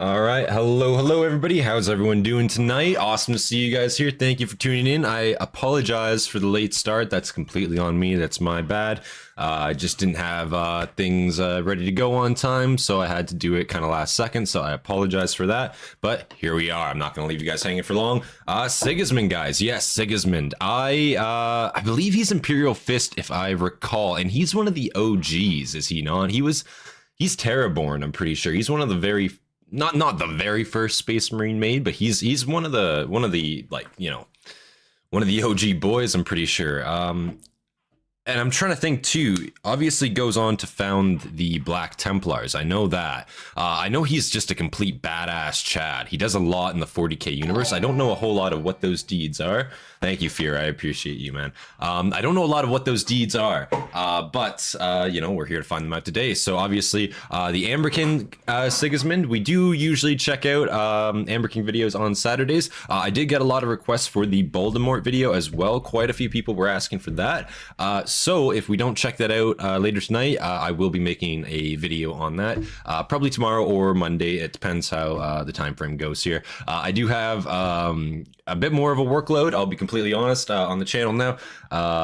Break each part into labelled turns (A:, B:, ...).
A: All right, hello everybody. How's everyone doing tonight? Awesome to see you guys here. Thank you for tuning in. I apologize for the late start. That's completely on me. That's my bad. I just didn't have things ready to go on time, so I had to do it kind of last second, so I apologize for that. But here we are. I'm not going to leave you guys hanging for long. Sigismund, guys. Yes, Sigismund. I believe he's Imperial Fist, if I recall, and he's one of the OGs, is he not? He's Terraborn, I'm pretty sure. He's one of the very... Not the very first Space Marine made, but he's one of the like, you know, one of the OG boys, I'm pretty sure. And I'm trying to think too, obviously goes on to found the Black Templars. I know that. I know he's just a complete badass Chad. He does a lot in the 40k universe. I don't know a whole lot of what those deeds are. Thank you, Fear. I appreciate you, man. I don't know a lot of what those deeds are, but you know, we're here to find them out today. So obviously, the Amberking Sigismund, we do usually check out Amberking videos on Saturdays. I did get a lot of requests for the Voldemort video as well. Quite a few people were asking for that. So if we don't check that out later tonight, I will be making a video on that, probably tomorrow or Monday. It depends how the time frame goes here. I do have a bit more of a workload, I'll be completely honest, on the channel now.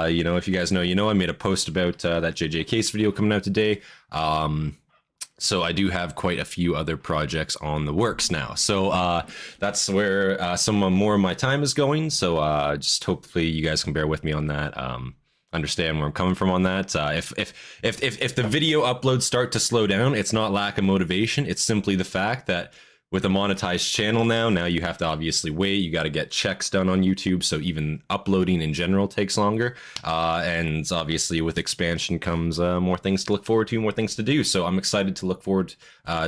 A: You know, if you guys know, you know, I made a post about that JJ Case video coming out today. So I do have quite a few other projects on the works now. So that's where some more of my time is going. So just hopefully you guys can bear with me on that. Understand where I'm coming from on that. If the video uploads start to slow down, it's not lack of motivation. It's simply the fact that with a monetized channel now you have to obviously wait. You got to get checks done on YouTube, so even uploading in general takes longer. And obviously with expansion comes more things to look forward to, more things to do. So I'm excited to look forward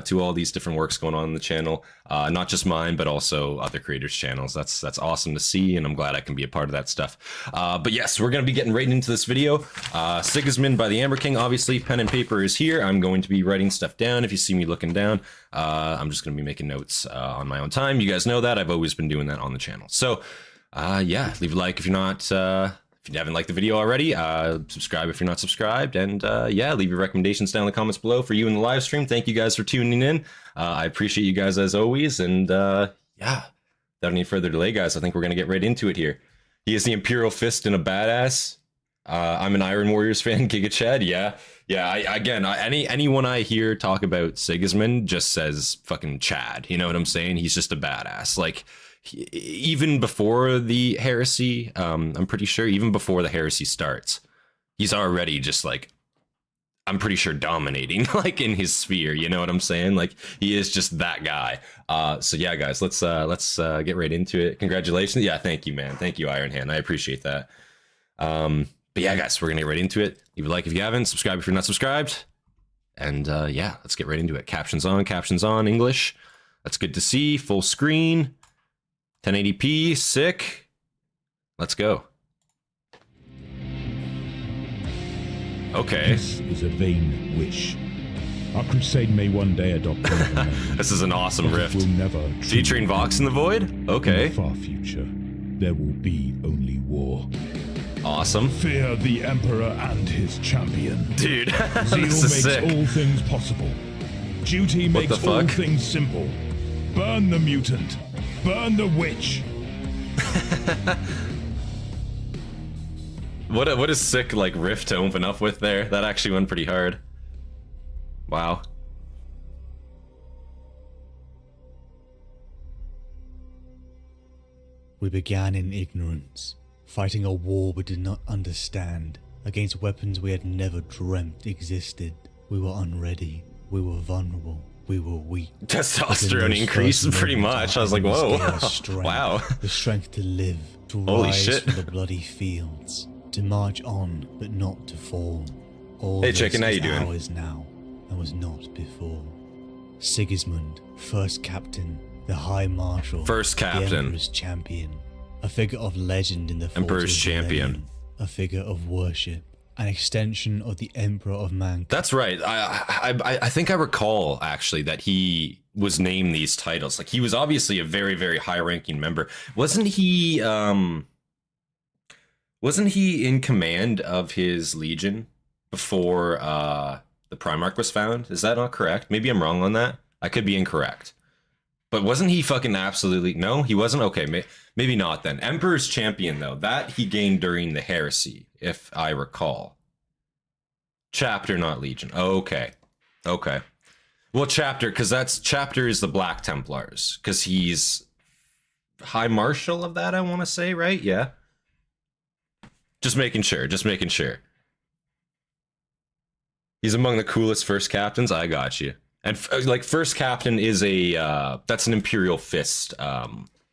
A: to all these different works going on in the channel, not just mine, but also other creators' channels. That's awesome to see, and I'm glad I can be a part of that stuff. But yes, we're going to be getting right into this video. Sigismund by the Amberking, obviously, pen and paper is here. I'm going to be writing stuff down. If you see me looking down, I'm just going to be making notes on my own time. You guys know that. I've always been doing that on the channel. So yeah, leave a like if you're not... if you haven't liked the video already, subscribe if you're not subscribed, and yeah, leave your recommendations down in the comments below for you in the live stream. Thank you guys for tuning in. I appreciate you guys as always, and yeah, without any further delay, guys, I think we're gonna get right into it here. He is the Imperial Fist and a badass. I'm an Iron Warriors fan, Giga Chad. Yeah. Anyone I hear talk about Sigismund just says fucking Chad. You know what I'm saying? He's just a badass. Like, even before the Heresy, I'm pretty sure, even before the Heresy starts, he's already just like, I'm pretty sure dominating, like, in his sphere. You know what I'm saying? Like, he is just that guy. So yeah, guys, let's get right into it. Congratulations. Yeah, thank you, man. Thank you, Iron Hand. I appreciate that. But yeah, guys, we're gonna get right into it. Leave a like if you haven't, subscribe if you're not subscribed, and yeah, let's get right into it. Captions on, English. That's good to see. Full screen, 1080p, sick. Let's go. Okay.
B: This is a vain wish. Our crusade may one day adopt
A: this is an awesome rift.
B: Will never
A: featuring Vox in the Void. Okay.
B: In the far future, there will be only war.
A: Awesome.
B: Fear the Emperor and his champion.
A: Dude,
B: Zeal
A: this is
B: makes
A: sick.
B: all things possible. Duty makes all things simple. Burn the mutant. Burn the witch.
A: What a sick, like, rift to open up with there. That actually went pretty hard. Wow.
C: We began in ignorance, fighting a war we did not understand, against weapons we had never dreamt existed. We were unready, we were vulnerable, we were weak.
A: Testosterone increased pretty much. I was like, whoa, wow.
C: The strength to live, to
A: Holy
C: rise
A: shit.
C: from the bloody fields, to march on but not to fall. All
A: Hey,
C: this
A: chicken, how you
C: is
A: doing?
C: ours now, and was not before. Sigismund, first captain, the High Marshal,
A: First captain.
C: the Emperor's champion, a figure of legend in the
A: Emperor's
C: Forces of
A: champion.
C: Rebellion, a figure of worship, an extension of the Emperor of Mankind.
A: That's right. I think I recall actually that he was named these titles. Like, he was obviously a very, very high-ranking member. Wasn't he in command of his legion before the Primarch was found? Is that not correct? Maybe I'm wrong on that. I could be incorrect. But wasn't he fucking absolutely... No, he wasn't? Okay, maybe not then. Emperor's Champion, though. That he gained during the Heresy, if I recall. Chapter, not Legion. Okay. Okay. Well, Chapter, because Chapter is the Black Templars. Because he's High Marshal of that, I want to say, right? Yeah. Just making sure. He's among the coolest first captains. I got you. And like first captain is that's an Imperial Fist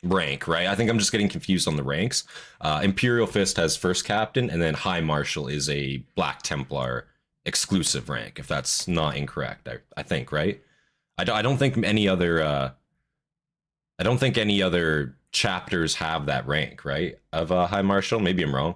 A: rank, right? I think I'm just getting confused on the ranks. Imperial Fist has first captain, and then High Marshal is a Black Templar exclusive rank, if that's not incorrect. I think, right? I don't think any other chapters have that rank, right? Of High Marshal. Maybe I'm wrong.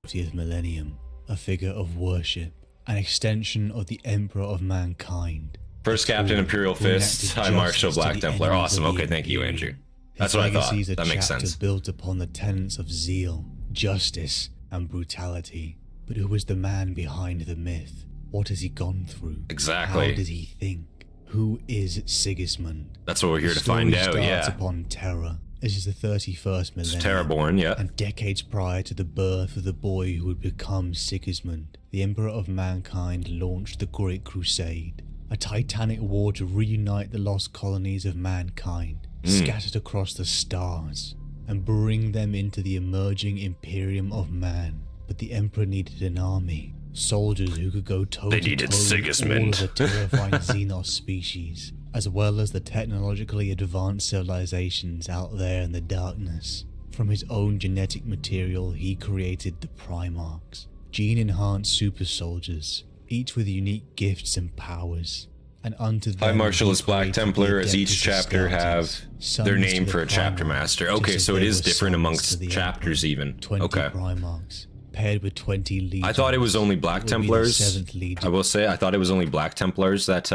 C: 40th millennium, a figure of worship, an extension of the Emperor of mankind.
A: First Captain, Imperial Fists, High Marshal, Black Templar. Awesome. Okay, thank you, Andrew. That's what I thought. That makes sense.
C: Built upon the tenets of zeal, justice, and brutality. But who was the man behind the myth? What has he gone through?
A: Exactly.
C: How does he think? Who is Sigismund?
A: That's what we're here to find out. Yeah.
C: Starts upon Terra. This is the 31st millennium.
A: It's Terraborn, yeah.
C: And decades prior to the birth of the boy who would become Sigismund, the Emperor of mankind launched the Great Crusade, a titanic war to reunite the lost colonies of mankind, scattered across the stars, and bring them into the emerging Imperium of man. But the Emperor needed an army, soldiers who could go toe-to-toe with
A: Sigismund.
C: all of the terrifying Xenos species, as well as the technologically advanced civilizations out there in the darkness. From his own genetic material, he created the Primarchs, gene-enhanced super soldiers, each with unique gifts and powers. And unto them,
A: High Marshal is Black Templar, as each chapter have their name for a chapter master. Okay, so it is different amongst chapters even.
C: 20
A: okay.
C: Primarchs, paired with 20 legions.
A: I thought it was only Black Templars. I will say, I thought it was only Black Templars that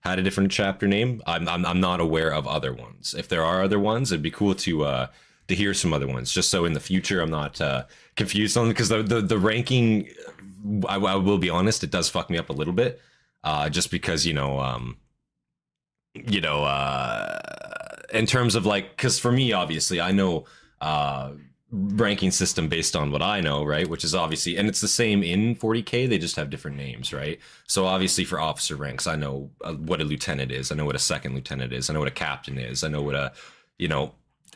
A: had a different chapter name. I'm not aware of other ones. If there are other ones, it'd be cool to hear some other ones, just so in the future I'm not confused on, because the ranking, I will be honest, it does fuck me up a little bit, just because in terms of like, because for me obviously I know ranking system based on what I know, right? Which is obviously, and it's the same in 40k, they just have different names, right? So obviously for officer ranks, I know what a lieutenant is, I know what a second lieutenant is, I know what a captain is, I know what a,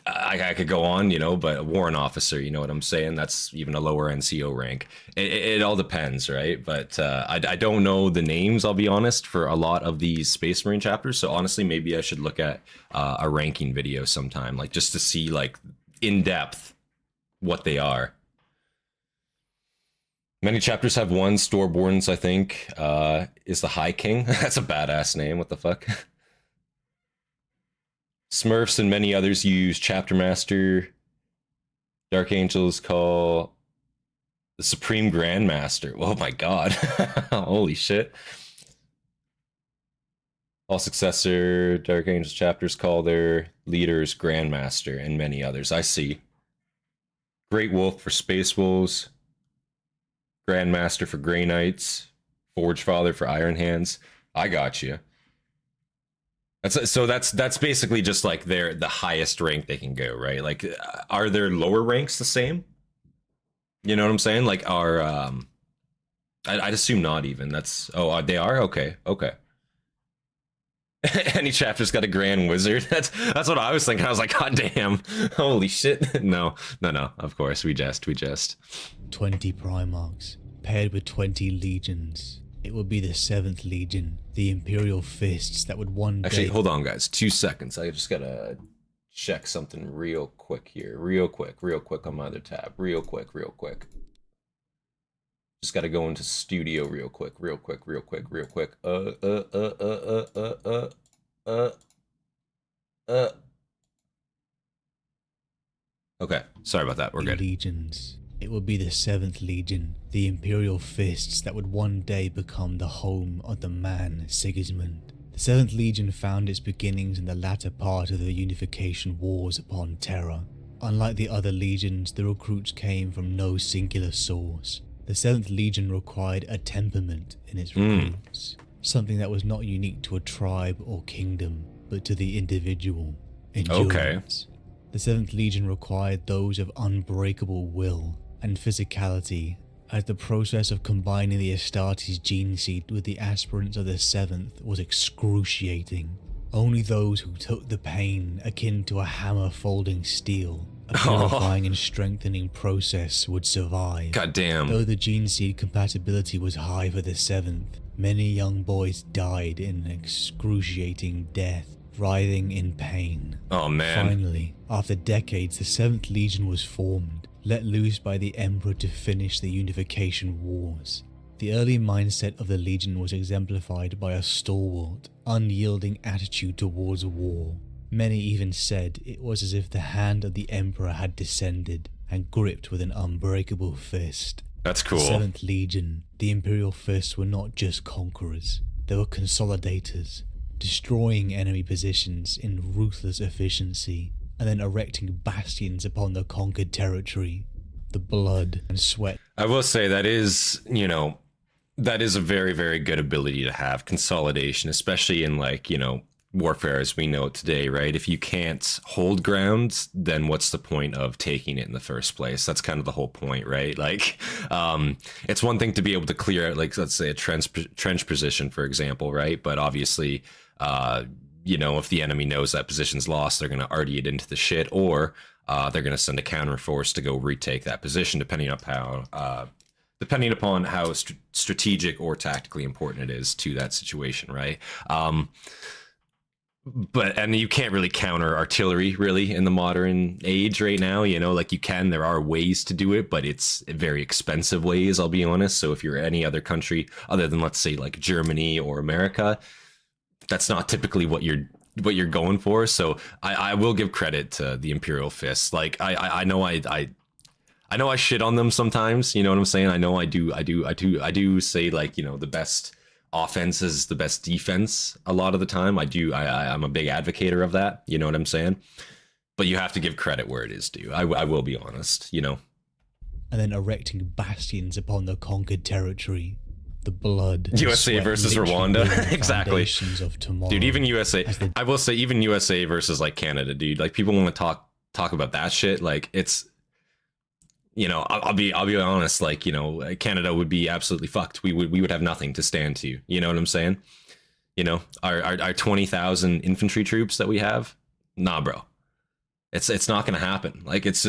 A: I could go on, but a warrant officer, you know what I'm saying? That's even a lower NCO rank. It all depends, right? But I don't know the names, I'll be honest, for a lot of these Space Marine chapters. So honestly, maybe I should look at a ranking video sometime, like just to see like in depth what they are. Many chapters have one. Storeborns, I think, is the High King. That's a badass name. What the fuck? Smurfs and many others use Chapter Master. Dark Angels call the Supreme Grandmaster. Oh my god. Holy shit. All successor Dark Angels chapters call their leaders Grandmaster, and many others. I see. Great Wolf for Space Wolves. Grandmaster for Grey Knights. Forge Father for Iron Hands. I got you. That's basically just like the highest rank they can go, right? Like, are their lower ranks the same? You know what I'm saying? Like, I'd assume not even. They are? Okay. Any chapter's got a Grand Wizard. That's what I was thinking. I was like, god damn, holy shit. No, of course, we jest.
C: 20 Primarchs, paired with 20 legions. It would be the 7th Legion, the Imperial Fists that would one day...
A: Actually, hold on, guys. 2 seconds. I just gotta check something real quick here. Real quick on my other tab. Real quick. Just gotta go into studio real quick. Okay, sorry about that. We're good.
C: Legions. It would be the 7th Legion, the Imperial Fists that would one day become the home of the man Sigismund. The 7th Legion found its beginnings in the latter part of the Unification Wars upon Terra. Unlike the other legions, the recruits came from no singular source. The 7th Legion required a temperament in its recruits. something that was not unique to a tribe or kingdom, but to the individual. Endurance. Okay. The 7th Legion required those of unbreakable will and physicality, as the process of combining the Hastati's gene seed with the aspirants of the 7th was excruciating. Only those who took the pain akin to a hammer folding steel, a purifying and strengthening process, would survive.
A: Goddamn.
C: Though the gene seed compatibility was high for the 7th, many young boys died in an excruciating death, writhing in pain.
A: Oh man.
C: Finally, after decades, the 7th Legion was formed, let loose by the Emperor to finish the unification wars. The early mindset of the Legion was exemplified by a stalwart, unyielding attitude towards war. Many even said it was as if the hand of the Emperor had descended and gripped with an unbreakable fist.
A: That's cool.
C: The 7th Legion, the Imperial Fists, were not just conquerors, they were consolidators, destroying enemy positions in ruthless efficiency, and then erecting bastions upon the conquered territory. The blood and sweat.
A: I will say that is, you know, that is a very, very good ability to have, consolidation, especially in, like, you know, warfare as we know it today, right? If you can't hold ground, then what's the point of taking it in the first place? That's kind of the whole point, right? Like, it's one thing to be able to clear out, like, let's say a trench position, for example, right? But obviously, you know, if the enemy knows that position's lost, they're going to arty it into the shit, or they're going to send a counter force to go retake that position, depending upon how strategic or tactically important it is to that situation, right? And you can't really counter artillery really in the modern age right now, you know, like you can, there are ways to do it, but it's very expensive ways, I'll be honest. So if you're any other country other than, let's say, like Germany or America, that's not typically what you're going for. So I will give credit to the Imperial Fists. Like I know I shit on them sometimes, you know what I'm saying? I know I do say, like, you know, the best offense is the best defense a lot of the time. I'm a big advocator of that, you know what I'm saying? But you have to give credit where it is due. I will be honest, you know.
C: And then erecting bastions upon the conquered territory. The blood.
A: USA versus Rwanda. Exactly. Dude, even USA. I will say even USA versus, like, Canada, dude. Like, people want to talk about that shit. Like, it's, you know, I'll be honest, like, you know, Canada would be absolutely fucked. We would have nothing to stand to. You know what I'm saying? You know, our 20,000 infantry troops that we have. Nah, bro. It's not going to happen. Like, it's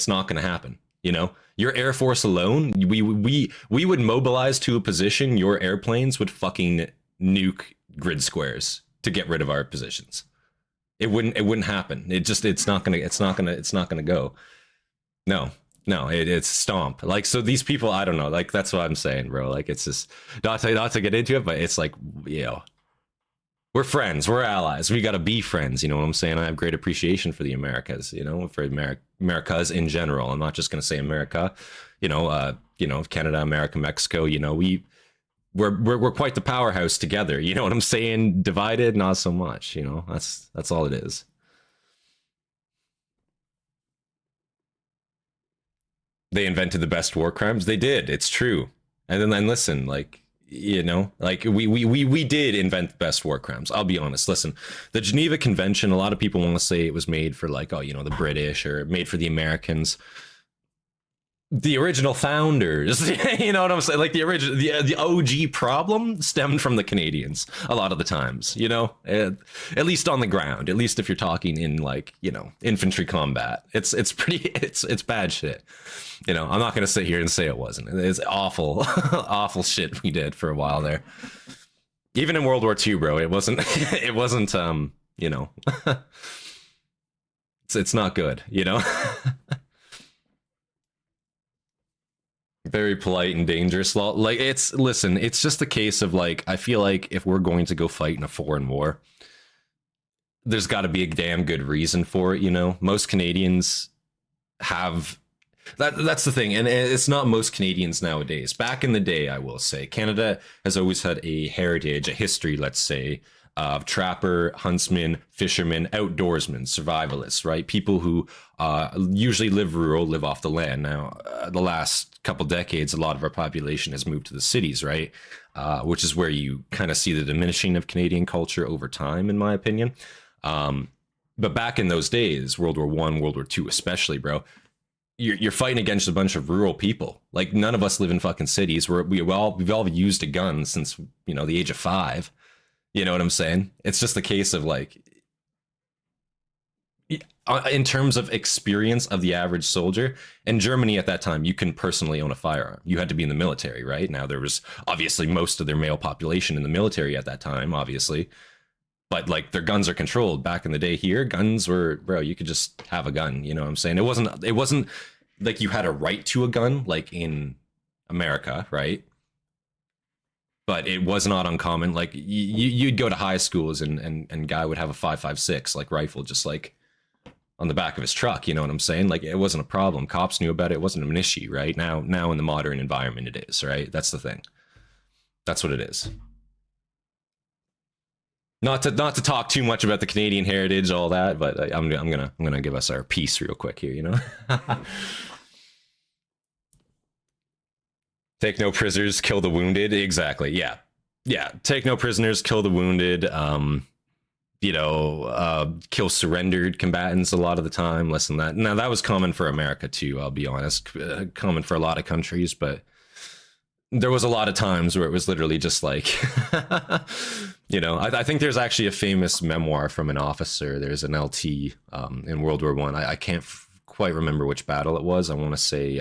A: not going to happen. You know, your Air Force alone, we would mobilize to a position. Your airplanes would fucking nuke grid squares to get rid of our positions. It wouldn't happen. It's not gonna go. No, it's stomp. Like, so these people, I don't know. Like, that's what I'm saying, bro. Like, it's just not to get into it, but it's like, you know, we're friends, we're allies, we gotta be friends, you know what I'm saying? I have great appreciation for the Americas, you know, for Americas in general. I'm not just gonna say America, you know, Canada, America, Mexico, you know, we're quite the powerhouse together, you know what I'm saying? Divided, not so much, you know, that's all it is. They invented the best war crimes. They did, it's true. And then listen, like, you know, like we did invent the best war crimes. I'll be honest. Listen, the Geneva Convention, a lot of people want to say it was made for, like, oh, you know, the British or made for the Americans. The original founders, you know what I'm saying? Like, the original, the OG problem stemmed from the Canadians a lot of the times, you know, at least on the ground, at least if you're talking in, like, you know, infantry combat, it's bad shit. You know, I'm not going to sit here and say it wasn't. It's awful, awful shit we did for a while there. Even in World War II, bro, it wasn't, you know, it's not good, you know? Very polite and dangerous. Like, listen, it's just a case of, like, I feel like if we're going to go fight in a foreign war, there's got to be a damn good reason for it, you know? Most Canadians have... That's the thing, and it's not most Canadians nowadays. Back in the day, I will say, Canada has always had a heritage, a history, let's say, trapper, huntsman, fisherman, outdoorsmen, survivalists, right? People who usually live rural, live off the land. Now, the last couple decades, a lot of our population has moved to the cities, right? Which is where you kind of see the diminishing of Canadian culture over time, in my opinion. But back in those days, World War I, World War II especially, bro, you're fighting against a bunch of rural people. Like, none of us live in fucking cities. We've all used a gun since, you know, the age of 5. You know what I'm saying? It's just a case of, like, in terms of experience of the average soldier, in Germany at that time, you can personally own a firearm. You had to be in the military, right? Now, there was obviously most of their male population in the military at that time, obviously. But, like, their guns are controlled. Back in the day here, guns were, bro, you could just have a gun. You know what I'm saying? It wasn't like you had a right to a gun, like in America, right? But it was not uncommon. Like, you'd go to high schools and guy would have a 5.56 like rifle, just like on the back of his truck. You know what I'm saying? Like, it wasn't a problem. Cops knew about it. It wasn't an issue, right? Now in the modern environment, it is, right? That's the thing. That's what it is. Not to talk too much about the Canadian heritage, all that, but I'm gonna give us our piece real quick here, you know. Take no prisoners, kill the wounded. Exactly. Yeah. Take no prisoners, kill the wounded. Kill surrendered combatants a lot of the time. Less than that. Now, that was common for America too. I'll be honest, common for a lot of countries, but there was a lot of times where it was literally just like, you know, I think there's actually a famous memoir from an officer. There's an LT in World War I. I can't quite remember which battle it was. I want to say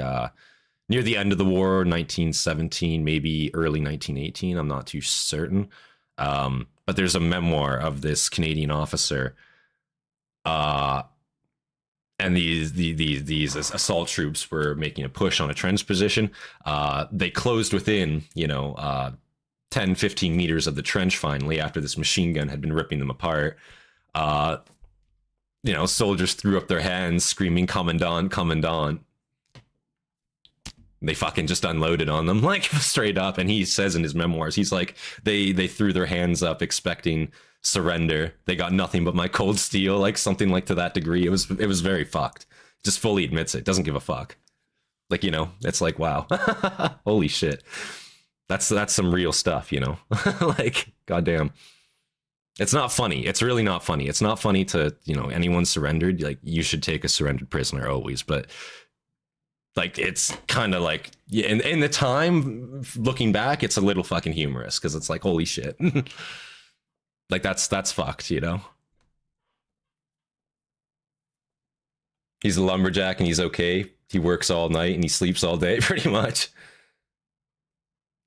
A: near the end of the war, 1917, maybe early 1918. I'm not too certain. But there's a memoir of this Canadian officer. And these assault troops were making a push on a trench position. They closed within, 10, 15 meters of the trench finally after this machine gun had been ripping them apart. Soldiers threw up their hands screaming, "Commandant, Commandant." They fucking just unloaded on them, like, straight up. And he says in his memoirs, he's like, they threw their hands up expecting surrender. They got nothing but my cold steel, like something like to that degree. It was very fucked. Just fully admits it. Doesn't give a fuck. Like, it's like, wow. Holy shit. That's some real stuff, like, goddamn. It's not funny. It's really not funny. It's not funny to, anyone surrendered. Like, you should take a surrendered prisoner always, but like, it's kind of like, yeah, in the time, looking back, it's a little fucking humorous because it's like, holy shit. Like, that's fucked, He's a lumberjack and he's okay. He works all night and he sleeps all day, pretty much.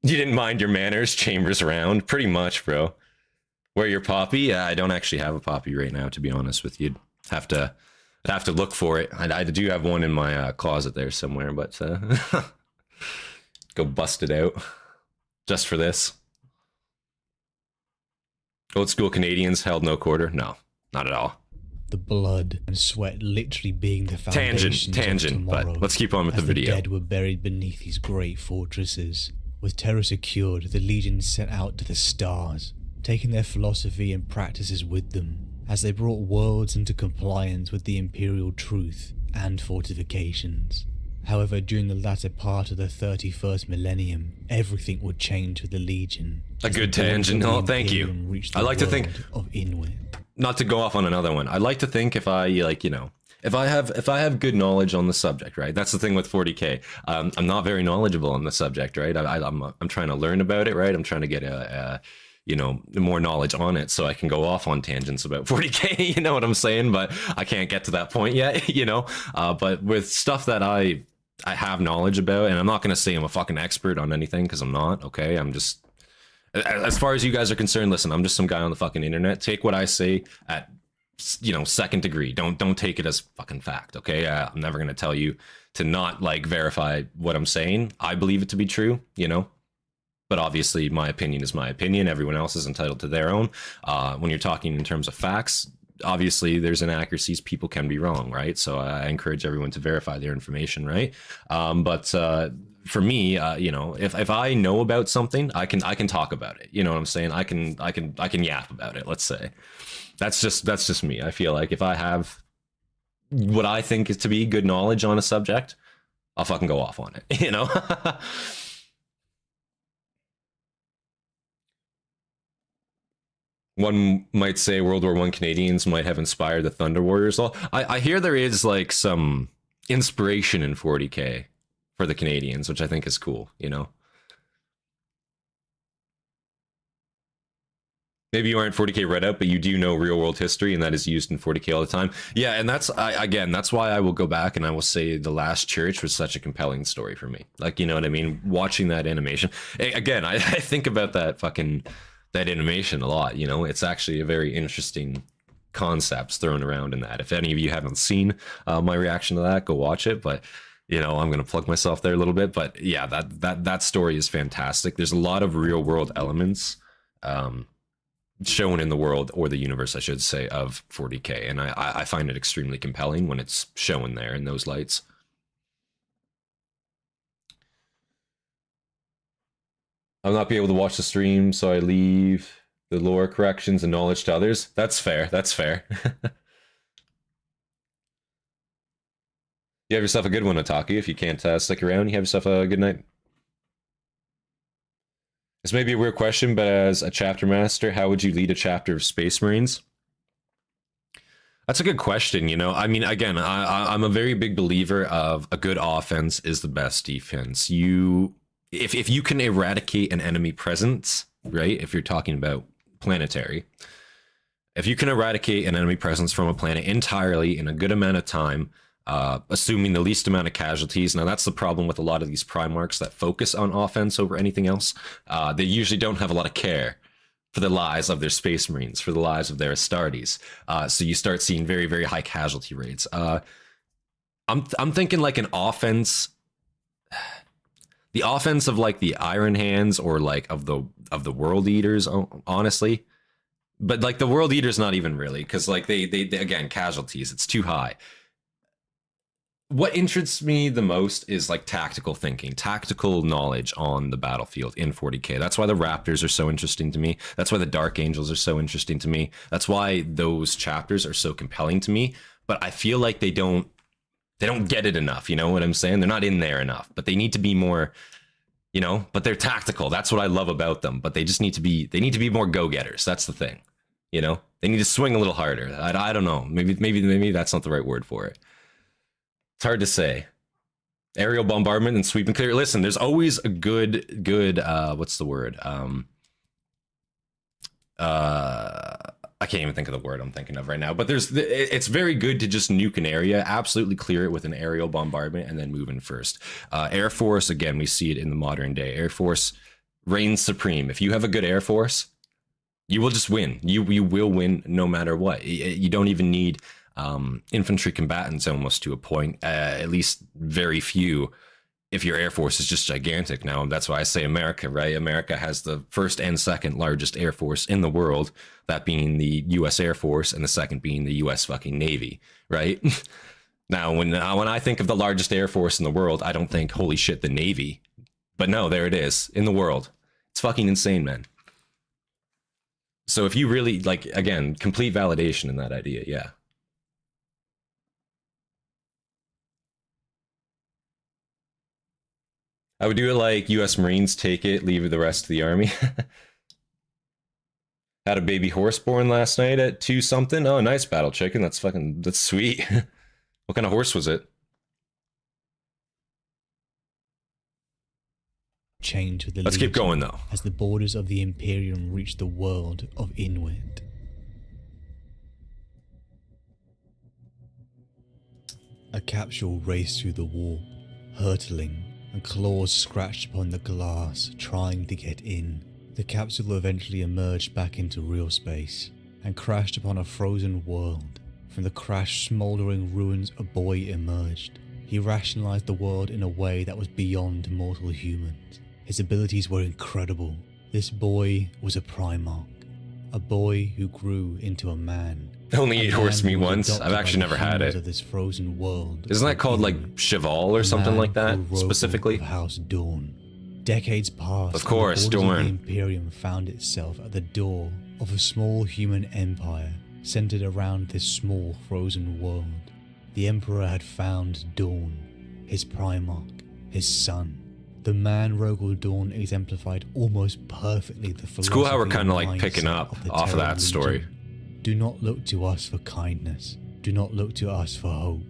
A: You didn't mind your manners, chambers round, pretty much, bro. Where your poppy? Yeah, I don't actually have a poppy right now, to be honest with you. I'd have to look for it. I do have one in my closet there somewhere, but go bust it out just for this. Old school Canadians held no quarter? No, not at all.
C: The blood and sweat literally being the foundations
A: tangent, but let's keep on with the video.
C: The dead were buried beneath these great fortresses. With Terra secured, the legions set out to the stars, taking their philosophy and practices with them, as they brought worlds into compliance with the Imperial truth and fortifications. However, during the latter part of the 31st millennium, everything would change with the Legion.
A: A good tangent. Oh, thank you. I like to think
C: of Inuit.
A: Not to go off on another one. I like to think if I if I have good knowledge on the subject, right? That's the thing with 40K. I'm not very knowledgeable on the subject, right? I'm trying to learn about it, right? I'm trying to get more knowledge on it so I can go off on tangents about 40K, you know what I'm saying? But I can't get to that point yet, but with stuff that I have knowledge about, and I'm not going to say I'm a fucking expert on anything because I'm not, okay? I'm just, as far as you guys are concerned, listen, I'm just some guy on the fucking internet. Take what I say at, second degree. Don't take it as fucking fact, okay? I'm never going to tell you to not, like, verify what I'm saying. I believe it to be true, But obviously, my opinion is my opinion. Everyone else is entitled to their own. When you're talking in terms of facts, obviously, there's inaccuracies. People can be wrong, right? So I encourage everyone to verify their information, right? But for me, you know, if I know about something, I can talk about it. You know what I'm saying? I can yap about it. Let's say that's just me. I feel like if I have what I think is to be good knowledge on a subject, I'll fucking go off on it. You know. One might say World War I Canadians might have inspired the Thunder Warriors. I hear there is like some inspiration in 40k for the Canadians, which I think is cool, you know? Maybe you aren't 40k read up, but you do know real world history, and that is used in 40k all the time. Yeah, and that's, again, that's why I will go back and I will say The Last Church was such a compelling story for me. Like, you know what I mean? Watching that animation. Again, I think about that animation a lot, you know? It's actually a very interesting concepts thrown around in that. If any of you haven't seen my reaction to that, go watch it. But you know, I'm gonna plug myself there a little bit. But yeah, that story is fantastic. There's a lot of real world elements shown in the world, or the universe I should say, of 40k, and I find it extremely compelling when it's shown there in those lights. I'll not be able to watch the stream, so I leave the lore corrections and knowledge to others. That's fair. That's fair. You have yourself a good one, Otaki. If you can't stick around, you have yourself a good night. This may be a weird question, but as a chapter master, how would you lead a chapter of Space Marines? That's a good question, you know? I mean, again, I'm a very big believer of a good offense is the best defense. If you can eradicate an enemy presence, right? If you're talking about planetary, if you can eradicate an enemy presence from a planet entirely in a good amount of time, assuming the least amount of casualties. Now that's the problem with a lot of these Primarchs that focus on offense over anything else. They usually don't have a lot of care for the lives of their Space Marines, for the lives of their Astartes. So you start seeing very, very high casualty rates. I'm thinking like an offense, the offense of like the Iron Hands or like of the World Eaters, honestly. But like the World Eaters, not even really, because like they again, casualties, it's too high. What interests me the most is like tactical thinking, tactical knowledge on the battlefield in 40k. That's why the Raptors are so interesting to me. That's why the Dark Angels are so interesting to me. That's why those chapters are so compelling to me. But I feel like they don't get it enough. You know what I'm saying? They're not in there enough, but they need to be more, you know, but they're tactical. That's what I love about them. But they just need to be more go-getters. That's the thing. You know, they need to swing a little harder. I don't know. Maybe that's not the right word for it. It's hard to say. Aerial bombardment and sweep and clear. Listen, there's always a good what's the word? I can't even think of the word I'm thinking of right now, but it's very good to just nuke an area, absolutely clear it with an aerial bombardment, and then move in first. Air Force, again, we see it in the modern day. Air Force reigns supreme. If you have a good Air Force, you will just win. You will win no matter what. You don't even need infantry combatants almost to a point, at least very few, if your Air Force is just gigantic. Now, that's why I say America, right? America has the first and second largest Air Force in the world, that being the US Air Force, and the second being the US fucking Navy, right? Now, when I think of the largest Air Force in the world, I don't think, holy shit, the Navy. But no, there it is, in the world. It's fucking insane, man. So if you really, like, again, complete validation in that idea, yeah. I would do it like US Marines, take it, leave the rest of the army. Had a baby horse born last night at 2 something. Oh, nice, Battle Chicken. That's sweet. What kind of horse was it?
C: Change with the
A: Let's keep going though.
C: As the borders of the Imperium reach the world of Inuit. A capsule raced through the warp, hurtling, and claws scratched upon the glass, trying to get in. The capsule eventually emerged back into real space, and crashed upon a frozen world. From the crashed, smouldering ruins, a boy emerged. He rationalized the world in a way that was beyond mortal humans. His abilities were incredible. This boy was a Primarch, a boy who grew into a man,
A: Only ate horse meat
C: Man was
A: once.
C: adopted
A: I've
C: by
A: actually
C: the
A: never had
C: humans
A: it.
C: Of this frozen world.
A: Isn't that called like
C: Inuit.
A: cheval or
C: A
A: something
C: man
A: like that,
C: called Rogal
A: specifically?
C: of House Dorn. Decades passed.
A: Of course,
C: and the borders
A: Dorn.
C: of the Imperium found itself at the door of a small human empire centered around this small frozen world. The Emperor had found Dorn, his Primarch, his son. The man Rogal Dorn exemplified almost perfectly the philosophy.
A: It's cool how we're
C: kind of
A: like picking up
C: the
A: off of
C: Terran
A: that story.
C: Legion. Do not look to us for kindness. Do not look to us for hope.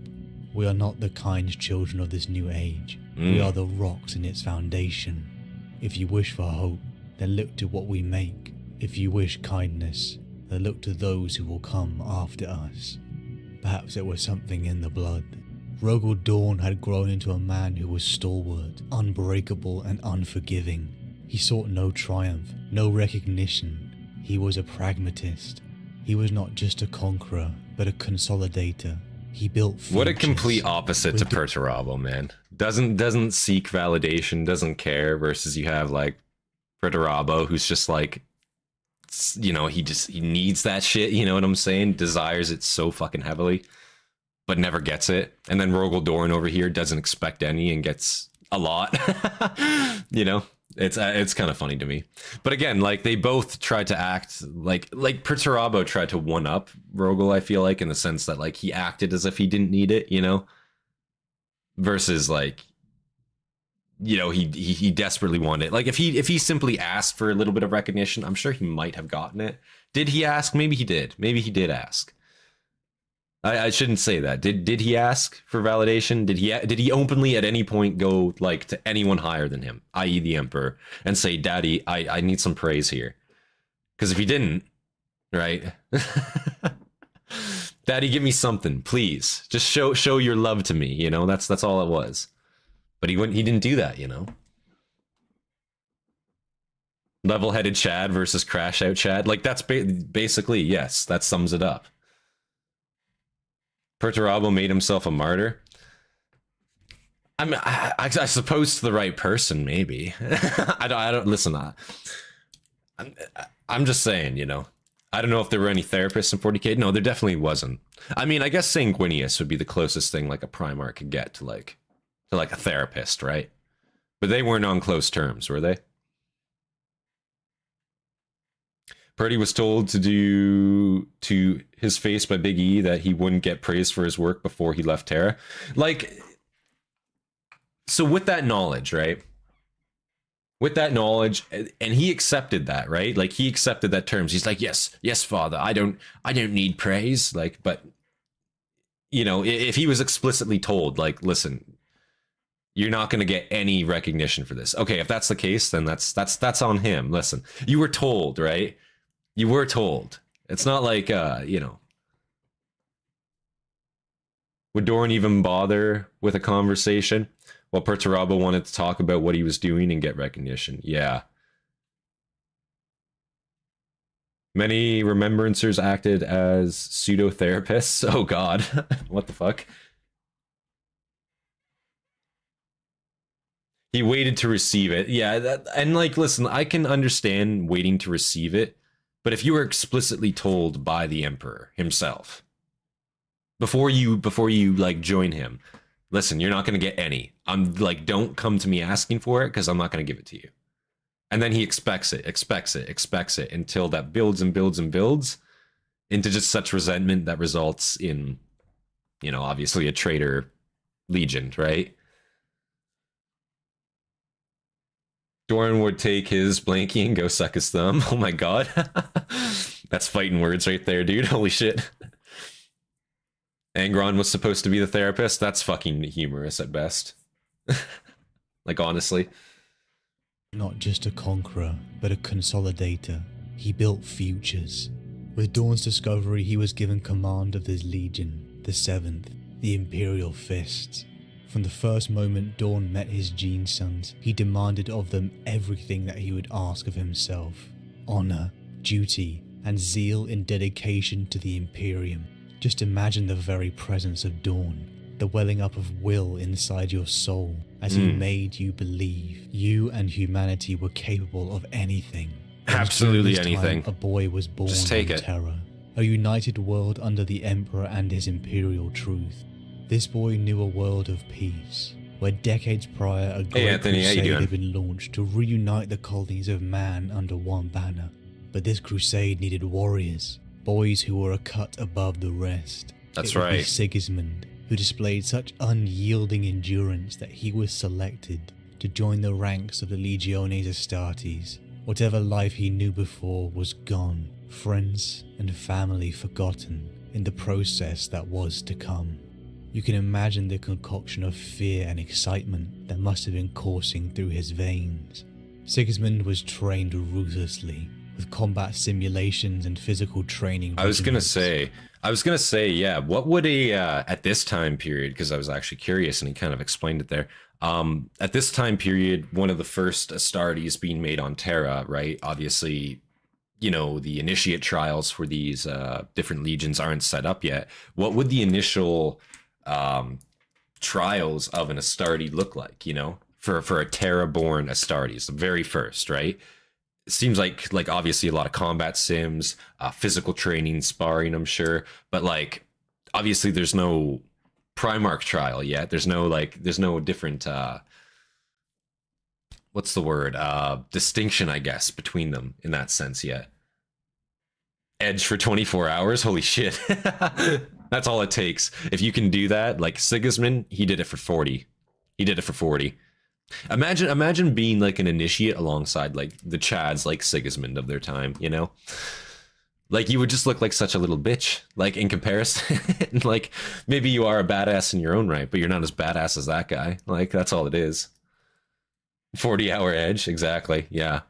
C: We are not the kind children of this new age. We are the rocks in its foundation. If you wish for hope, then look to what we make. If you wish kindness, then look to those who will come after us. Perhaps there was something in the blood. Rogal Dorn had grown into a man who was stalwart, unbreakable and unforgiving. He sought no triumph, no recognition. He was a pragmatist. He was not just a conqueror, but a consolidator. He built futures.
A: What a complete opposite to Perturabo, man. Doesn't seek validation, doesn't care, versus you have like Perturabo, who's just like, you know, he needs that shit, you know what I'm saying? Desires it so fucking heavily, but never gets it. And then Rogal Dorn over here doesn't expect any and gets a lot. You know, it's kind of funny to me. But again, like they both tried to act like Perturabo tried to one up Rogal, I feel like, in the sense that like he acted as if he didn't need it, you know, versus like, you know, he desperately wanted it. Like if he simply asked for a little bit of recognition, I'm sure he might have gotten it. Did he ask? Maybe he did. Maybe he did ask. I shouldn't say that. Did he ask for validation? Did he openly at any point go like to anyone higher than him, i.e. the Emperor, and say, "Daddy, I need some praise here"? Because if he didn't, right? Daddy, give me something, please. Just show your love to me. You know, that's all it was. But he didn't do that. You know. Level-headed Chad versus crash-out Chad. Like that's basically, yes, that sums it up. Perturabo made himself a martyr. I mean, I suppose to the right person, maybe. I don't listen. I'm just saying, you know. I don't know if there were any therapists in 40k. No, there definitely wasn't. I mean, I guess Sanguinius would be the closest thing like a Primarch could get to like a therapist, right? But they weren't on close terms, were they? Purdy was told to his face by Big E that he wouldn't get praise for his work before he left Terra. Like, so with that knowledge, right? With that knowledge, and he accepted that, right? Like he accepted that terms. He's like, yes, Father, I don't need praise. Like, but you know, if he was explicitly told, like, listen, you're not going to get any recognition for this. Okay, if that's the case, then that's on him. Listen, you were told, right? You were told. It's not like, you know. Would Dorn even bother with a conversation? While Perturabo wanted to talk about what he was doing and get recognition. Yeah. Many remembrancers acted as pseudo-therapists. Oh god. What the fuck? He waited to receive it. Yeah, and like, listen, I can understand waiting to receive it. But if you were explicitly told by the Emperor himself, before you like join him, listen, you're not going to get any. I'm like, don't come to me asking for it because I'm not going to give it to you. And then he expects it until that builds and builds and builds into just such resentment that results in, you know, obviously a traitor legion, right? Dorn would take his blankie and go suck his thumb. Oh my god. That's fighting words right there, dude. Holy shit. Angron was supposed to be the therapist. That's fucking humorous at best. Like, honestly.
C: Not just a conqueror, but a consolidator. He built futures. With Dorn's discovery, he was given command of his legion, the 7th, the Imperial Fists. From the first moment Dorn met his Gene Sons, he demanded of them everything that he would ask of himself. Honor, duty, and zeal in dedication to the Imperium. Just imagine the very presence of Dorn, the welling up of will inside your soul, as he made you believe you and humanity were capable of anything.
A: Absolutely anything.
C: A boy was born
A: Just take
C: on
A: it.
C: Terra. A united world under the Emperor and his Imperial truth. This boy knew a world of peace, where decades prior a great crusade had been launched to reunite the colonies of man under one banner. But this crusade needed warriors, boys who were a cut above the rest.
A: That's
C: it would
A: right.
C: Be Sigismund, who displayed such unyielding endurance that he was selected to join the ranks of the Legiones Astartes. Whatever life he knew before was gone, friends and family forgotten in the process that was to come. You can imagine the concoction of fear and excitement that must have been coursing through his veins. Sigismund was trained ruthlessly, with combat simulations and physical training.
A: I was gonna say, yeah, what would at this time period, because I was actually curious and he kind of explained it there. At this time period, one of the first Astartes being made on Terra, right? Obviously, you know, the initiate trials for these different legions aren't set up yet. What would the initial trials of an Astarte look like, you know, for a Terra-born Astartes, the very first, right? It seems like obviously a lot of combat sims, physical training, sparring, I'm sure, but like obviously there's no Primarch trial yet. There's no different what's the word, distinction, I guess, between them in that sense yet. Edge for 24 hours, holy shit. That's all it takes. If you can do that, like Sigismund, he did it for 40. He did it for 40. Imagine being like an initiate alongside like the Chads like Sigismund of their time, you know? Like you would just look like such a little bitch, like in comparison. Like maybe you are a badass in your own right, but you're not as badass as that guy. Like that's all it is. 40-hour edge, exactly. Yeah.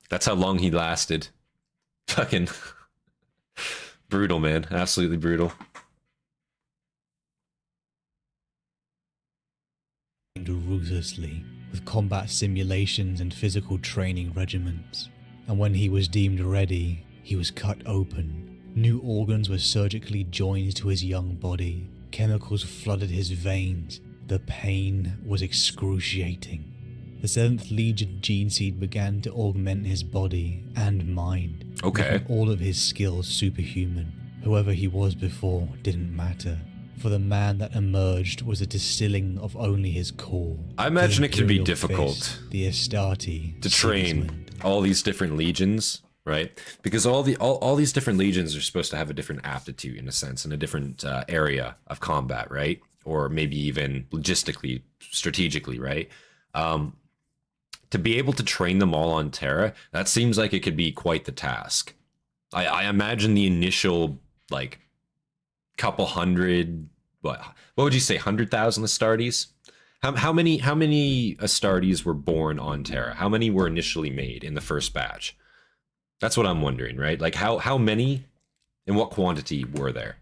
A: That's how long he lasted. Fucking brutal, man. Absolutely brutal.
C: Ruthlessly, with combat simulations and physical training regiments. And when he was deemed ready, he was cut open. New organs were surgically joined to his young body. Chemicals flooded his veins. The pain was excruciating. The 7th Legion gene seed began to augment his body and mind.
A: Okay.
C: Making all of his skills superhuman. Whoever he was before didn't matter. For the man that emerged was a distilling of only his core.
A: I imagine it can be
C: Imperial
A: difficult
C: Fists, the Hastati,
A: to train
C: Sigismund.
A: all these different legions, right? Because all these different legions are supposed to have a different aptitude in a sense, and a different area of combat, right? Or maybe even logistically, strategically, right? To be able to train them all on Terra, that seems like it could be quite the task. I imagine the initial like couple hundred, what would you say, 100,000 Astartes? How many Astartes were born on Terra? How many were initially made in the first batch? That's what I'm wondering, right? Like how many and what quantity were there?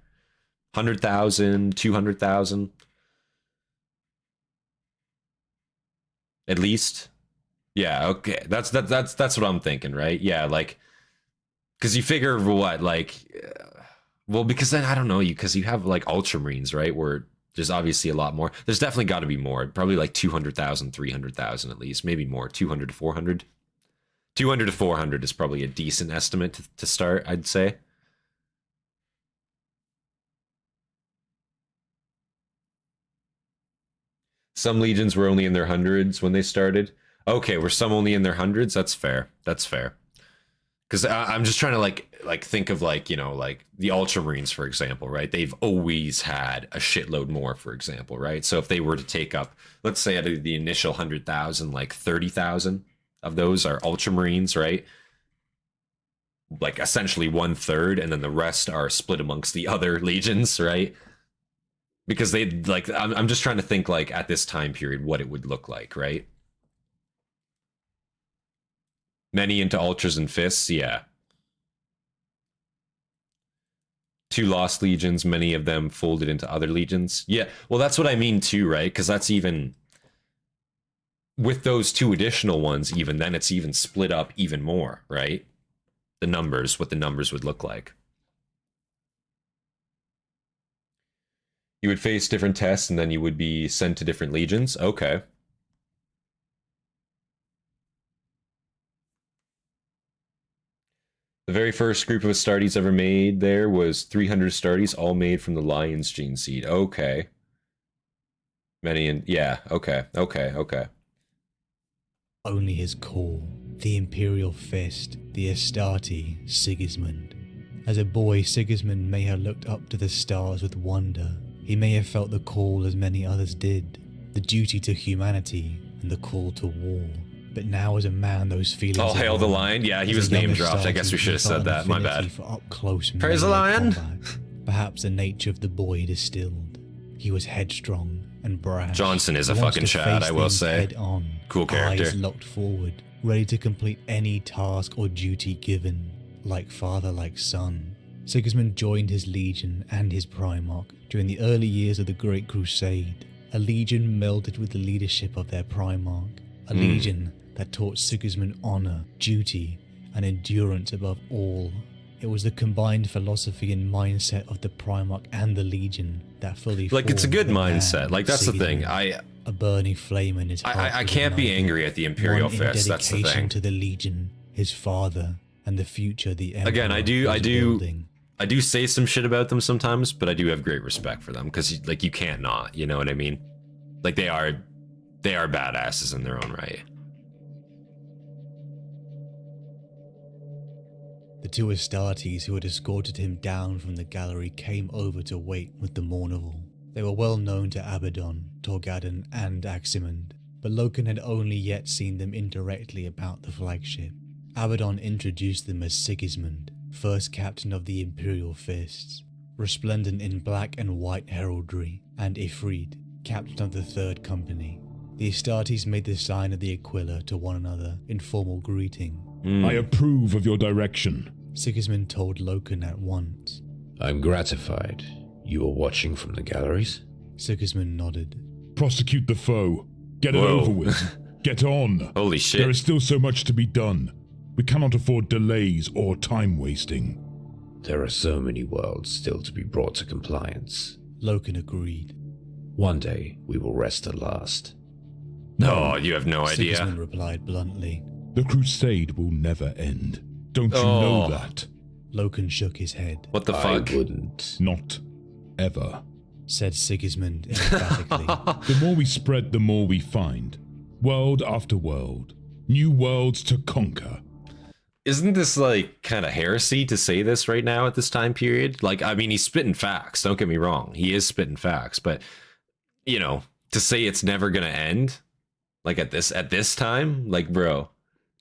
A: 100,000, 200,000? At least? Yeah, okay. That's what I'm thinking, right? Yeah, like cuz you figure what, like well, because then I don't know, because you have like Ultramarines, right? Where there's obviously a lot more. There's definitely got to be more. Probably like 200,000, 300,000 at least, maybe more. 200 to 400. 200 to 400 is probably a decent estimate to start, I'd say. Some legions were only in their hundreds when they started. Okay, were some only in their hundreds? That's fair. That's fair. Because I'm just trying to like think of like, you know, like the Ultramarines, for example, right? They've always had a shitload more, for example, right? So if they were to take up, let's say out of the initial 100,000, like 30,000 of those are Ultramarines, right? Like essentially 1/3, and then the rest are split amongst the other legions, right? Because they like, I'm just trying to think like at this time period what it would look like, right? Many into Ultras and Fists, yeah. 2 lost legions, many of them folded into other legions. Yeah, well, that's what I mean too, right? Because that's even... with those 2 additional ones, even then, it's even split up even more, right? The numbers, what the numbers would look like. You would face different tests, and then you would be sent to different legions? Okay. The very first group of Astartes ever made there was 300 Astartes, all made from the Lion's Gene seed. Okay. Many in... Yeah, okay.
C: Only his core, the Imperial Fist, the Hastati, Sigismund. As a boy, Sigismund may have looked up to the stars with wonder. He may have felt the call as many others did, the duty to humanity and the call to war. But now as a man, those feelings...
A: All hail the Lion? Yeah, he was name dropped. I guess we should have said that. My bad.
C: For up close
A: Praise the Lion!
C: Combat. Perhaps the nature of the boy distilled. He was headstrong and brash.
A: Johnson is a fucking Chad, I will say.
C: Head on,
A: cool character.
C: Eyes locked forward, ready to complete any task or duty given. Like father, like son. Sigismund joined his legion and his Primarch during the early years of the Great Crusade. A legion melded with the leadership of their Primarch. A legion that taught Sigismund honor, duty, and endurance above all. It was the combined philosophy and mindset of the Primarch and the Legion that fully
A: like, it's a good mindset. Like, that's
C: Sigismund,
A: the thing.
C: a burning flame in his heart.
A: I can't be angry at the Imperial Fists. That's the thing.
C: To the Legion, his father, and the future the Emperor
A: again, I do say some shit about them sometimes, but I do have great respect for them because, like, you can't not. You know what I mean? Like, they are badasses in their own right.
C: The two Astartes who had escorted him down from the gallery came over to wait with the Mournival. They were well known to Abaddon, Torgadon, and Aximand, but Loken had only yet seen them indirectly about the flagship. Abaddon introduced them as Sigismund, first captain of the Imperial Fists, resplendent in black and white heraldry, and Ifrit, captain of the Third Company. The Astartes made the sign of the Aquila to one another in formal greeting.
B: I approve of your direction,
C: Sigismund told Loken at once.
D: I'm gratified. You are watching from the galleries?
C: Sigismund nodded.
B: Prosecute the foe. Get it over with. Get on.
A: Holy shit.
B: There is still so much to be done. We cannot afford delays or time wasting.
D: There are so many worlds still to be brought to compliance.
C: Loken agreed.
D: One day we will rest at last.
A: No, you have no idea.
C: Sigismund replied bluntly.
B: The Crusade will never end. Don't you know that?
C: Loken shook his head.
A: What the fuck?
D: I wouldn't.
B: Not ever,
C: said Sigismund emphatically.
B: The more we spread, the more we find. World after world. New worlds to conquer.
A: Isn't this, like, kind of heresy to say this right now at this time period? Like, I mean, he's spitting facts, don't get me wrong. He is spitting facts, but, you know, to say it's never gonna end, like, at this time, like, bro.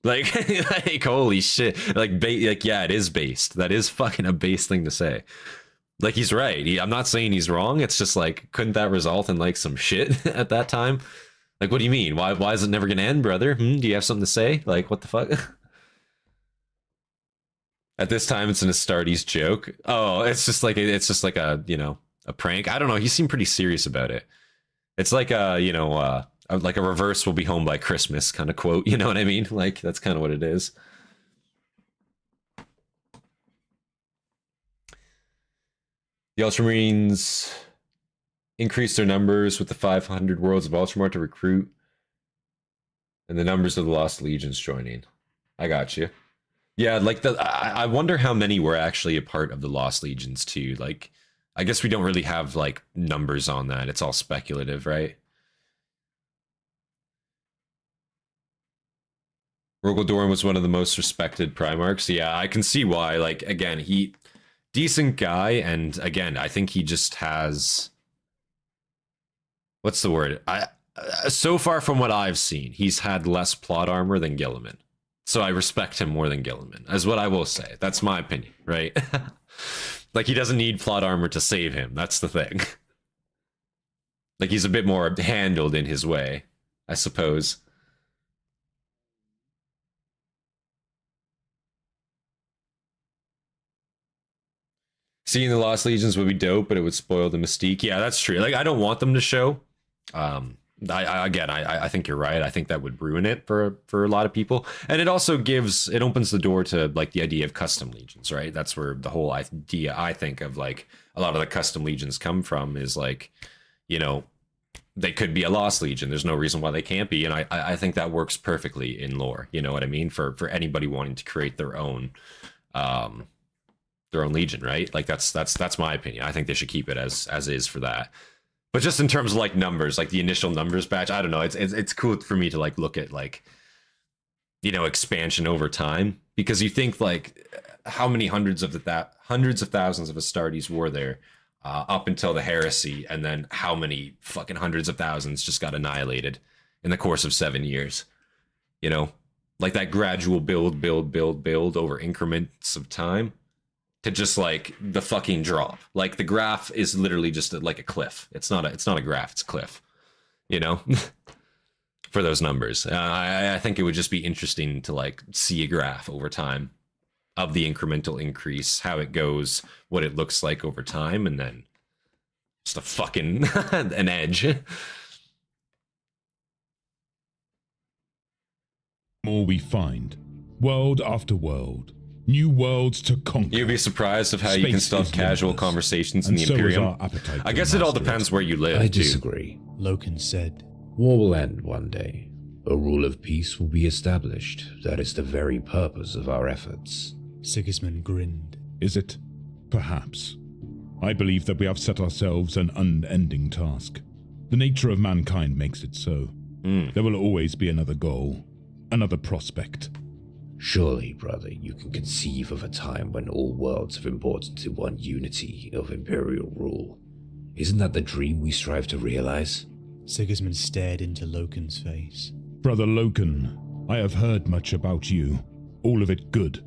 A: Like, like, holy shit. Like, yeah, it is based. That is fucking a base thing to say. Like, he's right. I'm not saying he's wrong. It's just like, couldn't that result in, like, some shit at that time? Like, what do you mean? Why is it never gonna end, brother? Do you have something to say? Like, what the fuck? At this time, it's an Astartes joke. Oh, it's just like a, you know, a prank. I don't know. He seemed pretty serious about it. It's like a, you know, like a reverse "we'll be home by Christmas" kind of quote. You know what I mean? Like, that's kind of what it is. The Ultramarines increased their numbers with the 500 worlds of Ultramar to recruit, and the numbers of the Lost Legions joining. I got you. Yeah, like I wonder how many were actually a part of the Lost Legions too. Like, I guess we don't really have like numbers on that. It's all speculative, right? Rogal Dorn was one of the most respected Primarchs. Yeah, I can see why. Like, again, decent guy, and again, I think he just has, what's the word? So far from what I've seen, he's had less plot armor than Guilliman. So I respect him more than Guilliman, is what I will say. That's my opinion, right? Like, he doesn't need plot armor to save him. That's the thing. Like, he's a bit more handled in his way, I suppose. Seeing the Lost Legions would be dope, but it would spoil the mystique. Yeah, that's true. Like, I don't want them to show. I think you're right. I think that would ruin it for a lot of people. And it also opens the door to, like, the idea of custom legions, right? That's where the whole idea, I think, of, like, a lot of the custom legions come from is, like, you know, they could be a Lost Legion. There's no reason why they can't be. And I think that works perfectly in lore. You know what I mean? For anybody wanting to create their own their own legion, right? Like that's my opinion. I think they should keep it as is for that. But just in terms of like numbers, like the initial numbers batch, I don't know. It's cool for me to like look at like, you know, expansion over time, because you think like how many hundreds of thousands of Astartes were there up until the Heresy, and then how many fucking hundreds of thousands just got annihilated in the course of 7 years, you know, like that gradual build over increments of time to just like the fucking drop. Like the graph is literally just like a cliff. It's not a graph, it's a cliff, you know. For those numbers, I think it would just be interesting to like see a graph over time of the incremental increase, how it goes, what it looks like over time, and then just a fucking an edge.
B: More we find, world after world, new worlds to conquer.
A: You'd be surprised of how you can still have casual conversations in the Imperium. I guess it all depends where you live.
D: I disagree.
C: Loken said.
D: War will end one day. A rule of peace will be established. That is the very purpose of our efforts.
C: Sigismund grinned.
B: Is it? Perhaps. I believe that we have set ourselves an unending task. The nature of mankind makes it so. There will always be another goal, another prospect.
D: Surely, brother, you can conceive of a time when all worlds have brought into one unity of imperial rule. Isn't that the dream we strive to realize?
C: Sigismund stared into Loken's face.
B: Brother Loken, I have heard much about you, all of it good.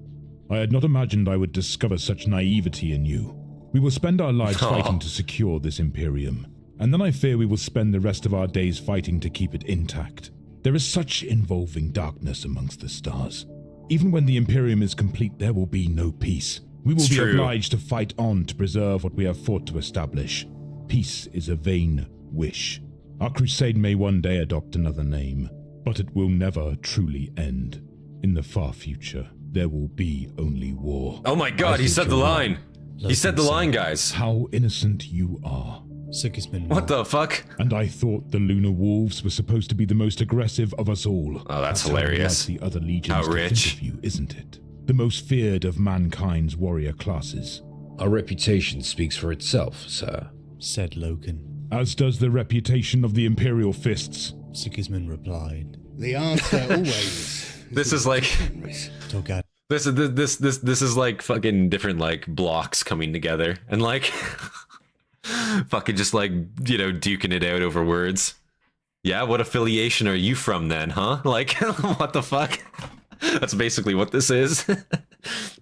B: I had not imagined I would discover such naivety in you. We will spend our lives fighting to secure this Imperium, and then I fear we will spend the rest of our days fighting to keep it intact. There is such involving darkness amongst the stars. Even when the Imperium is complete, there will be no peace. We will be obliged to fight on to preserve what we have fought to establish. Peace is a vain wish. Our crusade may one day adopt another name, but it will never truly end. In the far future, there will be only war.
A: Oh my god, he said the line! He said the line, guys.
B: How innocent you are.
C: Sigismund.
A: What the fuck?
B: And I thought the Lunar Wolves were supposed to be the most aggressive of us all.
A: Oh, that's hilarious.
B: How like the other legions
A: how
B: to
A: rich.
B: Think of you, isn't it? The most feared of mankind's warrior classes.
D: Our reputation speaks for itself, sir,
C: said Loken.
B: As does the reputation of the Imperial Fists,
C: Sigismund replied.
E: The answer always.
A: This is like
C: Togad.
A: This is like fucking different like blocks coming together and like fucking just like, you know, duking it out over words. Yeah, what affiliation are you from then, huh? Like what the fuck? That's basically what this is.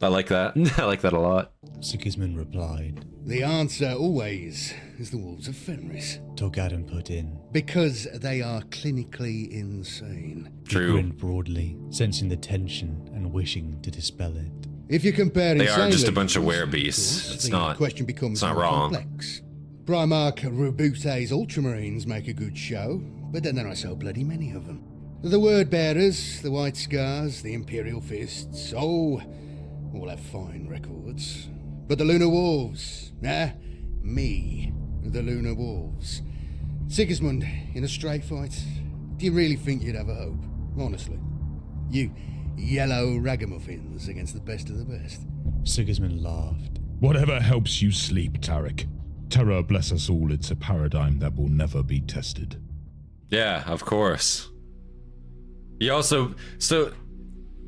A: I like that. I like that a lot.
C: Sigismund replied.
E: The answer always is the Wolves of Fenris.
C: Tolgaden put in.
E: Because they are clinically insane.
A: True.
C: He grinned broadly, sensing the tension and wishing to dispel it.
E: If you compare
A: they
E: insanely,
A: are just a bunch of werebeasts. It's
E: the
A: not.
E: question becomes
A: It's not
E: more
A: wrong.
E: complex. Primarch Rubute's Ultramarines make a good show, but then there are so bloody many of them. The Word Bearers, the White Scars, the Imperial Fists, all have fine records. But the Lunar Wolves, me, the Lunar Wolves. Sigismund, in a straight fight, do you really think you'd have a hope? Honestly. You yellow ragamuffins against the best of the best.
C: Sigismund laughed.
B: Whatever helps you sleep, Tarek. Terra, bless us all, it's a paradigm that will never be tested.
A: Yeah, of course. He also, so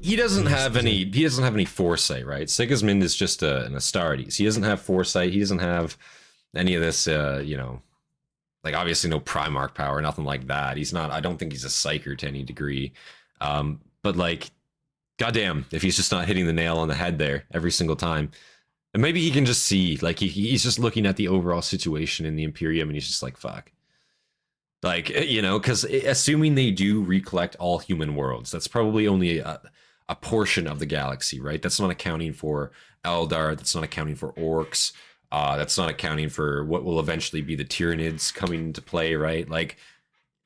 A: he doesn't have any foresight, right? Sigismund is just an Astartes. He doesn't have foresight. He doesn't have any of this, you know, like obviously no Primarch power, nothing like that. He's not, I don't think he's a psyker to any degree. But like, goddamn, if he's just not hitting the nail on the head there every single time. And maybe he can just see, like he's just looking at the overall situation in the Imperium and he's just like, fuck. Like, you know, because assuming they do recollect all human worlds, that's probably only a portion of the galaxy, right? That's not accounting for Eldar, that's not accounting for orcs, that's not accounting for what will eventually be the Tyranids coming into play, right? Like,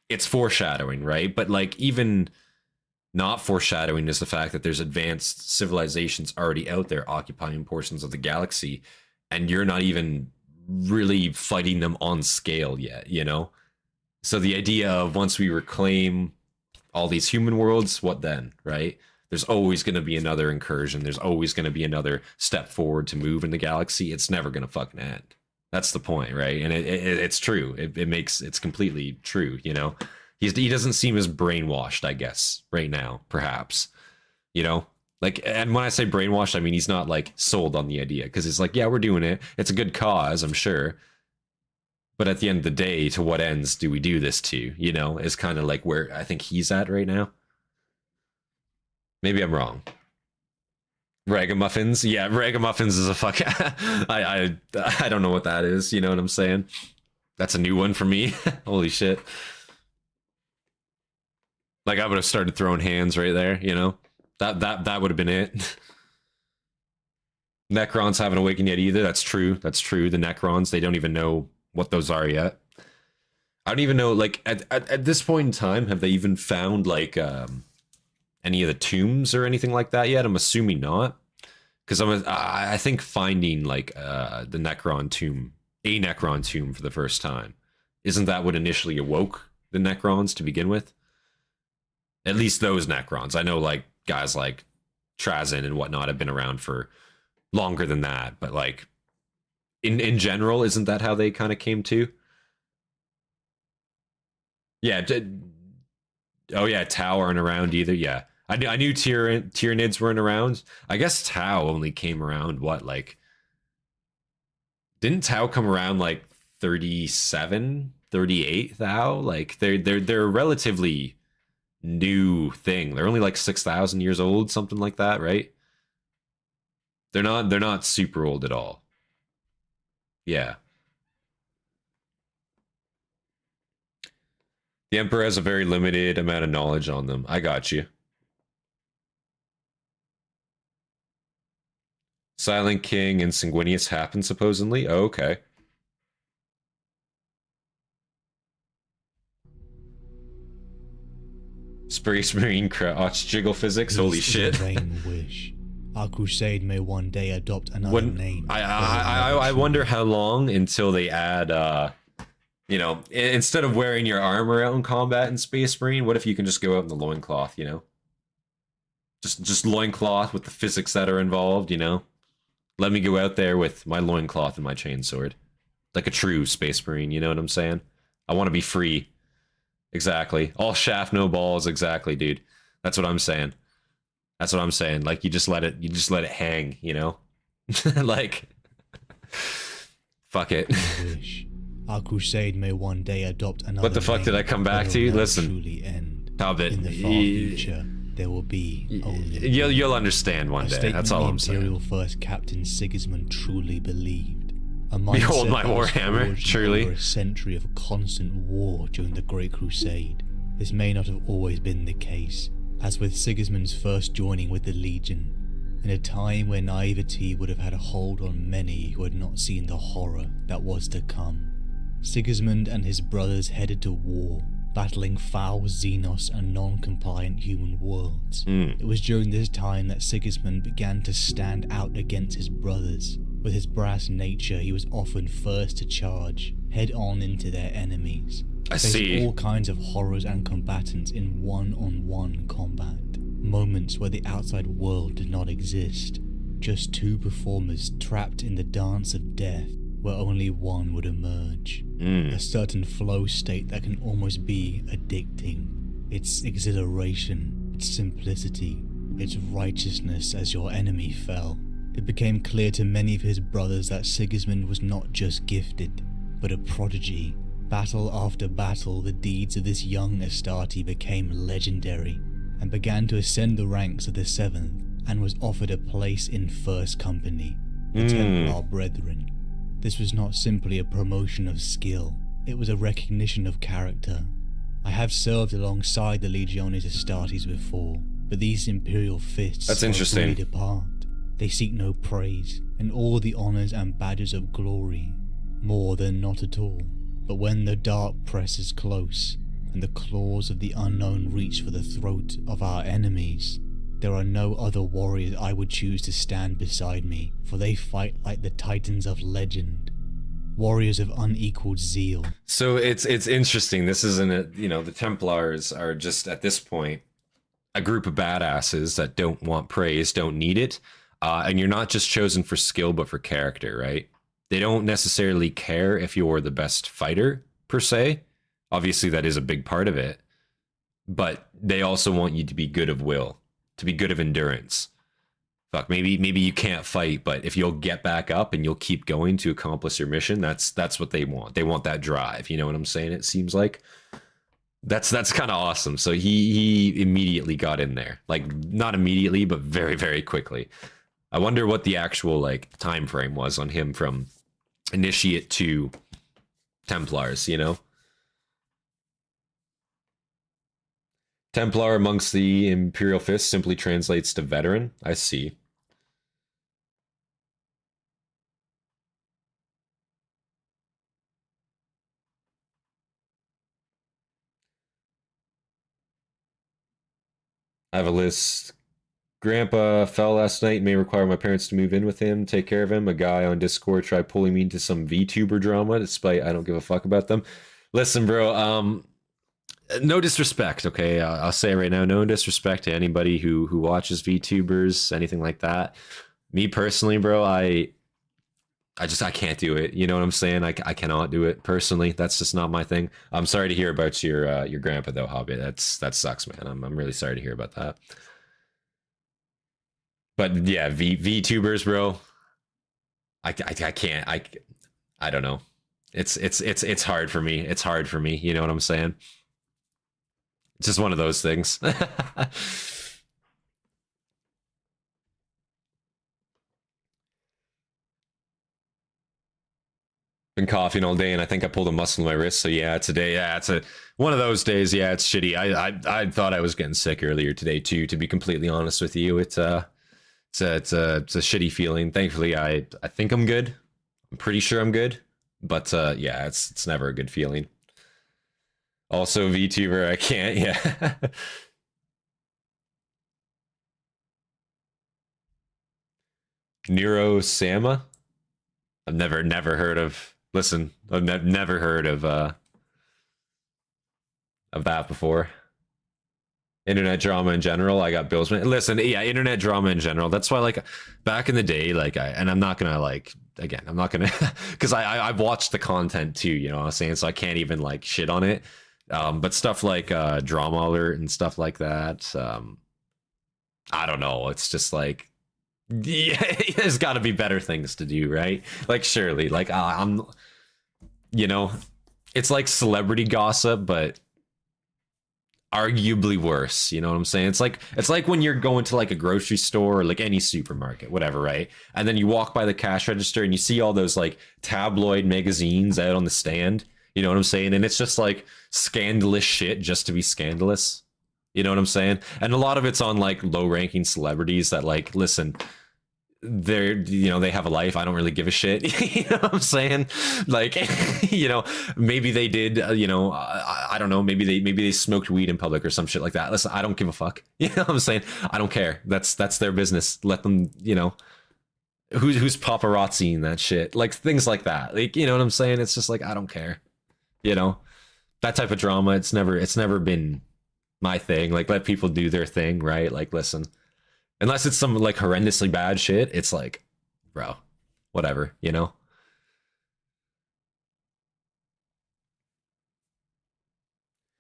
A: it's foreshadowing, right? But like, even not foreshadowing is the fact that there's advanced civilizations already out there occupying portions of the galaxy, and you're not even really fighting them on scale yet, you know? So the idea of once we reclaim all these human worlds, what then, right? There's always going to be another incursion. There's always going to be another step forward to move in the galaxy. It's never going to fucking end. That's the point, right? And it's true. It's completely true, you know? He doesn't seem as brainwashed, I guess, right now, perhaps. You know? Like, and when I say brainwashed, I mean he's not, like, sold on the idea. Because it's like, yeah, we're doing it. It's a good cause, I'm sure. But at the end of the day, to what ends do we do this to? You know? Is kind of like where I think he's at right now. Maybe I'm wrong. Ragamuffins? Yeah, ragamuffins is a fuck. I don't know what that is. You know what I'm saying? That's a new one for me. Holy shit. Like, I would have started throwing hands right there, you know? That would have been it. Necrons haven't awakened yet either. That's true. That's true. The Necrons, they don't even know what those are yet. I don't even know, like, at this point in time, have they even found, like, any of the tombs or anything like that yet? I'm assuming not. Because I think finding, like, the Necron tomb, a Necron tomb for the first time, isn't that what initially awoke the Necrons to begin with? At least those Necrons. I know, like, guys like Trazyn and whatnot have been around for longer than that, but, like, in general, isn't that how they kind of came to? Yeah. Oh, yeah, Tau aren't around either. Yeah. I knew Tyranids weren't around. I guess Tau only came around, what, like... Didn't Tau come around, like, 37, 38 Tau? Like, they're a relatively new thing. They're only, like, 6,000 years old, something like that, right? They're not super old at all. Yeah. The Emperor has a very limited amount of knowledge on them. I got you. Silent King and Sanguinius happened, supposedly? Oh, okay. Space Marine Crouch Jiggle Physics? Holy shit.
C: Vain wish. Our crusade may one day adopt another name.
A: I wonder how long until they add, you know, instead of wearing your armor out in combat in Space Marine, what if you can just go out in the loincloth, you know? Just loincloth with the physics that are involved, you know? Let me go out there with my loincloth and my chainsword. Like a true Space Marine, you know what I'm saying? I want to be free. Exactly. All shaft, no balls, exactly, dude. That's what I'm saying. That's what I'm saying. Like, you just let it hang, you know? Like, fuck it.
C: Our crusade may one day adopt another.
A: What the fuck did I come back to? Listen, Hobbit.
C: In the far future, there will be only.
A: You'll understand one day. That's all I'm saying.
C: Imperial First Captain Sigismund truly believed. A
A: Behold my Warhammer, truly.
C: Over a century of constant war during the Great Crusade. This may not have always been the case, as with Sigismund's first joining with the Legion, in a time where naivety would have had a hold on many who had not seen the horror that was to come. Sigismund and his brothers headed to war, battling foul Xenos and non-compliant human worlds. It was during this time that Sigismund began to stand out against his brothers. With his brass nature, he was often first to charge, head-on into their enemies.
A: I see.
C: All kinds of horrors and combatants in one-on-one combat. Moments where the outside world did not exist. Just two performers trapped in the dance of death, where only one would emerge. A certain flow state that can almost be addicting. Its exhilaration, its simplicity, its righteousness as your enemy fell. It became clear to many of his brothers that Sigismund was not just gifted, but a prodigy. Battle after battle, the deeds of this young Hastati became legendary, and began to ascend the ranks of the 7th, and was offered a place in First Company, the Templar Brethren. This was not simply a promotion of skill, it was a recognition of character. I have served alongside the Legiones Hastatis before, but these Imperial Fists
A: That's interesting.
C: are breed apart. They seek no praise, and all the honours and badges of glory, more than not at all. But when the dark presses close, and the claws of the unknown reach for the throat of our enemies, there are no other warriors I would choose to stand beside me, for they fight like the titans of legend. Warriors of unequaled zeal.
A: So it's interesting. This isn't a, you know, the Templars are just at this point a group of badasses that don't want praise, don't need it. And you're not just chosen for skill, but for character, right? They don't necessarily care if you're the best fighter, per se. Obviously, that is a big part of it. But they also want you to be good of will, to be good of endurance. Fuck, maybe you can't fight, but if you'll get back up and you'll keep going to accomplish your mission, that's what they want. They want that drive. You know what I'm saying? It seems like that's kind of awesome. So he immediately got in there, like not immediately, but very, very quickly. I wonder what the actual like time frame was on him from initiate to Templars, you know? Templar amongst the Imperial Fists simply translates to veteran. I see. I have a list. Grandpa fell last night, may require my parents to move in with him, take care of him. A guy on Discord tried pulling me into some VTuber drama, despite I don't give a fuck about them. Listen, bro, no disrespect, okay? I'll say it right now, no disrespect to anybody who watches VTubers, anything like that. Me personally, bro, I can't do it. You know what I'm saying? I cannot do it personally. That's just not my thing. I'm sorry to hear about your grandpa though, Hobbit. That sucks, man. I'm really sorry to hear about that. But yeah, VTubers, bro. I can't. I don't know. It's hard for me. It's hard for me. You know what I'm saying? It's just one of those things. Been coughing all day, and I think I pulled a muscle in my wrist. So yeah, today, yeah, it's one of those days. Yeah, it's shitty. I thought I was getting sick earlier today too. To be completely honest with you, it's a shitty feeling. Thankfully, I think I'm good. I'm pretty sure I'm good. But yeah, it's never a good feeling. Also, VTuber, I can't. Yeah. Nero Sama. I've never heard of. Listen, I've never heard of that before. Internet drama in general. I got bills. Listen, yeah, internet drama in general. That's why, like, back in the day, like, I'm not gonna like. Again, I'm not gonna because I've watched the content too. You know what I'm saying? So I can't even like shit on it. But stuff like drama alert and stuff like that. I don't know. It's just like. Yeah, there's got to be better things to do, right? Like, surely, like, I'm, you know, it's like celebrity gossip, but arguably worse. You know what I'm saying? It's like when you're going to like a grocery store or like any supermarket, whatever, right? And then you walk by the cash register and you see all those like tabloid magazines out on the stand. You know what I'm saying? And it's just like scandalous shit just to be scandalous. You know what I'm saying? And a lot of it's on like low-ranking celebrities that like, listen, they're, you know, they have a life. I don't really give a shit. You know what I'm saying? Like, you know, maybe they did, you know, I don't know. Maybe they smoked weed in public or some shit like that. Listen, I don't give a fuck. You know what I'm saying? I don't care. That's their business. Let them, you know, who's paparazziing that shit? Like things like that. Like, you know what I'm saying? It's just like, I don't care. You know, that type of drama. It's never been my thing. Like, let people do their thing, right? Like, listen, unless it's some like horrendously bad shit, it's like, bro, whatever, you know.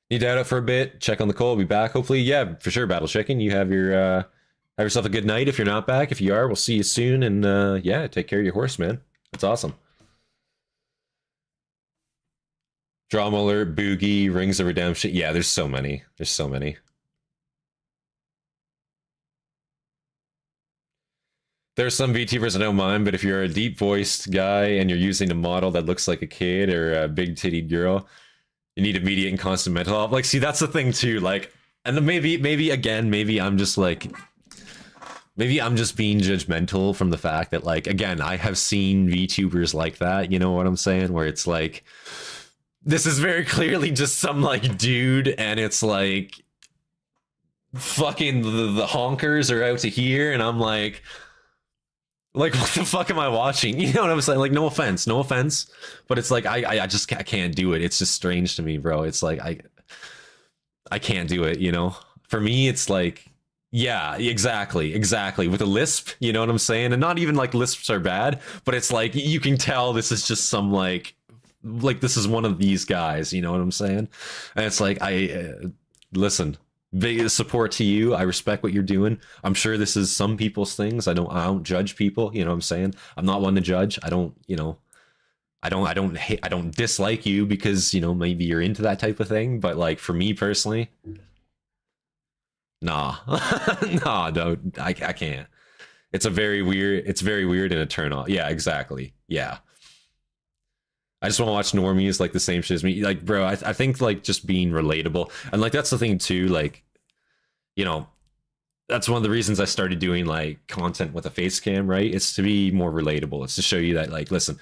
A: Need out for a bit, check on the call, be back hopefully. Yeah, for sure. Battle checking. You have your have yourself a good night. If you're not back, if you are, we'll see you soon. And yeah, take care of your horse, man. That's awesome. Drama alert, Boogie, Rings of Redemption. Yeah, there's so many. There's so many. There's some VTubers I don't mind, but if you're a deep-voiced guy and you're using a model that looks like a kid or a big-titted girl, you need immediate and constant mental help. Like, see, that's the thing too. Like, and then maybe again, maybe I'm just like, maybe I'm just being judgmental from the fact that, like, again, I have seen VTubers like that. You know what I'm saying? Where it's like, this is very clearly just some like dude, and it's like fucking the honkers are out to here, and I'm like, what the fuck am I watching? You know what I'm saying? Like, no offense, but it's like I just can't do it. It's just strange to me, bro. It's like I can't do it. You know, for me, it's like, yeah, exactly. With a lisp, you know what I'm saying? And not even like lisps are bad, but it's like you can tell this is just some like this is one of these guys, you know what I'm saying? And it's like, listen, big support to you. I respect what you're doing. I'm sure this is some people's things. I don't judge people, you know what I'm saying? I'm not one to judge. I don't, you know, I don't dislike you because, you know, maybe you're into that type of thing, but like for me personally, nah. Nah, don't. I can't. It's very weird and a turn off. Yeah, exactly. Yeah. I just want to watch normies like the same shit as me. Like, bro, I think like just being relatable, and like that's the thing too. Like, you know, that's one of the reasons I started doing like content with a face cam, right? It's to be more relatable. It's to show you that, like, listen,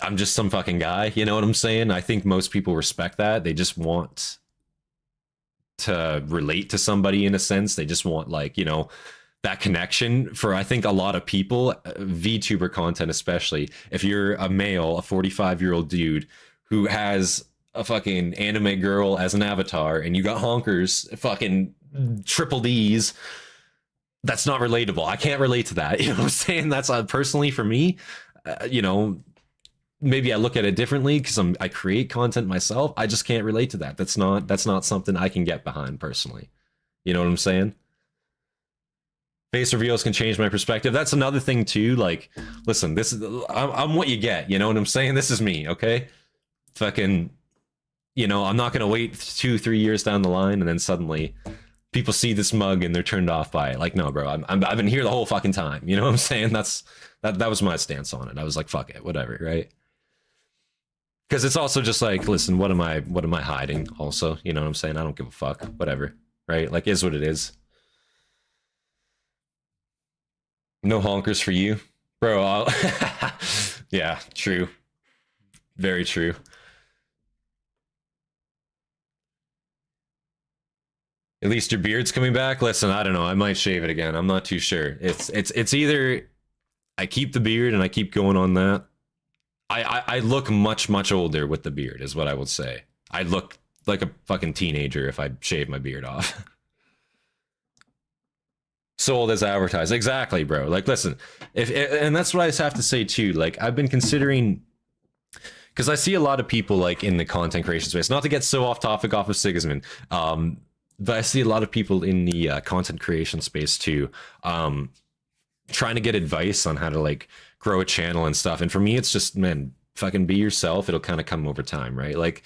A: I'm just some fucking guy. You know what I'm saying? I think most people respect that. They just want to relate to somebody in a sense. They just want, like, you know, that connection. For I think a lot of people, VTuber content especially, if you're a male, a 45-year-old dude who has a fucking anime girl as an avatar and you got honkers fucking triple D's, that's not relatable. I can't relate to that. You know what I'm saying? That's personally for me, you know, maybe I look at it differently because I create content myself. I just can't relate to that. That's not something I can get behind personally. You know what I'm saying? Face reveals can change my perspective. That's another thing too. Like, listen, this is I'm what you get. You know what I'm saying? This is me. Okay, fucking, you know, I'm not gonna wait 2-3 years down the line and then suddenly people see this mug and they're turned off by it. Like, no, bro, I've been here the whole fucking time. You know what I'm saying? That was my stance on it. I was like, fuck it, whatever, right? Because it's also just like, listen, what am I hiding? Also, you know what I'm saying? I don't give a fuck. Whatever, right? Like, is what it is. No honkers for you, bro. Yeah, true. Very true. At least your beard's coming back. Listen, I don't know. I might shave it again. I'm not too sure. It's either I keep the beard and I keep going on that. I look much older with the beard, is what I would say. I look like a fucking teenager if I shave my beard off. Sold as advertised. Exactly, bro. Like, listen, and that's what I just have to say too. Like, I've been considering, because I see a lot of people like in the content creation space, not to get so off topic off of Sigismund, but I see a lot of people in the content creation space too, trying to get advice on how to like grow a channel and stuff. And for me, it's just, man, fucking be yourself. It'll kind of come over time, right? Like,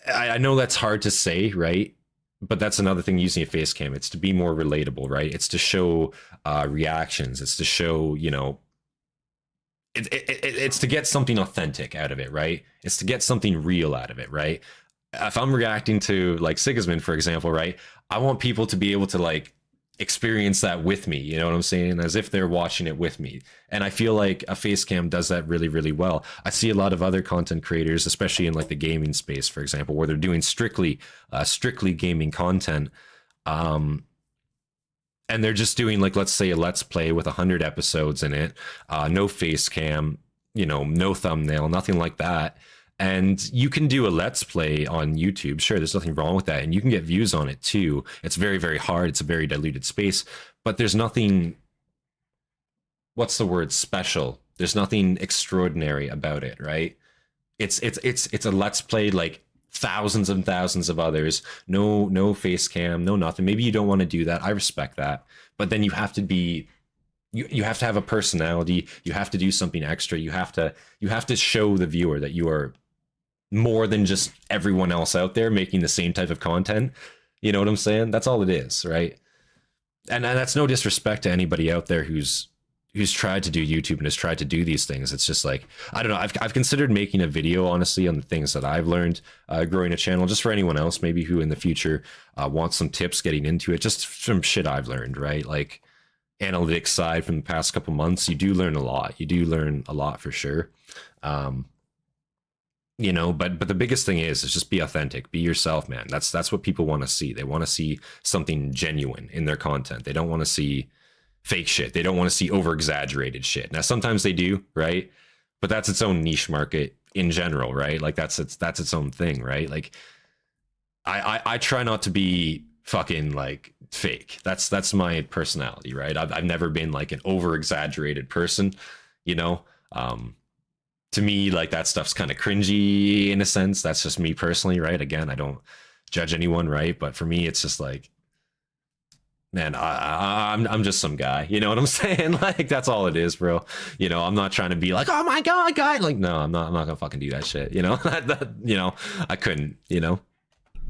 A: I know that's hard to say, right? But that's another thing using a face cam. It's to be more relatable, right? It's to show reactions. It's to show, you know, it's to get something authentic out of it, right? It's to get something real out of it, right? If I'm reacting to like Sigismund, for example, right? I want people to be able to like experience that with me, you know what I'm saying? As if they're watching it with me. And I feel like a face cam does that really well. I see a lot of other content creators, especially in like the gaming space, for example, where they're doing strictly gaming content, and they're just doing like, let's say a let's play with 100 episodes in it, no face cam, you know, no thumbnail, nothing like that. And you can do a let's play on YouTube. Sure, there's nothing wrong with that. And you can get views on it too. It's very hard. It's a very diluted space. But there's nothing, what's the word, special. There's nothing extraordinary about it, right? It's a let's play like thousands and thousands of others. No face cam, no nothing. Maybe you don't want to do that. I respect that. But then you have to be, you have to have a personality. You have to do something extra. You have to show the viewer that you are more than just everyone else out there making the same type of content. You know what I'm saying? That's all it is, right? And that's no disrespect to anybody out there who's tried to do YouTube and has tried to do these things. It's just like, I don't know. I've considered making a video, honestly, on the things that I've learned growing a channel, just for anyone else maybe who in the future wants some tips getting into it, just from shit I've learned, right? Like, analytics side from the past couple months, you do learn a lot. You do learn a lot for sure. You know, but the biggest thing is just be authentic, be yourself, man. That's what people want to see. They want to see something genuine in their content. They don't want to see fake shit. They don't want to see over exaggerated shit. Now, sometimes they do, right? But that's its own niche market in general, right? Like that's its own thing, right? Like I try not to be fucking like fake. That's my personality, right? I've never been like an over exaggerated person, you know. To me, like that stuff's kind of cringy in a sense. That's just me personally, right? Again, I don't judge anyone, right? But for me, it's just like, man, I'm just some guy, you know what I'm saying? Like that's all it is, bro. You know, I'm not trying to be like, oh my god, guy. Like, no, I'm not gonna fucking do that shit. You know, you know, I couldn't. You know.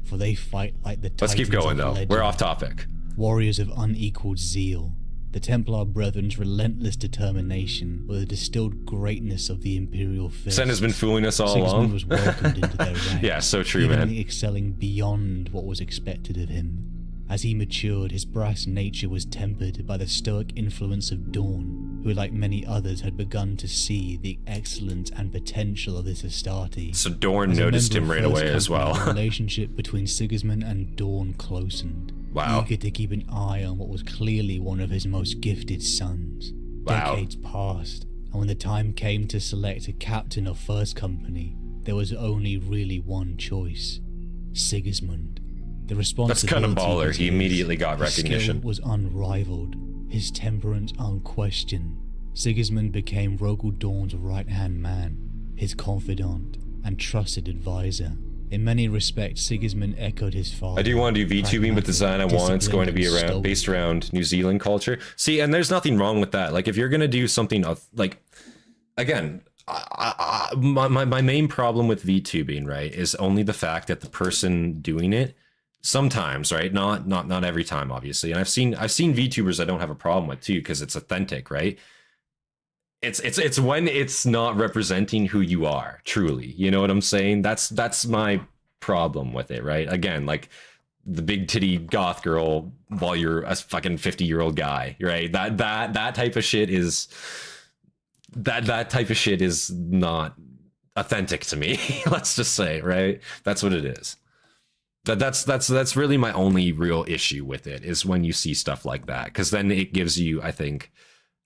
C: For they fight like the
A: Let's keep
C: titans
A: going
C: of
A: though.
C: legend,
A: We're off topic.
C: warriors of unequaled zeal. The Templar Brethren's relentless determination were the distilled greatness of the Imperial Fists.
A: Sen has been fooling us all
C: Sigismund
A: along.
C: was welcomed into their ranks,
A: Yeah, so true,
C: even
A: man.
C: excelling beyond what was expected of him. As he matured, his brass nature was tempered by the stoic influence of Dorn, who, like many others, had begun to see the excellence and potential of this Hastati.
A: So Dorn
C: As a
A: noticed
C: member
A: him
C: of
A: right
C: First
A: away as
C: Company,
A: well.
C: The relationship between Sigismund and Dorn closened.
A: Wow.
C: Eager to keep an eye on what was clearly one of his most gifted sons.
A: Wow.
C: Decades passed, and when the time came to select a captain of First Company, there was only really one choice: Sigismund. The responsibility
A: That's kind of baller.
C: was
A: He
C: his.
A: immediately got
C: His skill
A: recognition.
C: was unrivaled, his temperance unquestioned. Sigismund became Rogal Dorn's right-hand man, his confidant and trusted advisor. In many respects, Sigismund echoed his father.
A: I do want to do VTubing, but the design I want it's going to be around based around New Zealand culture. See, and there's nothing wrong with that. Like if you're gonna do something like, again, my main problem with VTubing, right, is only the fact that the person doing it sometimes, right, not every time, obviously. And I've seen VTubers I don't have a problem with too, because it's authentic, right? It's when it's not representing who you are truly, you know what I'm saying? That's my problem with it, right? Again, like the big titty goth girl while you're a fucking 50-year-old guy, right? That type of shit is that type of shit is not authentic to me. Let's just say, right? That's what it is. That's really my only real issue with it, is when you see stuff like that, because then it gives you, I think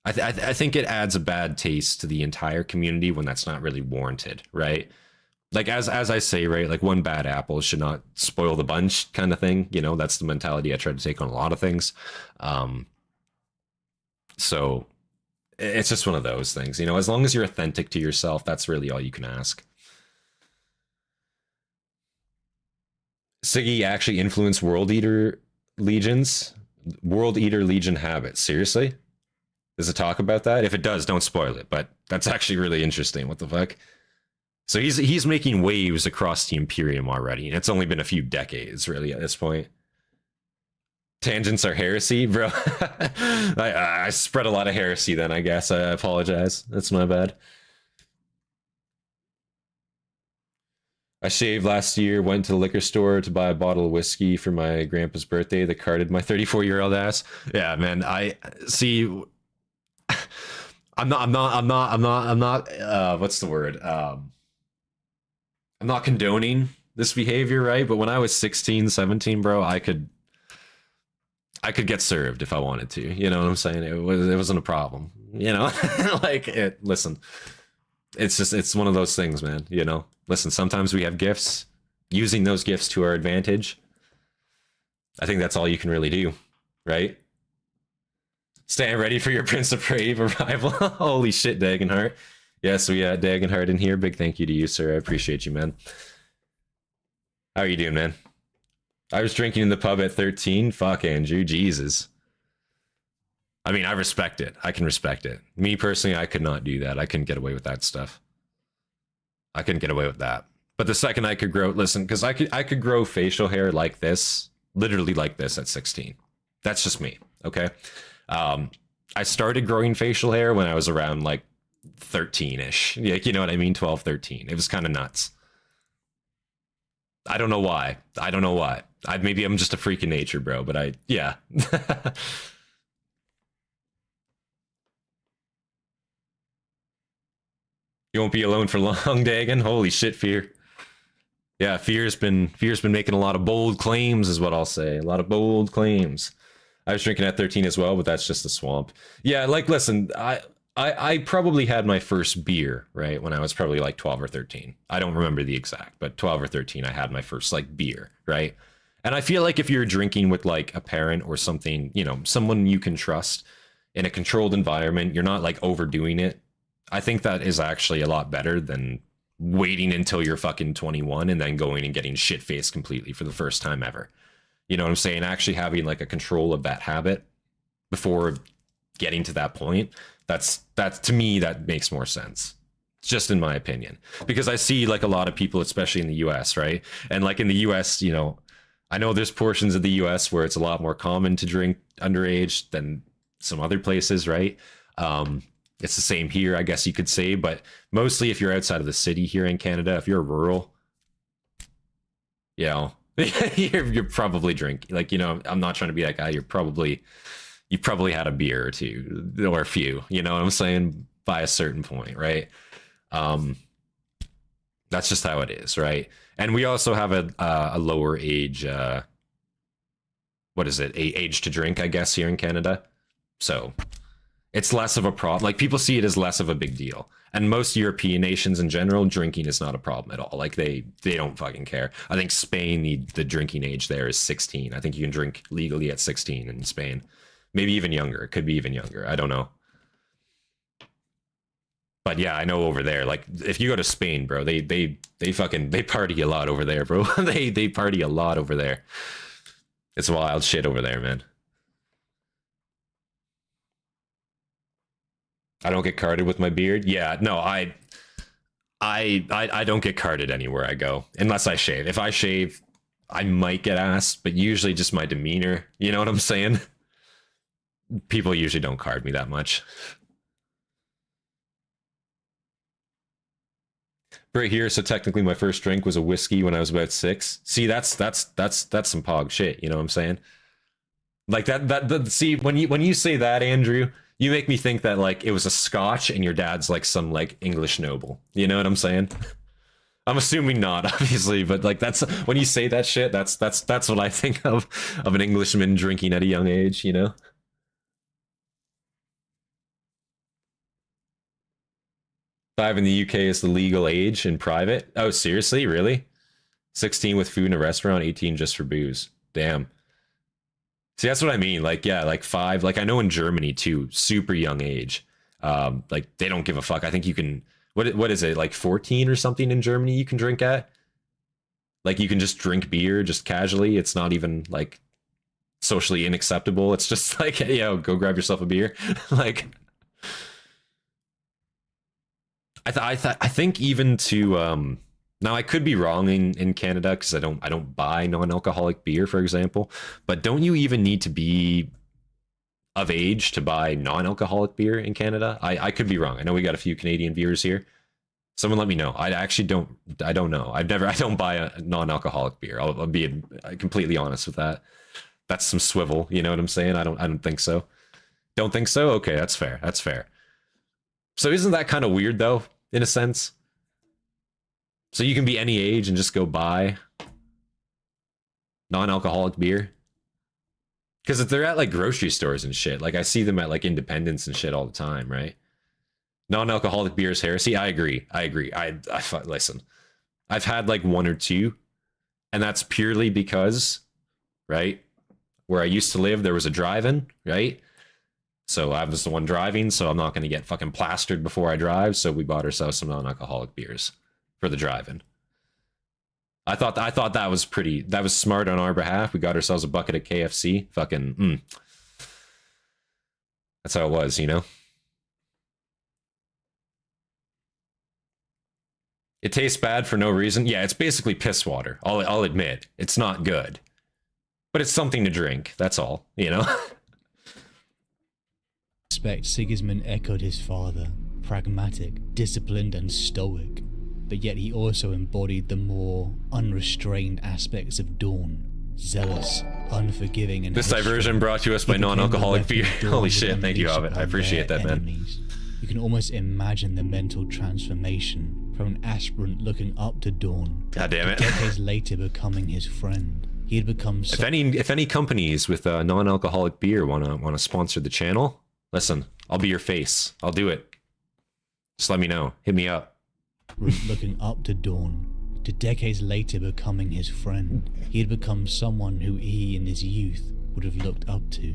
A: it adds a bad taste to the entire community when that's not really warranted, right? Like as I say, right, like one bad apple should not spoil the bunch kind of thing, you know. That's the mentality I try to take on a lot of things. So it's just one of those things, you know. As long as you're authentic to yourself, that's really all you can ask. Siggy actually influenced World Eater Legion habits. Seriously? Does it talk about that? If it does, don't spoil it, but that's actually really interesting. What the fuck? So he's making waves across the Imperium already, and it's only been a few decades, really, at this point. Tangents are heresy, bro. I spread a lot of heresy then, I guess. I apologize. That's my bad. I shaved last year, went to the liquor store to buy a bottle of whiskey for my grandpa's birthday that carded my 34-year-old ass. Yeah, man, I see. I'm not what's the word? I'm not condoning this behavior, right? But when I was 16, 17, bro, I could get served if I wanted to. You know what I'm saying? It wasn't a problem. You know, listen, it's one of those things, man. You know, listen, sometimes we have gifts. Using those gifts to our advantage, I think that's all you can really do, right? Stand ready for your Prince of Brave arrival. Holy shit, Dagenhart. Yes, we got Dagenhart in here. Big thank you to you, sir. I appreciate you, man. How are you doing, man? I was drinking in the pub at 13. Fuck, Andrew. Jesus. I mean, I respect it. I can respect it. Me, personally, I could not do that. I couldn't get away with that stuff. I couldn't get away with that. But the second I could grow... Listen, because I could grow facial hair like this. Literally like this at 16. That's just me, okay? I started growing facial hair when I was around like 13-ish. Like, you know what I mean? 12, 13. It was kind of nuts. I don't know why. Maybe I'm just a freak of nature, bro, but yeah. You won't be alone for long, Dagon. Holy shit, Fear. Yeah, Fear's been making a lot of bold claims, is what I'll say. A lot of bold claims. I was drinking at 13 as well, but that's just the swamp. Yeah, like, listen, I probably had my first beer, right, when I was probably like 12 or 13. I don't remember the exact, but 12 or 13, I had my first, like, beer, right? And I feel like if you're drinking with like a parent or something, you know, someone you can trust in a controlled environment, you're not like overdoing it. I think that is actually a lot better than waiting until you're fucking 21 and then going and getting shit-faced completely for the first time ever. You know what I'm saying? Actually having like a control of that habit before getting to that point, that's to me, that makes more sense. Just in my opinion. Because I see like a lot of people, especially in the US, right? And like in the US, you know, I know there's portions of the US where it's a lot more common to drink underage than some other places, right? It's the same here, I guess you could say, but mostly if you're outside of the city here in Canada, if you're rural, you know, you're probably drinking. Like, you know, I'm not trying to be that guy. You probably had a beer or two or a few, you know what I'm saying? By a certain point, right? That's just how it is, right? And we also have a lower age, what is it? Age to drink, I guess, here in Canada. So it's less of a problem. Like people see it as less of a big deal. And most European nations in general, drinking is not a problem at all. Like they don't fucking care. I think Spain, the drinking age there is 16. I think you can drink legally at 16 in Spain. Maybe even younger. It could be even younger. I don't know. But yeah, I know over there, like if you go to Spain, bro, they party a lot over there, bro. they party a lot over there. It's wild shit over there, man. I don't get carded with my beard. Yeah, no, I don't get carded anywhere I go unless I shave. If I shave, I might get asked, but usually just my demeanor. You know what I'm saying? People usually don't card me that much. Right here, so technically my first drink was a whiskey when I was about 6. See, that's some pog shit, you know what I'm saying? Like that see, when you say that, Andrew, you make me think that like it was a scotch and your dad's like some like English noble. You know what I'm saying? I'm assuming not, obviously, but like that's when you say that shit, that's what I think of an Englishman drinking at a young age, you know? 5 in the UK is the legal age in private. Oh, seriously? Really? 16 with food in a restaurant, 18 just for booze. Damn. See, that's what I mean. Like, yeah, like 5. Like, I know in Germany, too, super young age. Like, they don't give a fuck. I think you can... What is it? Like 14 or something in Germany you can drink at? Like, you can just drink beer just casually. It's not even, like, socially unacceptable. It's just like, hey, yo, go grab yourself a beer. Like... I think even to now I could be wrong in Canada because I don't buy non-alcoholic beer, for example, but don't you even need to be of age to buy non-alcoholic beer in Canada? I could be wrong. I know we got a few Canadian viewers here. Someone let me know. I actually don't know. I don't buy a non-alcoholic beer. I'll be completely honest with that. That's some swivel, you know what I'm saying? I don't think so. Don't think so? Okay, that's fair. That's fair. So isn't that kind of weird though? In a sense. So you can be any age and just go buy non-alcoholic beer. Because if they're at like grocery stores and shit, like I see them at like Independence and shit all the time, right? Non-alcoholic beer is heresy. I agree. I listen. I've had like 1 or 2, and that's purely because, right, where I used to live, there was a drive-in, right? So I was the one driving, so I'm not going to get fucking plastered before I drive. So we bought ourselves some non-alcoholic beers for the drive-in. I thought that was smart on our behalf. We got ourselves a bucket of KFC. Fucking, That's how it was, you know? It tastes bad for no reason. Yeah, it's basically piss water. I'll admit. It's not good. But it's something to drink. That's all, you know?
C: Sigismund echoed his father, pragmatic, disciplined and stoic, but yet he also embodied the more unrestrained aspects of Dorn, zealous, unforgiving and
A: this diversion brought to us by non-alcoholic beer. Holy shit, thank you, Hobbit. I appreciate that, enemies.
C: Man. You can almost imagine the mental transformation from an aspirant looking up to Dorn,
A: God damn it.
C: decades later becoming his friend. He had become
A: if any companies with non-alcoholic beer wanna sponsor the channel, listen, I'll be your face. I'll do it. Just let me know. Hit me up.
C: Looking up to Dorn, to decades later becoming his friend. He had become someone who he in his youth would have looked up to.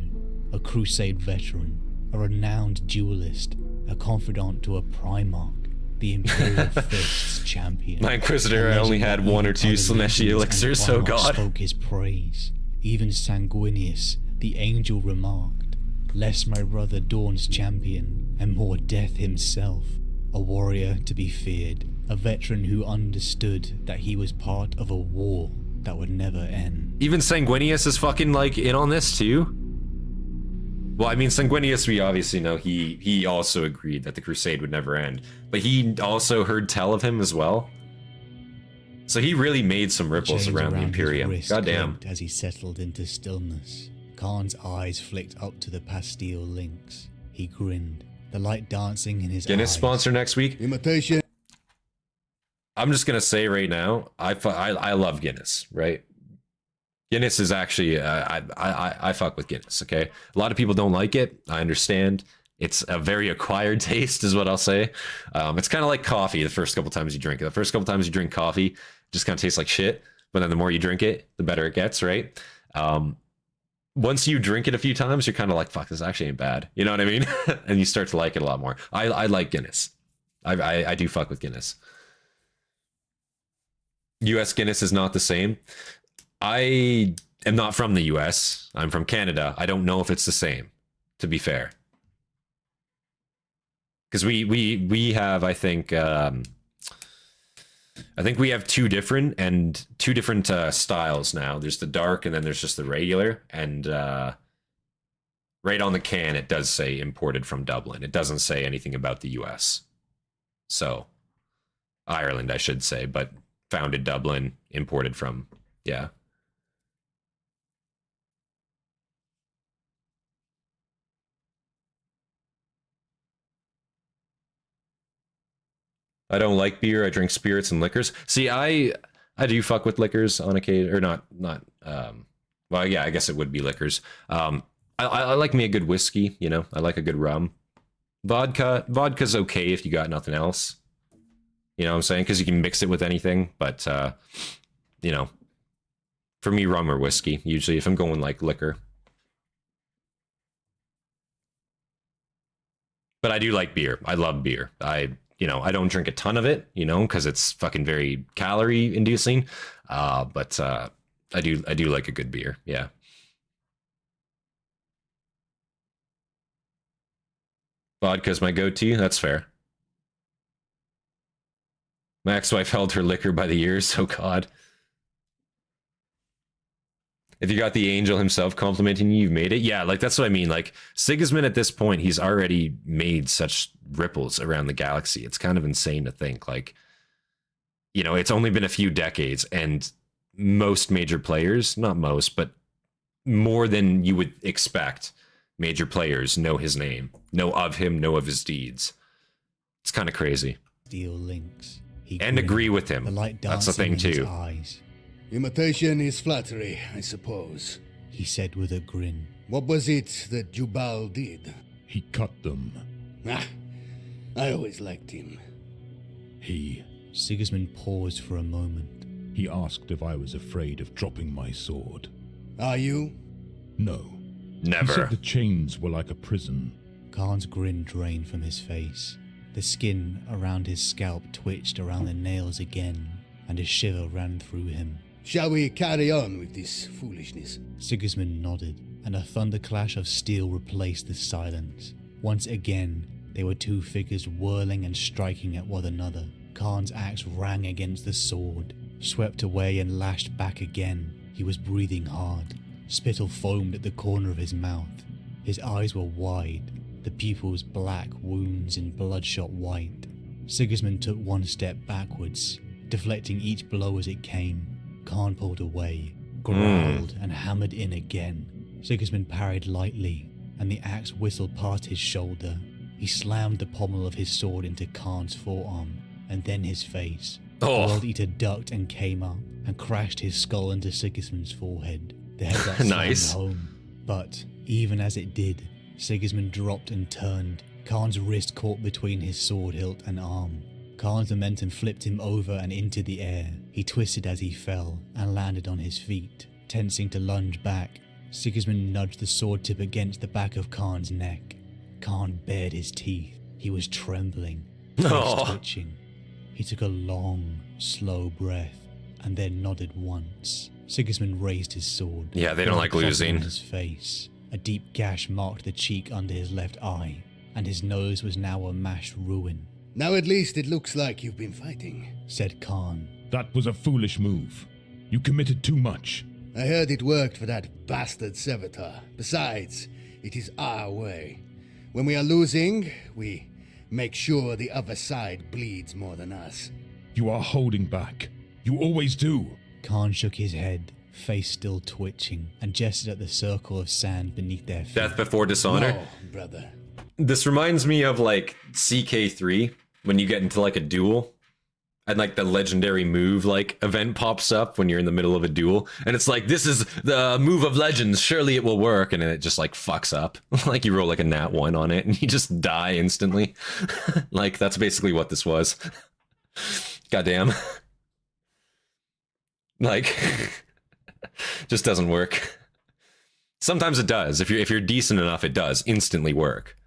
C: A Crusade veteran, a renowned duelist, a confidant to a Primarch, the Imperial Fists champion.
A: My Inquisitor only had 1 or 2 Slaneshi elixirs, so God.
C: Spoke his praise. Even Sanguinius, the angel, remarked, "Less my brother Dorn's champion, and more death himself." A warrior to be feared, a veteran who understood that he was part of a war that would never end.
A: Even Sanguinius is fucking like in on this too? Well, I mean, Sanguinius, we obviously know he also agreed that the Crusade would never end, but he also heard tell of him as well. So he really made some ripples around the Imperium. Goddamn.
C: As he settled into stillness, Khan's eyes flicked up to the Pastille links. He grinned, the light dancing in his
A: Guinness
C: eyes.
A: sponsor next week.
E: Imitation.
A: I'm just gonna say right now, I love Guinness, right? Guinness is actually I fuck with Guinness. Okay, a lot of people don't like it. I understand. It's a very acquired taste, is what I'll say. It's kind of like coffee. The first couple times you drink it, the first couple times you drink coffee, it just kind of tastes like shit. But then the more you drink it, the better it gets, right? Once you drink it a few times, you're kind of like, fuck, this actually ain't bad. You know what I mean? And you start to like it a lot more. I like Guinness. I do fuck with Guinness. US Guinness is not the same. I am not from the US. I'm from Canada. I don't know if it's the same, to be fair. Because we have, I think we have two different styles now. There's the dark and then there's just the regular. And right on the can, it does say imported from Dublin. It doesn't say anything about the US. So Ireland, I should say, but founded Dublin, imported from, yeah. I don't like beer. I drink spirits and liquors. See, I do fuck with liquors on occasion, or not. Well, yeah, I guess it would be liquors. I like me a good whiskey. You know, I like a good rum. Vodka's okay if you got nothing else. You know what I'm saying? Because you can mix it with anything. But you know, for me, rum or whiskey usually. If I'm going like liquor. But I do like beer. I love beer. You know, I don't drink a ton of it, you know, because it's fucking very calorie inducing. But I do like a good beer. Yeah. Vodka's my go-to. That's fair. My ex-wife held her liquor by the ears. Oh God. If you got the angel himself complimenting you, you've made it. Yeah, like that's what I mean. Like Sigismund at this point, he's already made such ripples around the galaxy. It's kind of insane to think. Like, you know, it's only been a few decades, and most major players, not most, but more than you would expect, major players know his name, know of him, know of his deeds. It's kind of crazy.
C: Steel links.
A: And agree with him. That's the thing too.
E: Imitation is flattery, I suppose,
C: he said with a grin.
E: What was it that Jubal did?
B: He cut them.
E: Ah, I always liked him.
C: Sigismund paused for a moment.
B: He asked if I was afraid of dropping my sword.
E: Are you?
B: No.
A: Never.
B: He said the chains were like a prison.
C: Khan's grin drained from his face. The skin around his scalp twitched around the nails again, and a shiver ran through him.
E: Shall we carry on with this foolishness?
C: Sigismund nodded, and a thunderclash of steel replaced the silence. Once again, there were two figures whirling and striking at one another. Khan's axe rang against the sword, swept away and lashed back again. He was breathing hard. Spittle foamed at the corner of his mouth. His eyes were wide, the pupils black wounds in bloodshot white. Sigismund took one step backwards, deflecting each blow as it came. Khan pulled away, growled, and hammered in again. Sigismund parried lightly, and the axe whistled past his shoulder. He slammed the pommel of his sword into Khan's forearm, and then his face. The World Eater ducked and came up, and crashed his skull into Sigismund's forehead. The head got
A: nice.
C: slammed home. But, even as it did, Sigismund dropped and turned. Khan's wrist caught between his sword hilt and arm. Khan's momentum flipped him over and into the air. He twisted as he fell and landed on his feet, tensing to lunge back. Sigismund nudged the sword tip against the back of Khan's neck. Khan bared his teeth. He was trembling, face twitching. He took a long, slow breath and then nodded once. Sigismund raised his sword.
A: Yeah, they don't like losing.
C: His face. A deep gash marked the cheek under his left eye, and his nose was now a mashed ruin.
E: Now at least it looks like you've been fighting,
C: said Khan.
B: That was a foolish move. You committed too much.
E: I heard it worked for that bastard servitor. Besides, it is our way. When we are losing, we make sure the other side bleeds more than us.
B: You are holding back. You always do.
C: Khan shook his head, face still twitching, and gestured at the circle of sand beneath their feet.
A: Death before dishonor.
E: No, brother.
A: This reminds me of like CK3 when you get into like a duel and like the legendary move like event pops up when you're in the middle of a duel and it's like, this is the move of legends, surely it will work, and then it just like fucks up. Like you roll like a nat 1 on it and you just die instantly. Like that's basically what this was. Goddamn. Like just doesn't work. Sometimes it does. If you're decent enough, it does instantly work.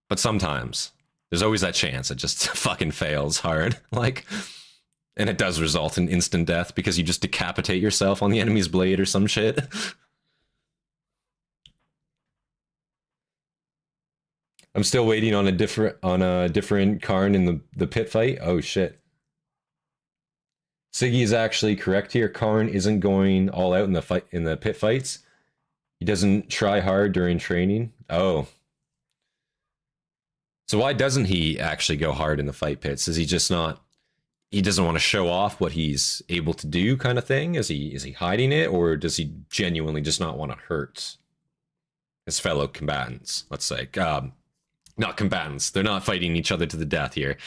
A: But sometimes there's always that chance it just fucking fails hard. Like, and it does result in instant death because you just decapitate yourself on the enemy's blade or some shit. I'm still waiting on a different Karn in the pit fight. Oh shit. Siggy is actually correct here. Karn isn't going all out in the pit fights. He doesn't try hard during training. Oh. So why doesn't he actually go hard in the fight pits? Is he just not, he doesn't want to show off what he's able to do kind of thing? Is he hiding it, or does he genuinely just not want to hurt his fellow combatants? Let's say, not combatants. They're not fighting each other to the death here.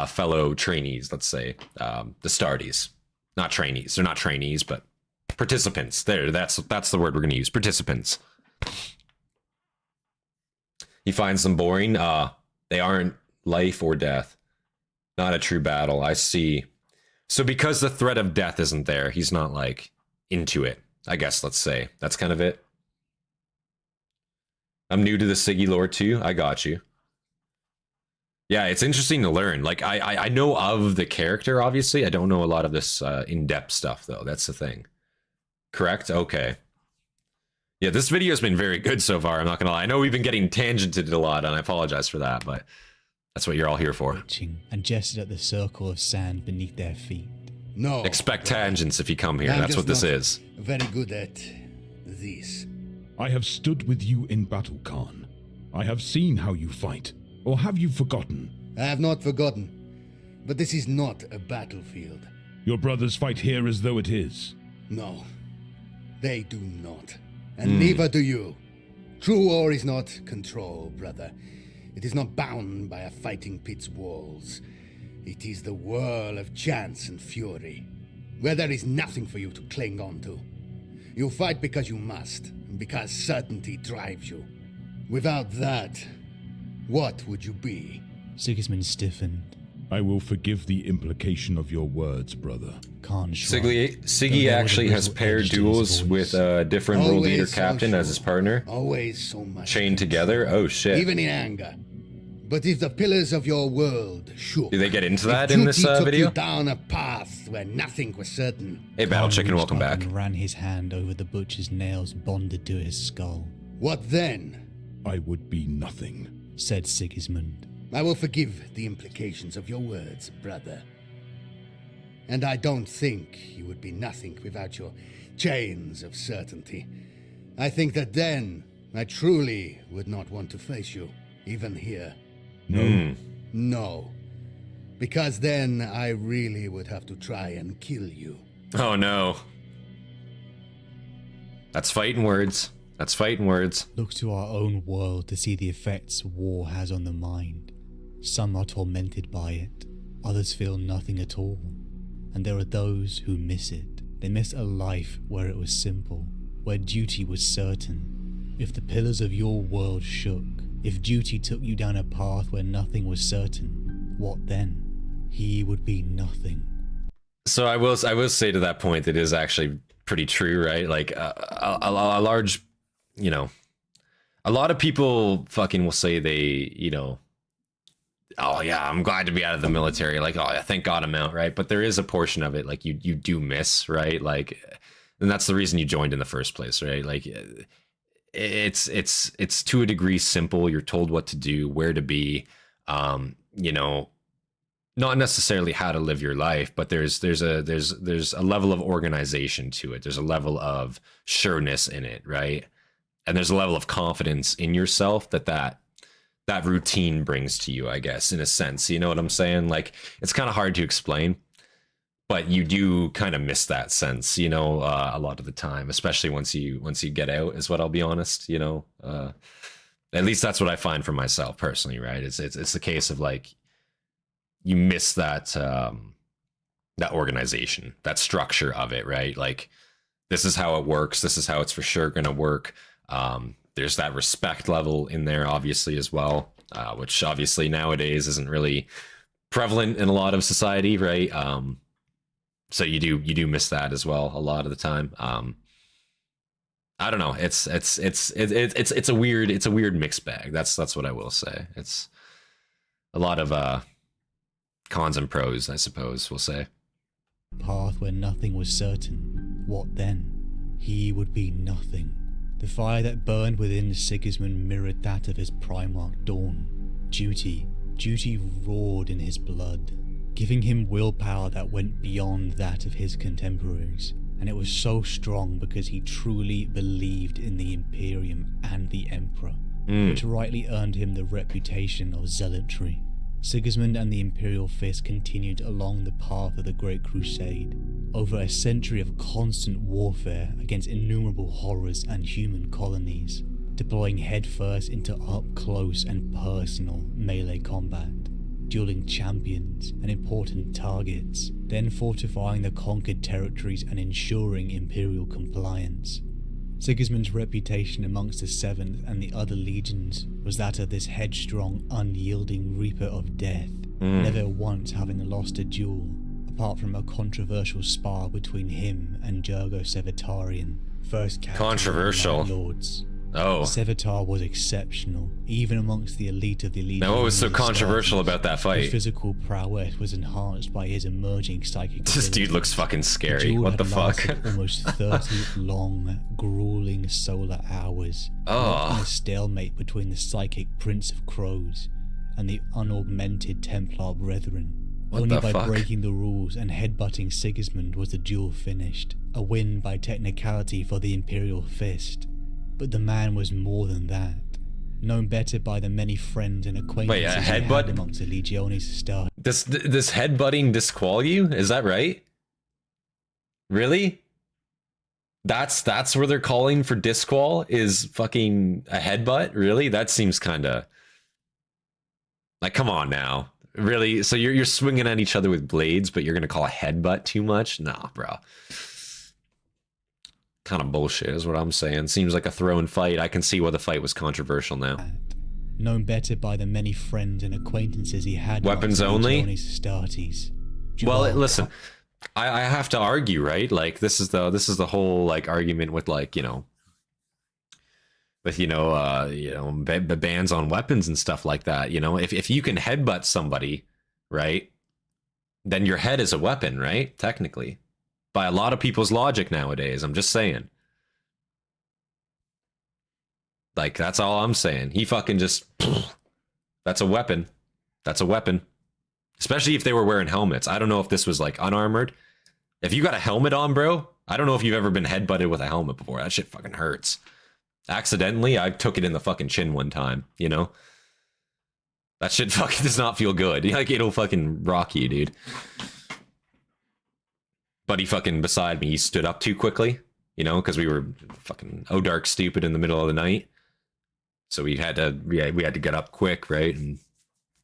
A: Fellow trainees, let's say, the Stardies. Not trainees. They're not trainees, but participants. There, that's the word we're going to use. Participants. He finds them boring. They aren't life or death. Not a true battle. I see. So because the threat of death isn't there, he's not like into it, I guess, let's say. That's kind of it. I'm new to the Siggy lore too. I got you. Yeah, it's interesting to learn. Like, I know of the character, obviously. I don't know a lot of this in-depth stuff, though. That's the thing. Correct? Okay. Yeah, this video has been very good so far, I'm not gonna lie. I know we've been getting tangented a lot, and I apologize for that, but that's what you're all here for.
C: And gestured at the circle of sand beneath their feet.
E: No.
A: Expect tangents if you come here. That's what this is.
E: Very good at this.
B: I have stood with you in battle, Khan. I have seen how you fight. Or have you forgotten?
E: I have not forgotten. But this is not a battlefield.
B: Your brothers fight here as though it is.
E: No. They do not. And neither do you. True war is not control, brother. It is not bound by a fighting pit's walls. It is the whirl of chance and fury, where there is nothing for you to cling on to. You fight because you must, and because certainty drives you. Without that, what would you be?
C: Sigismund stiffened.
B: I will forgive the implication of your words, brother.
C: Khan shrugged.
A: Siggy actually has paired duels with a different world leader captain as his partner.
E: Always so much.
A: Chained together? Oh shit.
E: Even in anger. But if the pillars of your world shook...
A: Do they get into that
E: if
A: in this
E: duty took
A: video?
E: You down a path where nothing was certain.
A: Hey, Battle
C: Khan
A: Chicken, welcome
C: reached up
A: back.
C: and ran his hand over the butcher's nails bonded to his skull.
E: What then?
B: I would be nothing,
C: said Sigismund.
E: I will forgive the implications of your words, brother. And I don't think you would be nothing without your chains of certainty. I think that then I truly would not want to face you, even here.
B: No.
E: No. Because then I really would have to try and kill you.
A: Oh no. That's fighting words. That's fighting words.
C: Look to our own world to see the effects war has on the mind. Some are tormented by it, others feel nothing at all. And there are those who miss it. They miss a life where it was simple, where duty was certain. If the pillars of your world shook, if duty took you down a path where nothing was certain, what then? he would be nothing.
A: So I will say to that point that is actually pretty true, right? Like a large, you know, a lot of people fucking will say they, you know, oh yeah, I'm glad to be out of the military. Like, oh, thank God I'm out, right? But there is a portion of it like you do miss, right? Like, and that's the reason you joined in the first place, right? Like, it's to a degree simple. You're told what to do, where to be, you know, not necessarily how to live your life, but there's a level of organization to it. There's a level of sureness in it, right? And there's a level of confidence in yourself that routine brings to you, I guess, in a sense. You know what I'm saying? Like, it's kind of hard to explain, but you do kind of miss that sense, you know, a lot of the time, especially once you get out, is what I'll be honest, you know. At least that's what I find for myself personally, right? It's the case of like, you miss that that organization, that structure of it, right? Like, this is how it works. This is how it's for sure going to work. There's that respect level in there, obviously, as well, which obviously nowadays isn't really prevalent in a lot of society, right? So you do miss that as well a lot of the time. I don't know. It's a weird mixed bag. That's what I will say. It's a lot of cons and pros, I suppose we'll say.
C: Path where nothing was certain. What then? He would be nothing. The fire that burned within Sigismund mirrored that of his Primarch Dorn. Duty roared in his blood, giving him willpower that went beyond that of his contemporaries. And it was so strong because he truly believed in the Imperium and the Emperor, which rightly earned him the reputation of zealotry. Sigismund and the Imperial Fists continued along the path of the Great Crusade, over a century of constant warfare against innumerable horrors and human colonies, deploying headfirst into up-close and personal melee combat, dueling champions and important targets, then fortifying the conquered territories and ensuring Imperial compliance. Sigismund's reputation amongst the Seventh and the other legions was that of this headstrong, unyielding reaper of death, never once having lost a duel, apart from a controversial spar between him and Jurgo Sevatarian, first captain
A: controversial
C: of the Night Lords.
A: Oh.
C: Sevatar was exceptional, even amongst the elite of the elite.
A: Now, what was so controversial about that fight?
C: His physical prowess was enhanced by his emerging psychic
A: This
C: abilities.
A: dude looks fucking scary. What the fuck?
C: Almost 30 long, grueling solar hours.
A: Oh.
C: In a stalemate between the psychic Prince of Crows and the unaugmented Templar Brethren.
A: What
C: Only
A: the
C: by
A: fuck?
C: breaking the rules and headbutting Sigismund was the duel finished. A win by technicality for the Imperial Fist. But the man was more than that. Known better by the many friends and acquaintances
A: Wait, a
C: he had
A: headbutt?
C: amongst the Legiones Hastati.
A: This headbutting disqual you? Is that right? Really? That's where they're calling for disqual, is fucking a headbutt? Really? That seems kind of like, come on now. Really? So you're swinging at each other with blades, but you're gonna call a headbutt too much? Nah, bro. Kind of bullshit is what I'm saying. Seems like a throw and fight. I can see why the fight was controversial now.
C: Known better by the many friends and acquaintances he had.
A: Weapons only? Well, listen, I have to argue, right? Like, this is the whole like argument with like, you know, with bans on weapons and stuff like that. You know, if you can headbutt somebody, right, then your head is a weapon, right? Technically. By a lot of people's logic nowadays, I'm just saying. Like, that's all I'm saying. He fucking just... That's a weapon. That's a weapon. Especially if they were wearing helmets. I don't know if this was, like, unarmored. If you got a helmet on, bro, I don't know if you've ever been headbutted with a helmet before. That shit fucking hurts. Accidentally, I took it in the fucking chin one time, you know? That shit fucking does not feel good. Like, it'll fucking rock you, dude. Buddy fucking beside me, he stood up too quickly, you know, because we were fucking dark stupid in the middle of the night. So we had to get up quick, right, and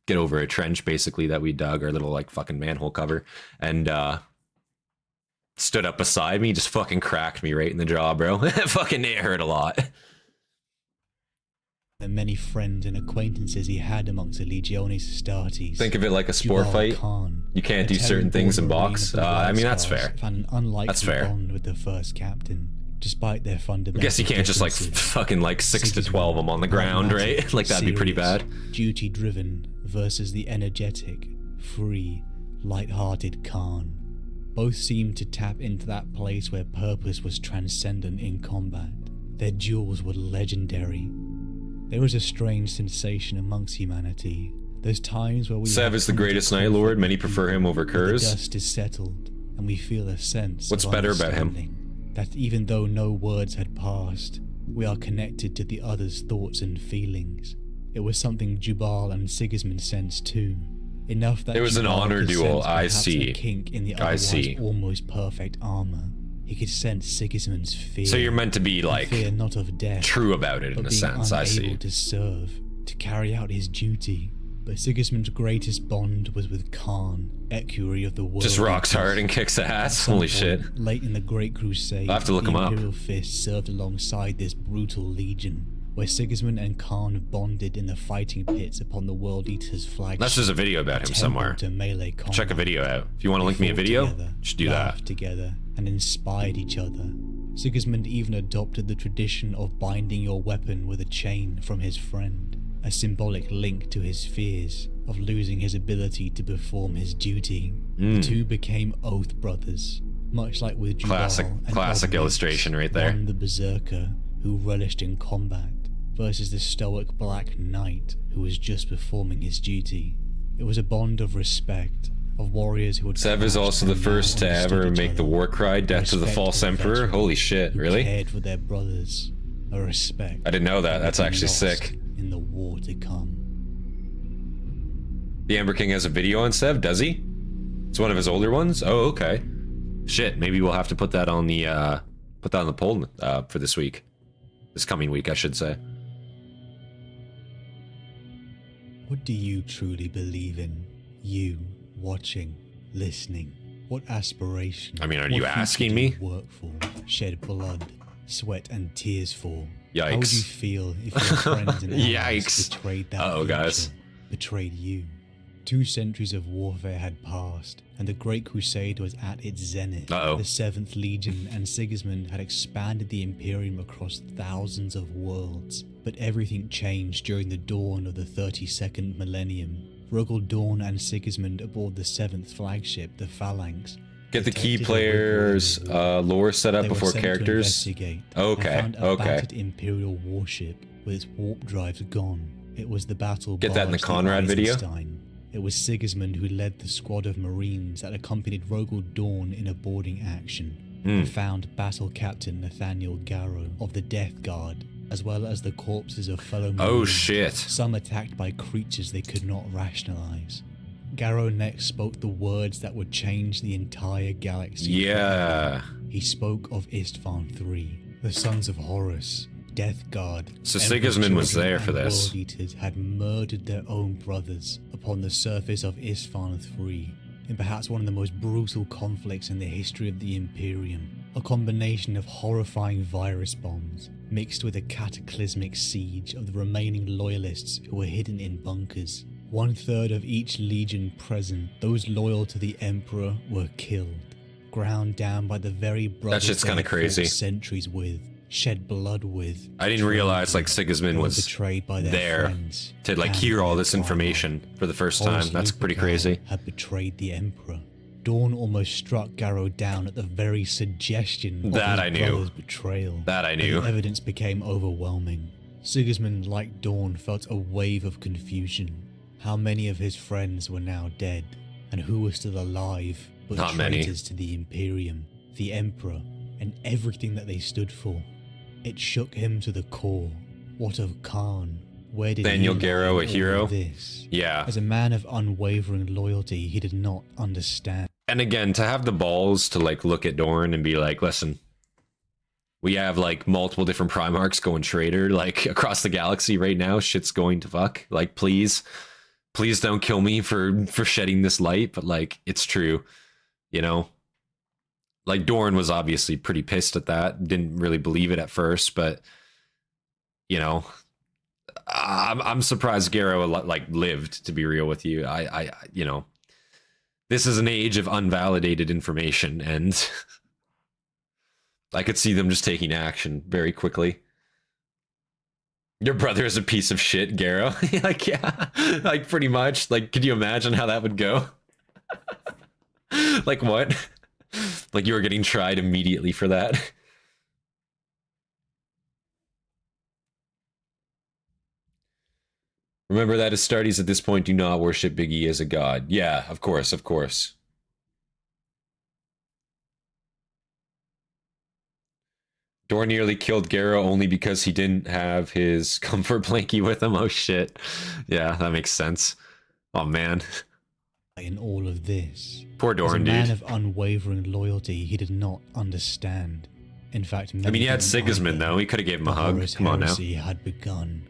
A: get over a trench basically that we dug, our little like fucking manhole cover, and stood up beside me, just fucking cracked me right in the jaw, bro. Fucking it hurt a lot.
C: the many friends and acquaintances he had amongst the Legiones Astartes.
A: Think of it like a sport fight.
C: Khan,
A: You can't do certain things in box. I mean, that's fair.
C: Found an unlikely
A: That's fair.
C: bond with the first captain, despite their fundamental
A: I guess you can't just like
C: differences.
A: fucking like 6 to 12 them on the ground, right? Like that'd be pretty bad.
C: Duty-driven versus the energetic, free, light-hearted Khan. Both seemed to tap into that place where purpose was transcendent in combat. Their duels were legendary. There was a strange sensation amongst humanity. There's times where we
A: Sev is the greatest Night Lord. Many prefer him over
C: The
A: Kurz.
C: dust is settled, and we feel a sense
A: What's
C: of
A: better about him?
C: understanding, that even though no words had passed, we are connected to the other's thoughts and feelings. It was something Jubal and Sigismund sensed too. Enough that
A: It was an
C: Jubal
A: honor
C: could
A: duel,
C: sense
A: I
C: perhaps
A: see.
C: a kink in the
A: I
C: otherwise
A: see.
C: almost perfect armor. He could sense Sigismund's fear.
A: So you're meant to be
C: the
A: like
C: fear not of death,
A: true about it in
C: but
A: a
C: being
A: sense. I see.
C: unable to serve, to carry out his duty. But Sigismund's greatest bond was with Khan, equerry of the world.
A: Just rocks hard and kicks ass. Holy shit.
C: Late in the Great Crusade,
A: I'll have to look
C: the
A: him up.
C: Imperial Fists served alongside this brutal legion, where Sigismund and Khan bonded in the fighting pits upon the World Eater's flagship.
A: Unless there's a video about him
C: temple
A: somewhere.
C: to melee combat.
A: Check a video out. If you want to
C: They
A: link me a
C: fought
A: video,
C: together,
A: just do that.
C: laughed together, and inspired each other. Sigismund even adopted the tradition of binding your weapon with a chain from his friend, a symbolic link to his fears of losing his ability to perform his duty. The two became oath brothers, much like with Jubal
A: Classic
C: and
A: classic
C: Evernesx,
A: illustration right there.
C: one the berserker who relished in combat versus the stoic Black Knight who was just performing his duty. It was a bond of respect, of warriors who would
A: Sev is
C: clashed
A: also the
C: and
A: first to
C: understood
A: ever
C: each
A: make the
C: other.
A: war cry, death to the
C: Respect
A: false
C: for
A: emperor.
C: veterans
A: Holy shit,
C: who
A: really?
C: cared for their brothers, a respect
A: I didn't know that. That's
C: would be
A: actually
C: lost
A: sick.
C: in the war to come.
A: The Amber King has a video on Sev, does he? It's one of his older ones? Oh, okay. Shit, maybe we'll have to put that on the poll for this week. This coming week, I should say.
C: What do you truly believe in? You, watching, listening. What aspiration?
A: I mean, are
C: what
A: you
C: future
A: asking
C: do
A: me?
C: you work for, shed blood, sweat and tears for?
A: Yikes.
C: How would you feel if your friends and allies
A: Yikes.
C: betrayed that
A: Uh-oh,
C: future,
A: guys.
C: betrayed you? 2 centuries of warfare had passed, and the Great Crusade was at its zenith.
A: Uh-oh.
C: The 7th Legion and Sigismund had expanded the Imperium across thousands of worlds, but everything changed during the dawn of the 32nd millennium. Rogal, Dorn and Sigismund aboard the 7th flagship, the Phalanx.
A: Get the key
C: detected a
A: players'
C: rebel war.
A: lore set up
C: They were
A: before
C: sent to
A: characters.
C: investigate
A: Okay,
C: and found a
A: okay.
C: battered Imperial warship with its warp drives gone. It was the battle
A: Get that in the
C: barge,
A: Conrad video?
C: Eisenstein. It was Sigismund who led the squad of Marines that accompanied Rogal Dorn in a boarding action. They found battle captain Nathaniel Garrow of the Death Guard, as well as the corpses of fellow Marines.
A: Oh shit.
C: Some attacked by creatures they could not rationalize. Garrow next spoke the words that would change the entire galaxy.
A: Yeah.
C: He spoke of Istvan III, the sons of Horus, Death Guard.
A: So
C: Emperor
A: Sigismund was
C: children
A: there for
C: and
A: this.
C: World Eaters had murdered their own brothers upon the surface of Istvan III, in perhaps one of the most brutal conflicts in the history of the Imperium. A combination of horrifying virus bombs, mixed with a cataclysmic siege of the remaining loyalists who were hidden in bunkers. 1/3 of each legion present, those loyal to the Emperor, were killed, ground down by the very brothers
A: shit's
C: they
A: kinda
C: had
A: crazy.
C: fought centuries with, shed blood with.
A: I didn't realize like Sigismund
C: They were
A: was
C: betrayed by their
A: there
C: friends
A: to like
C: and
A: hear all
C: their
A: this
C: father.
A: information for the first time.
C: Horus
A: That's pretty
C: Lupercal
A: crazy.
C: Had betrayed the Emperor. Dorn almost struck Garrow down at the very suggestion of
A: That
C: his
A: I knew.
C: brother's betrayal.
A: That I
C: But
A: knew.
C: the evidence became overwhelming. Sigismund, like Dorn, felt a wave of confusion. How many of his friends were now dead, and who were still alive, but
A: Not many.
C: traitors to the Imperium, the Emperor, and everything that they stood for? It shook him to the core. What of Khan? Where did
A: Daniel
C: he
A: Garrow,
C: lie
A: a
C: in all
A: hero?
C: of this?
A: Yeah.
C: As a man of unwavering loyalty, he did not understand.
A: And again, to have the balls to like look at Dorn and be like, listen, we have like multiple different Primarchs going traitor like across the galaxy right now. Shit's going to fuck. Like, please don't kill me for shedding this light. But like, it's true, you know. Like Dorn was obviously pretty pissed at that. Didn't really believe it at first, but you know, I'm surprised Garrow like lived. To be real with you, you know, this is an age of unvalidated information, and I could see them just taking action very quickly. Your brother is a piece of shit, Garrow. Like, yeah, like pretty much. Like, could you imagine how that would go? Like what? Like you were getting tried immediately for that. Remember that Astartes at this point do not worship Big E as a god. Yeah, of course, of course. Dorn nearly killed Garrow only because he didn't have his comfort blankie with him. Oh shit. Yeah, that makes sense. Oh man.
C: In all of this,
A: Poor Dorn,
C: as a man
A: dude.
C: of unwavering loyalty, he did not understand. In fact,
A: I mean, he had
C: didn't
A: Sigismund
C: either.
A: though. He could have gave him a
C: The
A: hug.
C: Horus
A: Come on now.
C: Heresy had begun.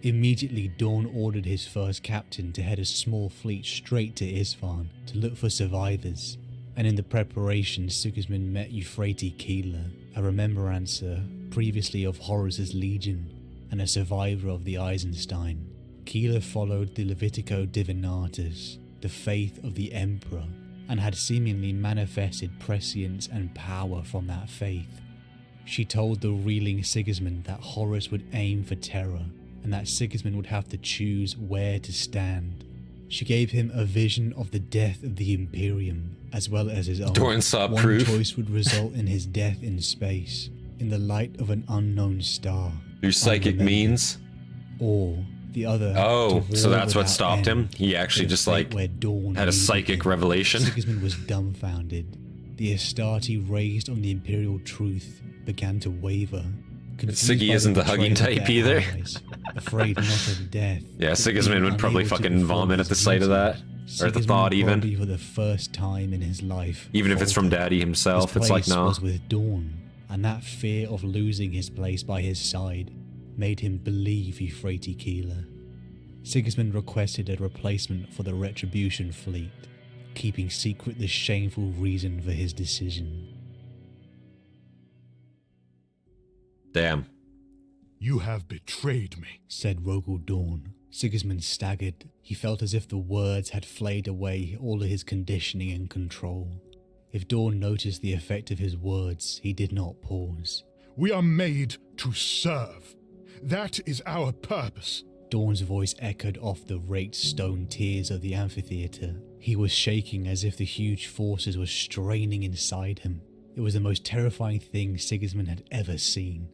C: Immediately, Dorn ordered his first captain to head a small fleet straight to Isfahan to look for survivors. And in the preparation, Sigismund met Euphrates Keeler, a remembrancer previously of Horus's legion and a survivor of the Eisenstein. Keeler followed the Levitico Divinatus, the faith of the Emperor, and had seemingly manifested prescience and power from that faith. She told the reeling Sigismund that Horus would aim for Terra, and that Sigismund would have to choose where to stand. She gave him a vision of the death of the Imperium, as well as his own.
A: Dorn saw
C: One
A: proof.
C: choice would result in his death in space, in the light of an unknown star.
A: Through psychic
C: unremembered.
A: means.
C: Or the other.
A: Oh,
C: to
A: so
C: war
A: that's what
C: without
A: stopped him?
C: end.
A: He actually
C: In a
A: just
C: fate
A: like
C: where Dorn
A: had a
C: needed
A: psychic
C: him.
A: revelation.
C: Sigismund was dumbfounded. The Hastati, raised on the Imperial truth, began to waver. Confused
A: Siggy
C: by
A: isn't the hugging
C: betrayal of
A: type
C: their
A: either.
C: allies, afraid not of death.
A: Yeah,
C: but
A: Sigismund
C: being
A: would probably
C: unable to
A: fucking
C: perform
A: vomit at
C: his
A: the sight of
C: duty.
A: that. Or the
C: Sigismund
A: thought even.
C: probably for the first time in his life.
A: Even if it's from
C: faltered.
A: Daddy himself,
C: His
A: it's like,
C: place
A: no.
C: was with Dorn, and that fear of losing his place by his side made him believe Euphrates Keeler. Sigismund requested a replacement for the Retribution fleet, keeping secret the shameful reason for his decision.
A: Damn.
B: You have betrayed me.
C: Said Rogal Dorn. Sigismund staggered. He felt as if the words had flayed away all of his conditioning and control. If Dorn noticed the effect of his words, he did not pause.
B: We are made to serve. That is our purpose.
C: Dorn's voice echoed off the raked stone tiers of the amphitheater. He was shaking as if the huge forces were straining inside him. It was the most terrifying thing Sigismund had ever seen.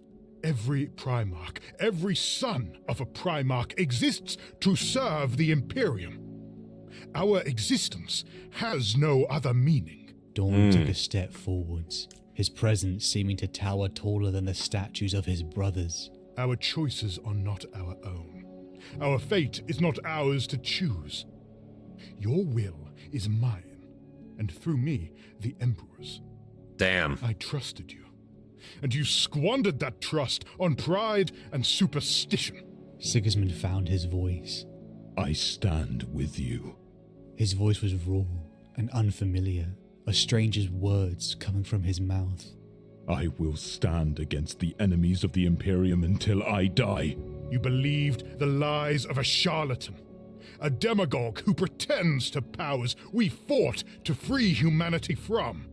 B: Every Primarch, every son of a Primarch exists to serve the Imperium. Our existence has no other meaning.
C: Dorn took a step forwards, his presence seeming to tower taller than the statues of his brothers.
B: Our choices are not our own. Our fate is not ours to choose. Your will is mine, and through me, the Emperor's.
A: Damn.
B: I trusted you, and you squandered that trust on pride and superstition.
C: Sigismund found his voice.
B: I stand with you.
C: His voice was raw and unfamiliar, a stranger's words coming from his mouth.
B: I will stand against the enemies of the Imperium until I die. You believed the lies of a charlatan, a demagogue who pretends to powers we fought to free humanity from.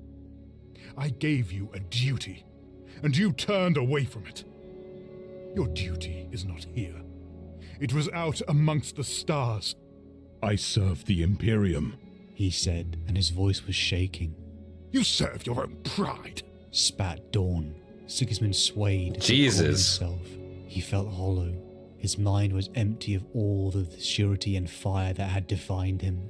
B: I gave you a duty, and you turned away from it. Your duty is not here. It was out amongst the stars. I serve the Imperium,
C: He said, and his voice was shaking.
B: You serve your own pride.
C: Spat Dorn. Sigismund swayed to
A: Jesus.
C: calm himself. He felt hollow. His mind was empty of all the surety and fire that had defined him.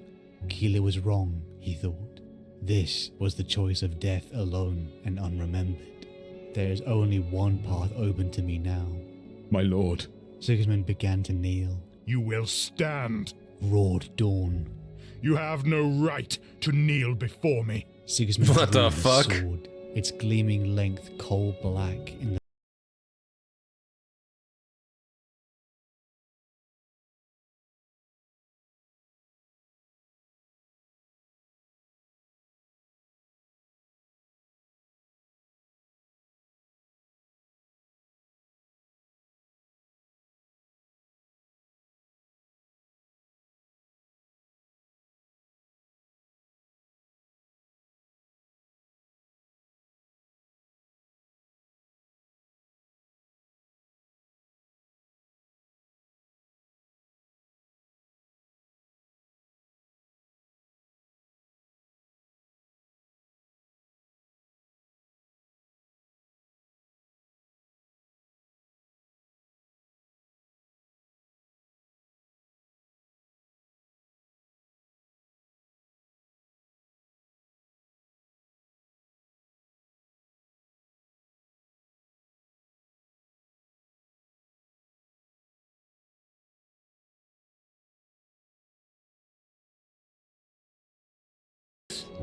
C: Keeler was wrong, he thought. This was the choice of death alone and unremembered. There is only one path open to me now.
B: My lord,
C: Sigismund began to kneel.
B: you will stand.
C: Roared Dorn.
B: You have no right to kneel before me.
C: Sigismund
A: What
C: drew
A: the
C: his
A: fuck?
C: sword, its gleaming length coal black in the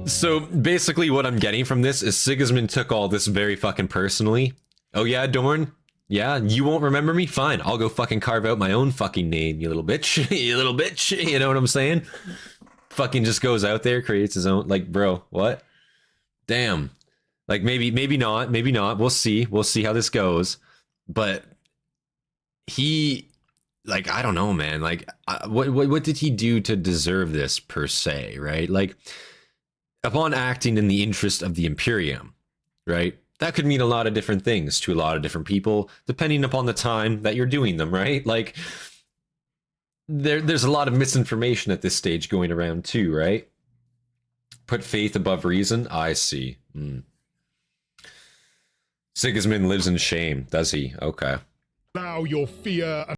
A: So basically what I'm getting from this is Sigismund took all this very fucking personally. Oh yeah, Dorn? Yeah, you won't remember me? Fine, I'll go fucking carve out my own fucking name, you little bitch. You little bitch, you know what I'm saying? Fucking just goes out there, creates his own, like, bro, what? Damn. Like, maybe not, we'll see how this goes. But he, like, I don't know, man, like, what did he do to deserve this, per se, right? Like, upon acting in the interest of the Imperium, right? That could mean a lot of different things to a lot of different people, depending upon the time that you're doing them, right? Like, there's a lot of misinformation at this stage going around too, right? Put faith above reason? I see. Sigismund lives in shame, does he? Okay.
B: Allow your fear and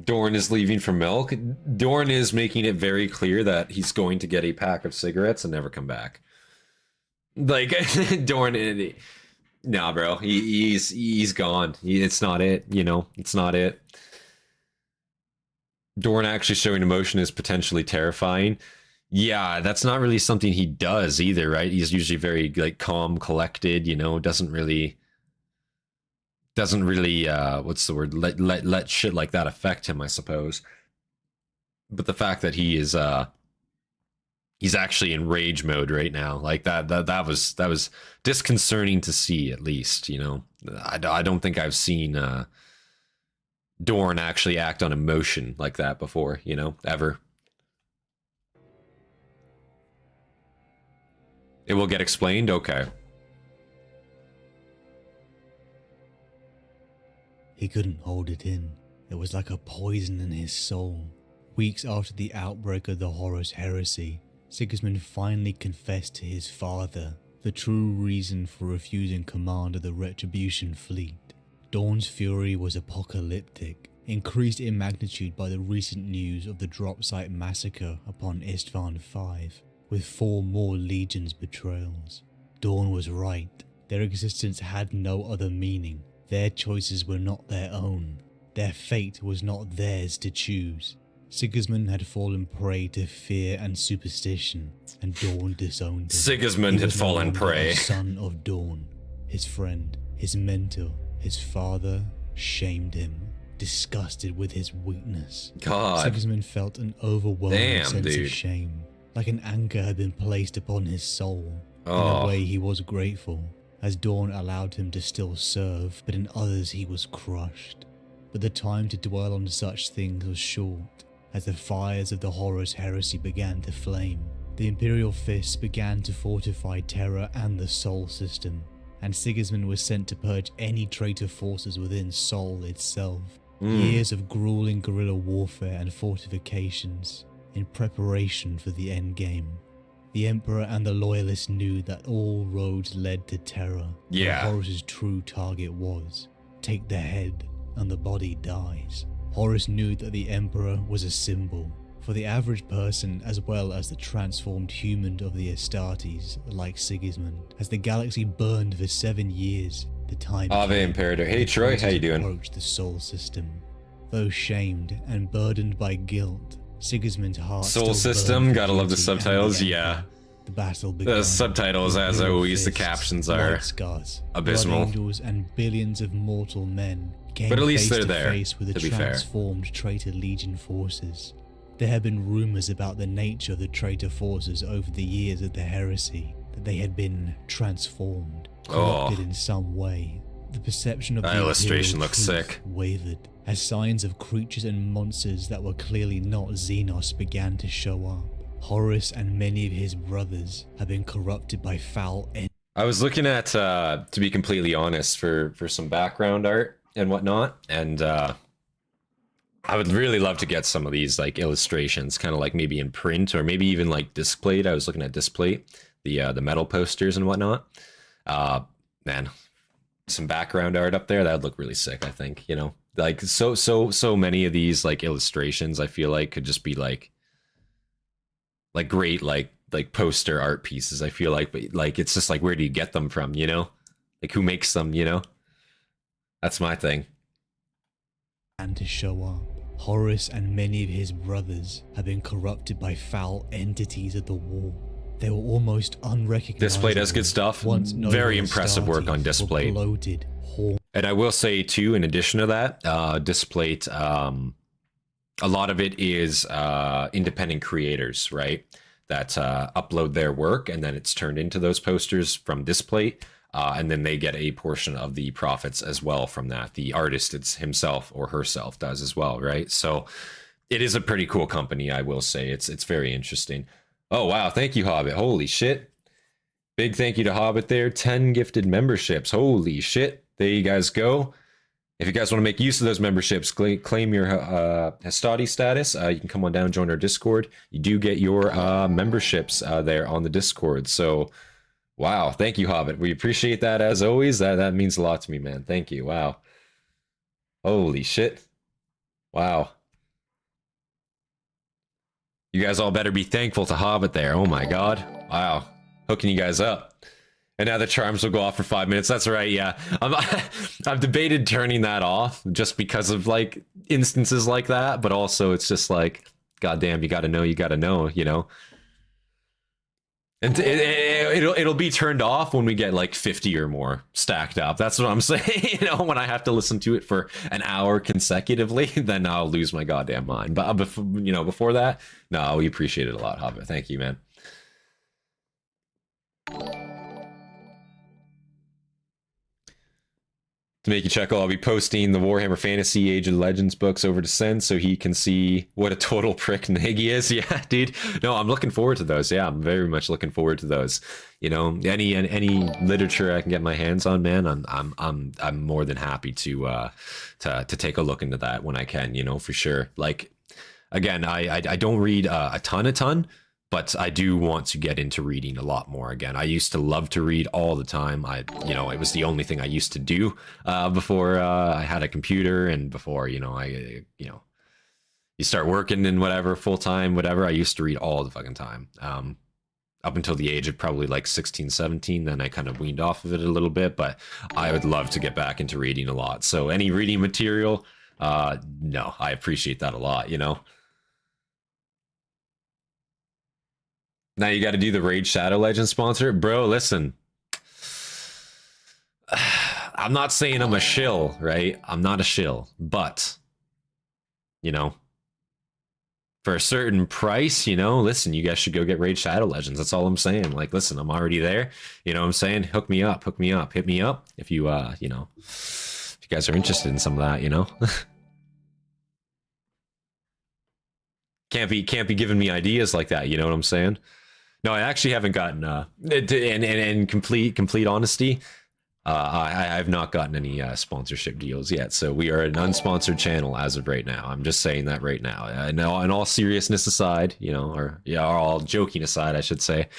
A: Dorn is leaving for milk. Dorn is making it very clear that he's going to get a pack of cigarettes and never come back. Like, Dorn, nah, bro, he's gone. It's not it, you know, it's not it. Dorn actually showing emotion is potentially terrifying. Yeah, that's not really something he does either, right? He's usually very, like, calm, collected, you know, doesn't really what's the word, let shit like that affect him, I suppose. But the fact that he is he's actually in rage mode right now, like that was disconcerting to see, at least, you know. I don't think I've seen Dorn actually act on emotion like that before, you know, ever. It will get explained? Okay.
C: He couldn't hold it in. It was like a poison in his soul. Weeks after the outbreak of the Horus Heresy, Sigismund finally confessed to his father the true reason for refusing command of the Retribution fleet. Dorn's fury was apocalyptic, increased in magnitude by the recent news of the drop site massacre upon Istvan V, with 4 more legions betrayals. Dorn was right. Their existence had no other meaning. Their choices were not their own. Their fate was not theirs to choose. Sigismund had fallen prey to fear and superstition, and Dorn disowned him.
A: Sigismund had fallen prey.
C: The son of Dorn, his friend, his mentor, his father, shamed him, disgusted with his weakness.
A: God.
C: Sigismund felt an overwhelming sense
A: dude.
C: of shame, like an anchor had been placed upon his soul. In a way he was grateful, as Dorn allowed him to still serve, but in others he was crushed. But the time to dwell on such things was short, as the fires of the Horus Heresy began to flame. The Imperial Fists began to fortify Terra and the Sol system, and Sigismund was sent to purge any traitor forces within Sol itself. Years of grueling guerrilla warfare and fortifications, in preparation for the endgame. The Emperor and the Loyalists knew that all roads led to Terra.
A: Yeah.
C: Horus's true target was, take the head and the body dies. Horus knew that the Emperor was a symbol, For the average person, as well as the transformed human of the Hastatis, like Sigismund, as the galaxy burned for 7 years, the time
A: Ave Imperator. Hey Troy, how you doing?
C: approached the soul system. Though shamed and burdened by guilt, Sigismund's heart
A: Soul
C: still
A: system,
C: burned for
A: gotta love the
C: duty and
A: subtitles,
C: the
A: yeah.
C: Emperor. The battle began.
A: The subtitles, as
C: Imperial
A: always, the
C: Fists,
A: captions are
C: White Scars,
A: abysmal.
C: Blood Angels, and billions of mortal men came
A: But at least
C: face
A: they're
C: to
A: there,
C: face with the
A: to be fair.
C: transformed traitor Legion forces. There have been rumors about the nature of the traitor forces over the years of the Heresy, that they had been transformed, corrupted in some way. The perception of
A: That
C: the
A: illustration
C: Imperial
A: looks
C: truth
A: sick.
C: wavered, as signs of creatures and monsters that were clearly not Xenos began to show up. Horus and many of his brothers have been corrupted by foul
A: I was looking at, to be completely honest, for some background art and whatnot, and I would really love to get some of these like illustrations, kind of like maybe in print or maybe even like disc plate. I was looking at disc plate, the metal posters and whatnot. Man, some background art up there, that would look really sick. I think, you know, like so many of these like illustrations, I feel like could just be like great like poster art pieces. I feel like, but like it's just like, where do you get them from? You know, like who makes them? You know, that's my thing.
C: and to show up. Horus and many of his brothers have been corrupted by foul entities of the war. They were almost unrecognizable.
A: Display does good stuff.
C: Once
A: Very impressive work on
C: Hastatis
A: Display.
C: were bloated,
A: And I will say too, in addition to that, Display, a lot of it is independent creators, right? That upload their work and then it's turned into those posters from Display. And then they get a portion of the profits as well from that. The artist it's himself or herself does as well, right? So it is a pretty cool company, I will say. It's very interesting. Oh, wow. Thank you, Hobbit. Holy shit. Big thank you to Hobbit there. 10 gifted memberships. Holy shit. There you guys go. If you guys want to make use of those memberships, claim your Hastati status. You can come on down and join our Discord. You do get your memberships there on the Discord. So, wow. Thank you, Hobbit. We appreciate that as always. That means a lot to me, man. Thank you. Wow. Holy shit. Wow. You guys all better be thankful to Hobbit there. Oh my god. Wow. Hooking you guys up. And now the charms will go off for 5 minutes. That's right, yeah. I've debated turning that off just because of like instances like that, but also it's just like, goddamn, you gotta know, you know. And it'll be turned off when we get like 50 or more stacked up. That's what I'm saying. You know, when I have to listen to it for an hour consecutively, then I'll lose my goddamn mind. But before that, no, we appreciate it a lot, Hobbit. Thank you, man. To make you chuckle, I'll be posting the Warhammer Fantasy Age of Legends books over to Sen so he can see what a total prick Nagy is. Yeah, dude. No, I'm looking forward to those. Yeah, I'm very much looking forward to those. You know, any literature I can get my hands on, man, I'm more than happy to take a look into that when I can. You know, for sure. Like, again, I don't read a ton. But I do want to get into reading a lot more again. I used to love to read all the time. It was the only thing I used to do before I had a computer and before, you start working and whatever, full time, whatever. I used to read all the fucking time. Up until the age of probably like 16, 17, then I kind of weaned off of it a little bit, but I would love to get back into reading a lot. So any reading material, no, I appreciate that a lot, you know? Now you got to do the Raid Shadow Legends sponsor. Bro, listen. I'm not saying I'm a shill, right? I'm not a shill. But, you know, for a certain price, you know, listen, you guys should go get Raid Shadow Legends. That's all I'm saying. Like, listen, I'm already there. You know what I'm saying? Hook me up. Hit me up if you, if you guys are interested in some of that, you know? Can't be giving me ideas like that, you know what I'm saying? No, I actually haven't gotten in complete honesty, I've not gotten any sponsorship deals yet. So we are an unsponsored channel as of right now. I'm just saying that right now. No, in all seriousness aside, you know, or all joking aside, I should say,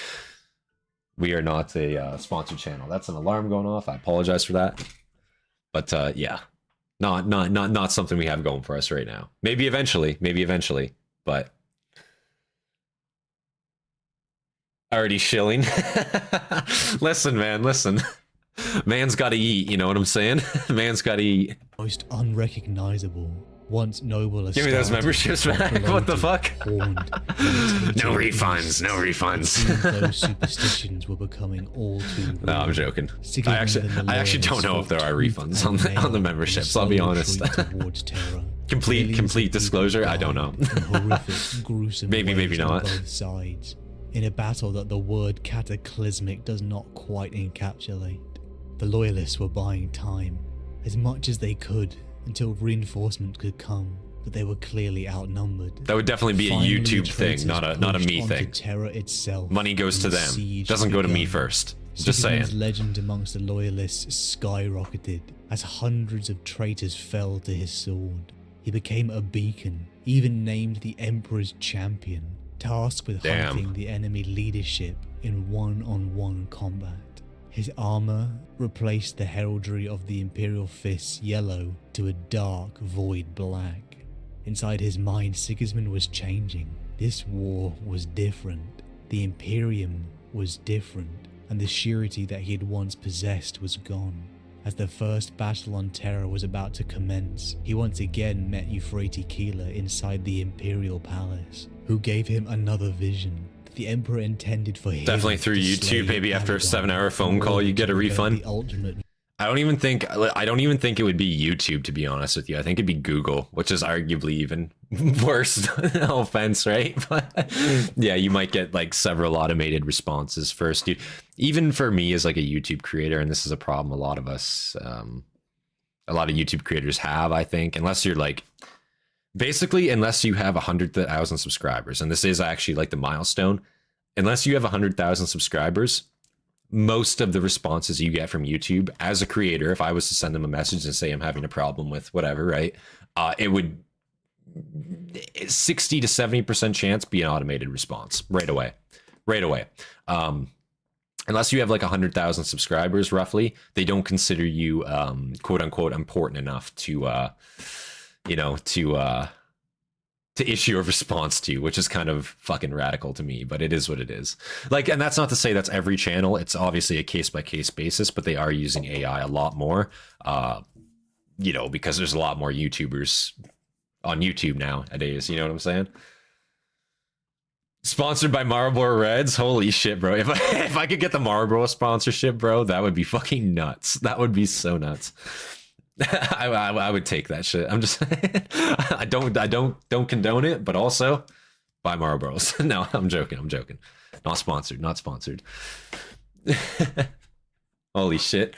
A: we are not a sponsored channel. That's an alarm going off. I apologize for that. But yeah, not something we have going for us right now. Maybe eventually, but Already shilling. Listen, man, listen. Man's gotta eat, you know what I'm saying? Man's gotta eat.
C: Most unrecognizable. Once noble.
A: Give me those memberships back. What the fuck? No refunds, no refunds.
C: Those superstitions were becoming all too real.
A: No, I'm joking. I actually don't know if there are refunds on the memberships. I'll be honest. Complete disclosure. I don't know.
C: Horrific, gruesome
A: maybe not.
C: Both sides, in a battle that the word cataclysmic does not quite encapsulate. The loyalists were buying time, as much as they could, until reinforcement could come, but they were clearly outnumbered.
A: That would definitely be a YouTube thing, not a me thing.
C: Terra itself.
A: Money goes to them. Doesn't go to me first. Just saying.
C: Sigismund's legend amongst the loyalists skyrocketed as hundreds of traitors fell to his sword. He became a beacon, even named the Emperor's champion, tasked with hunting the enemy leadership in one-on-one combat. His armor replaced the heraldry of the Imperial Fists yellow to a dark void black. Inside his mind, Sigismund was changing. This war was different. The Imperium was different, and the surety that he had once possessed was gone. As the first battle on Terra was about to commence, he once again met Euphrates Keeler inside the Imperial Palace, who gave him another vision. The Emperor intended for him. Definitely through YouTube, maybe after a 7-hour phone call you get a refund. I don't even think it would be YouTube, to be honest with you. I think it'd be Google, which is arguably even worse. No offense, right? But yeah, you might get like several automated responses first, dude. Even for me as like a YouTube creator, and this is a problem a lot of us, a lot of YouTube creators have, I think, unless you're like, basically, unless you have 100,000 subscribers, and this is actually like the milestone, unless you have 100,000 subscribers, most of the responses you get from YouTube as a creator, if I was to send them a message and say I'm having a problem with whatever, right, it would 60 to 70% chance be an automated response right away. Unless you have like 100,000 subscribers roughly, they don't consider you quote unquote important enough to to issue a response to, which is kind of fucking radical to me, but it is what it is. Like, and that's not to say that's every channel. It's obviously a case-by-case basis, but they are using AI a lot more, because there's a lot more YouTubers on YouTube nowadays, you know what I'm saying? Sponsored by Marlboro Reds? Holy shit, bro. If I could get the Marlboro sponsorship, bro, that would be fucking nuts. That would be so nuts. I would take that shit. I'm just I don't condone it, but also buy Marlboros. No, I'm joking. Not sponsored. Holy shit.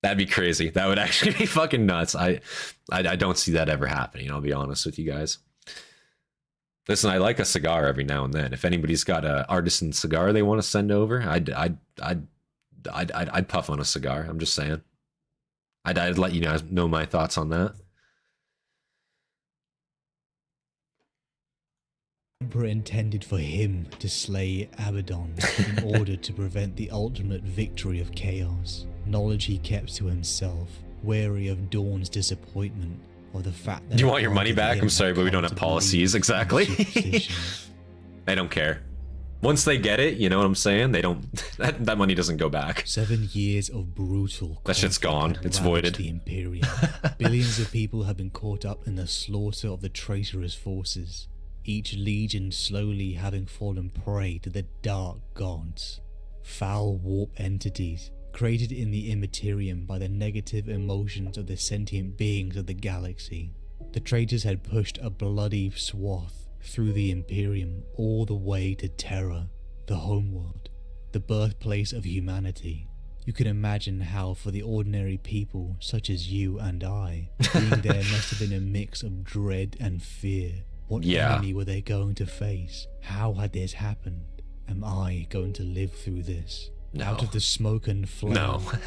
C: That'd be crazy. That would actually be fucking nuts. I don't see that ever happening, I'll be honest with you guys. Listen, I like a cigar every now and then. If anybody's got a artisan cigar they want to send over, I'd puff on a cigar. I'm just saying. I'd let you guys know my thoughts on that. The Emperor intended for him to slay Abaddon in order to prevent the ultimate victory of chaos. Knowledge he kept to himself, wary of Dorn's disappointment, of the fact that...
A: Do you want your money back? I'm sorry, but we don't have policies, exactly. I don't care. Once they get it, you know what I'm saying? They don't. That money doesn't go back.
C: 7 years of brutal.
A: That shit's gone. It's voided.
C: The Imperium. Billions of people have been caught up in the slaughter of the traitorous forces. Each legion slowly having fallen prey to the dark gods. Foul warp entities created in the Immaterium by the negative emotions of the sentient beings of the galaxy. The traitors had pushed a bloody swath through the Imperium all the way to Terra, the homeworld, the birthplace of humanity. You can imagine how for the ordinary people such as you and I, being there must have been a mix of dread and fear. What enemy were they going to face? How had this happened? Am I going to live through this?
A: No.
C: Out of the smoke and flame,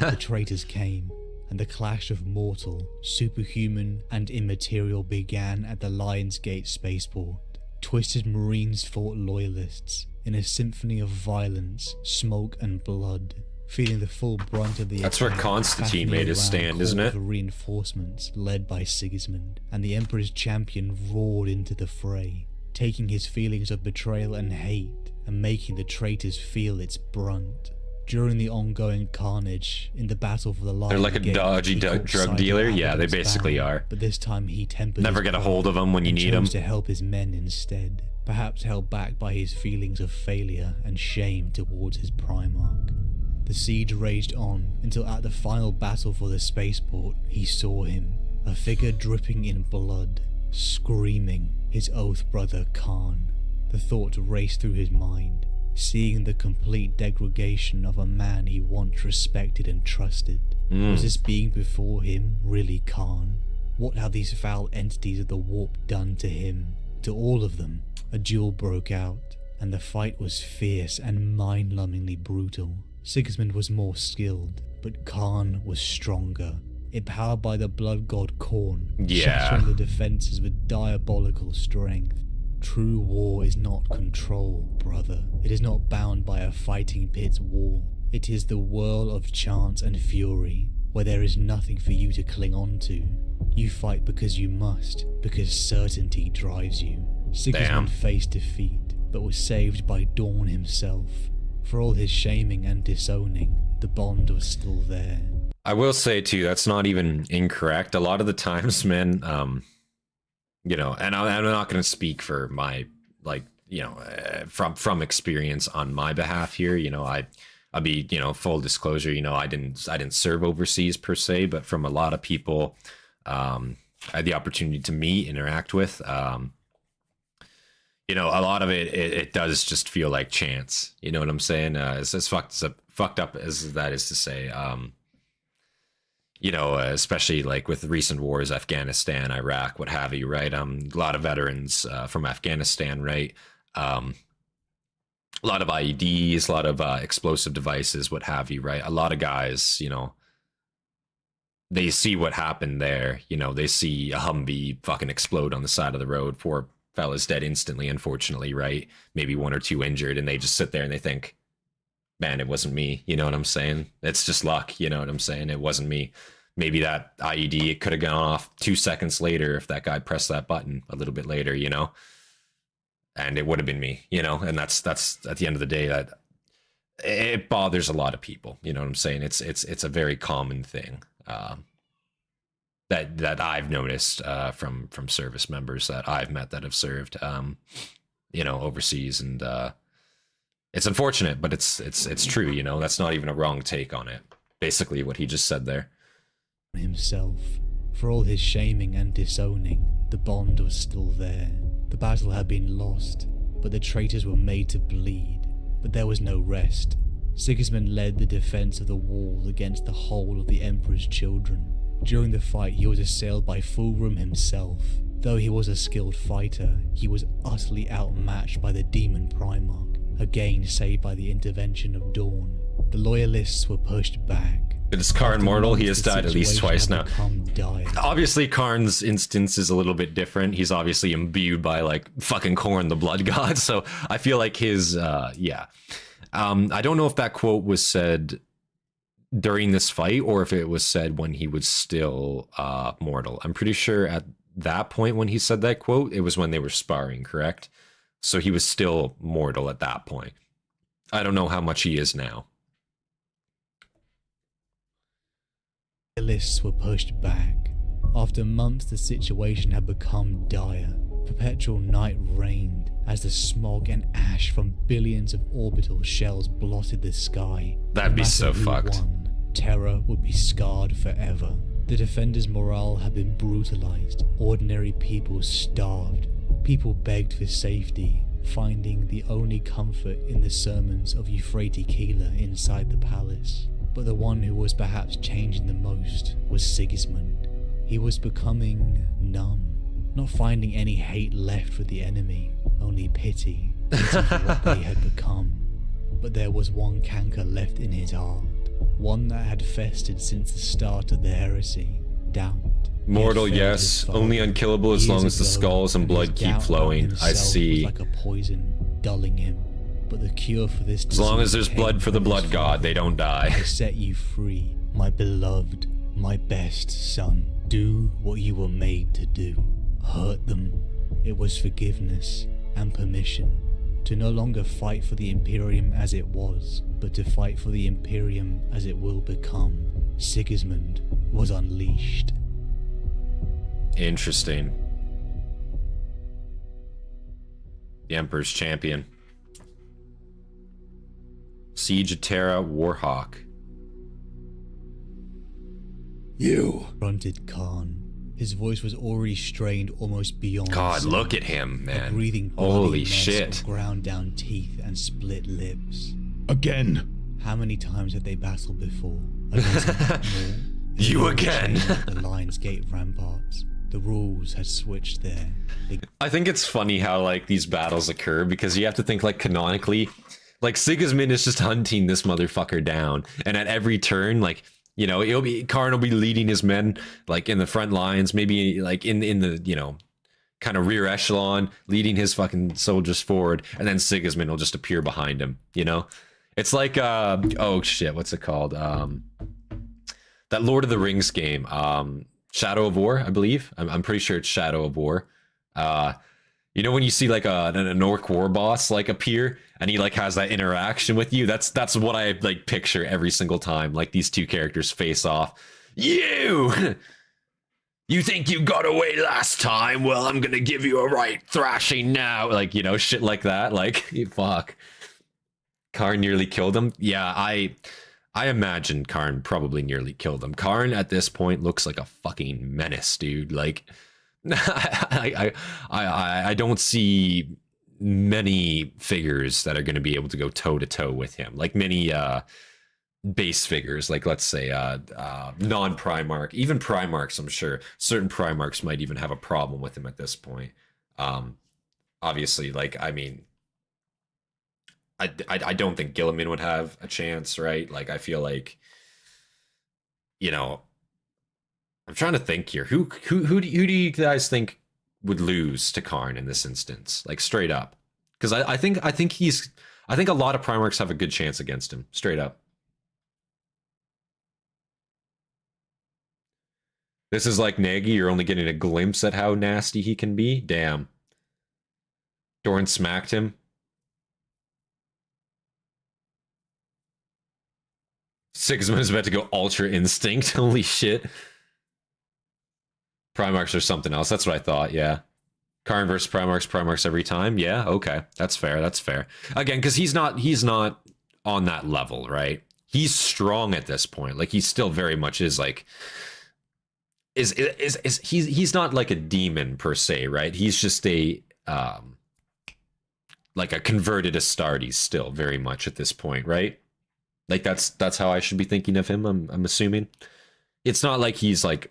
C: the traitors came, and the clash of mortal, superhuman, and immaterial began at the Lion's Gate spaceport. Twisted Marines fought loyalists in a symphony of violence, smoke, and blood, feeling the full brunt of the
A: That's where Constantine made his stand, isn't it?
C: Reinforcements led by Sigismund, and the Emperor's champion roared into the fray, taking his feelings of betrayal and hate and making the traitors feel its brunt. During the ongoing carnage in the battle for the life,
A: They're like a dodgy drug dealer. Yeah, they basically are.
C: But this time he tempered.
A: Never get a hold of them when you need them.
C: To help his men instead, perhaps held back by his feelings of failure and shame towards his Primarch. The siege raged on until at the final battle for the spaceport, he saw him, a figure dripping in blood, screaming his oath brother Khan. The thought raced through his mind, seeing the complete degradation of a man he once respected and trusted. Was this being before him really Khan? What had these foul entities of the warp done to him? To all of them? A duel broke out, and the fight was fierce and mind-numbingly brutal. Sigismund was more skilled, but Khan was stronger, empowered by the blood god Khorne, shattering the defenses with diabolical strength. True war is not control, brother. It is not bound by a fighting pit's wall. It is the whirl of chance and fury, where there is nothing for you to cling on to. You fight because you must, because certainty drives you. Sigismund faced defeat, but was saved by Dorn himself. For all his shaming and disowning, the bond was still there.
A: I will say too, that's not even incorrect. A lot of the times, man, you know, and I'm not going to speak for my, like, you know, from experience on my behalf here. You know, I'll be, you know, full disclosure, you know, I didn't serve overseas per se, but from a lot of people I had the opportunity to meet, interact with, you know, a lot of it does just feel like chance. You know what I'm saying? As fucked up as that is to say, you know, especially like with recent wars, Afghanistan, Iraq, what have you, right? A lot of veterans from Afghanistan, right? A lot of IEDs, a lot of explosive devices, what have you, right? A lot of guys, you know, they see what happened there. You know, they see a Humvee fucking explode on the side of the road, 4 fellas dead instantly, unfortunately, right? Maybe 1 or 2 injured, and they just sit there and they think, man, it wasn't me. You know what I'm saying? It's just luck. You know what I'm saying? It wasn't me. Maybe that IED, it could have gone off 2 seconds later if that guy pressed that button a little bit later, you know, and it would have been me, you know, and that's at the end of the day, that it bothers a lot of people. You know what I'm saying? It's a very common thing that I've noticed from service members that I've met that have served, you know, overseas, and it's unfortunate, but it's true. You know, that's not even a wrong take on it. Basically, what he just said there.
C: Himself, for all his shaming and disowning, the bond was still there. The battle had been lost, but the traitors were made to bleed. But there was no rest. Sigismund led the defense of the wall against the whole of the Emperor's children. During the fight, he was assailed by Fulgrim himself. Though he was a skilled fighter, he was utterly outmatched by the demon Primarch, again saved by the intervention of Dorn. The loyalists were pushed back.
A: Is Karn mortal? He has died at least twice now. Obviously, Karn's instance is a little bit different. He's obviously imbued by, like, fucking Khorne, the blood god, so I feel like his, yeah. I don't know if that quote was said during this fight or if it was said when he was still mortal. I'm pretty sure at that point when he said that quote, it was when they were sparring, correct? So he was still mortal at that point. I don't know how much he is now.
C: The lists were pushed back. After months, the situation had become dire. Perpetual night reigned as the smog and ash from billions of orbital shells blotted the sky.
A: That'd be so fucked.
C: Terra would be scarred forever. The defenders' morale had been brutalized. Ordinary people starved. People begged for safety, finding the only comfort in the sermons of Euphrates Keeler inside the palace. But the one who was perhaps changing the most was Sigismund. He was becoming numb, not finding any hate left for the enemy, only pity for what they had become. But there was one canker left in his heart, one that had festered since the start of the heresy: doubt.
A: Mortal, yes, only unkillable as long as the skulls and blood keep flowing. I see.
C: Like a poison, dulling him. But the cure for this,
A: as long as there's blood for the blood god, they don't die.
C: I set you free, my beloved, my best son. Do what you were made to do. Hurt them. It was forgiveness and permission. To no longer fight for the Imperium as it was, but to fight for the Imperium as it will become. Sigismund was unleashed.
A: Interesting. The Emperor's Champion. Siege of Terra, Warhawk.
E: You.
C: Grunted Khan. His voice was already strained almost beyond.
A: God,
C: sound.
A: look at him, man.
C: A breathing
A: Holy
C: mess
A: shit.
C: of ground down teeth and split lips.
B: Again!
C: How many times had they battled before? A dozen more?
A: You again!
C: The Lion's Gate ramparts. The rules had switched there.
A: I think it's funny how, like, these battles occur, because you have to think, like, canonically, like, Sigismund is just hunting this motherfucker down, and at every turn, like, you know, Karn will be leading his men, like, in the front lines, maybe, like, in the, you know, kind of rear echelon, leading his fucking soldiers forward, and then Sigismund will just appear behind him, you know? It's like, oh shit, what's it called? That Lord of the Rings game, Shadow of War, I believe. I'm pretty sure it's Shadow of War. You know when you see like an orc war boss like appear and he like has that interaction with you? That's what I like picture every single time. Like these two characters face off. You think you got away last time? Well, I'm gonna give you a right thrashing now. Like, you know, shit like that. Like, fuck. Karn nearly killed him. Yeah, I imagine Karn probably nearly killed him. Karn at this point looks like a fucking menace, dude. Like, I don't see many figures that are going to be able to go toe to toe with him. Like many base figures, like let's say non-Primarch, even Primarchs. I'm sure certain Primarchs might even have a problem with him at this point. Obviously, like I mean. I don't think Guilliman would have a chance, right? Like, I feel like, you know, I'm trying to think here. Who do you guys think would lose to Karn in this instance? Like, straight up. Because I think a lot of Primarchs have a good chance against him, straight up. This is like Nagy, you're only getting a glimpse at how nasty he can be. Damn. Dorn smacked him. Sigismund is about to go Ultra Instinct. Holy shit. Primarchs are something else. That's what I thought, yeah. Karn versus Primarchs every time. Yeah, okay. That's fair, that's fair. Again, because he's not on that level, right? He's strong at this point. Like, he still very much is like... He's not like a demon per se, right? He's just a... like a converted Astartes still, very much at this point, right? Like that's how I should be thinking of him. I'm assuming it's not like he's not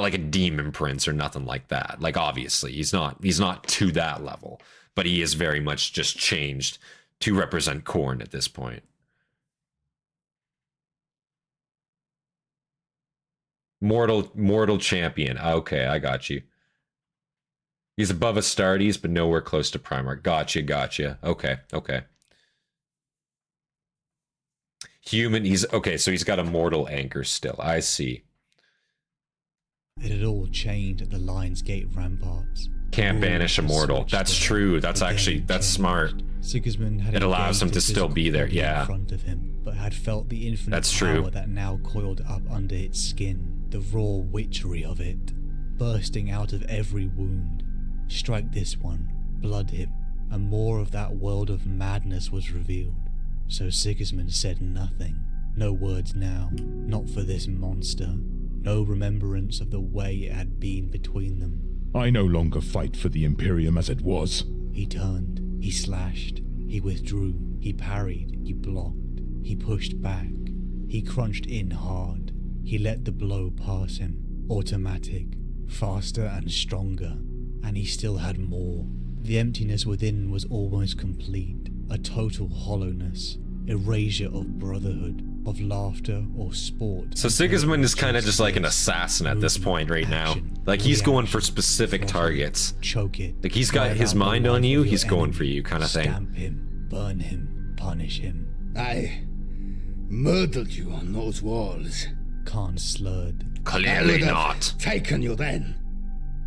A: like a demon prince or nothing like that. Like obviously he's not to that level, but he is very much just changed to represent Khorne at this point. Mortal champion. Okay, I got you. He's above Astartes, but nowhere close to Primarch. Gotcha. Okay. Human, so he's got a mortal anchor still. I see.
C: It had all changed at the Lion's Gate ramparts.
A: Can't banish a mortal. That's true. That's smart.
C: Sigismund had
A: it allows him to still be there, yeah.
C: In front of him, but had felt the infinite power that now coiled up under its skin. The raw witchery of it, bursting out of every wound. Strike this one, blood him, and more of that world of madness was revealed. So Sigismund said nothing. No words now, not for this monster. No remembrance of the way it had been between them.
B: I no longer fight for the Imperium as it was.
C: He turned, he slashed, he withdrew, he parried, he blocked, he pushed back, he crunched in hard. He let the blow pass him, automatic, faster and stronger, and he still had more. The emptiness within was almost complete. A total hollowness, erasure of brotherhood, of laughter or sport.
A: So Sigismund is kind of just like an assassin at this point right now. Like he's going for specific targets.
C: Choke it.
A: Like he's got his mind on you, he's going for you kind of thing.
C: Stamp him, burn him, punish him.
E: I murdered you on those walls.
C: Khan slurred.
A: Clearly not.
E: Taken you then.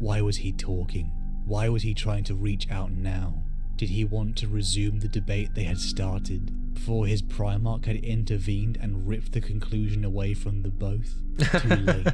C: Why was he talking? Why was he trying to reach out now? Did he want to resume the debate they had started before his Primarch had intervened and ripped the conclusion away from the both? Too late.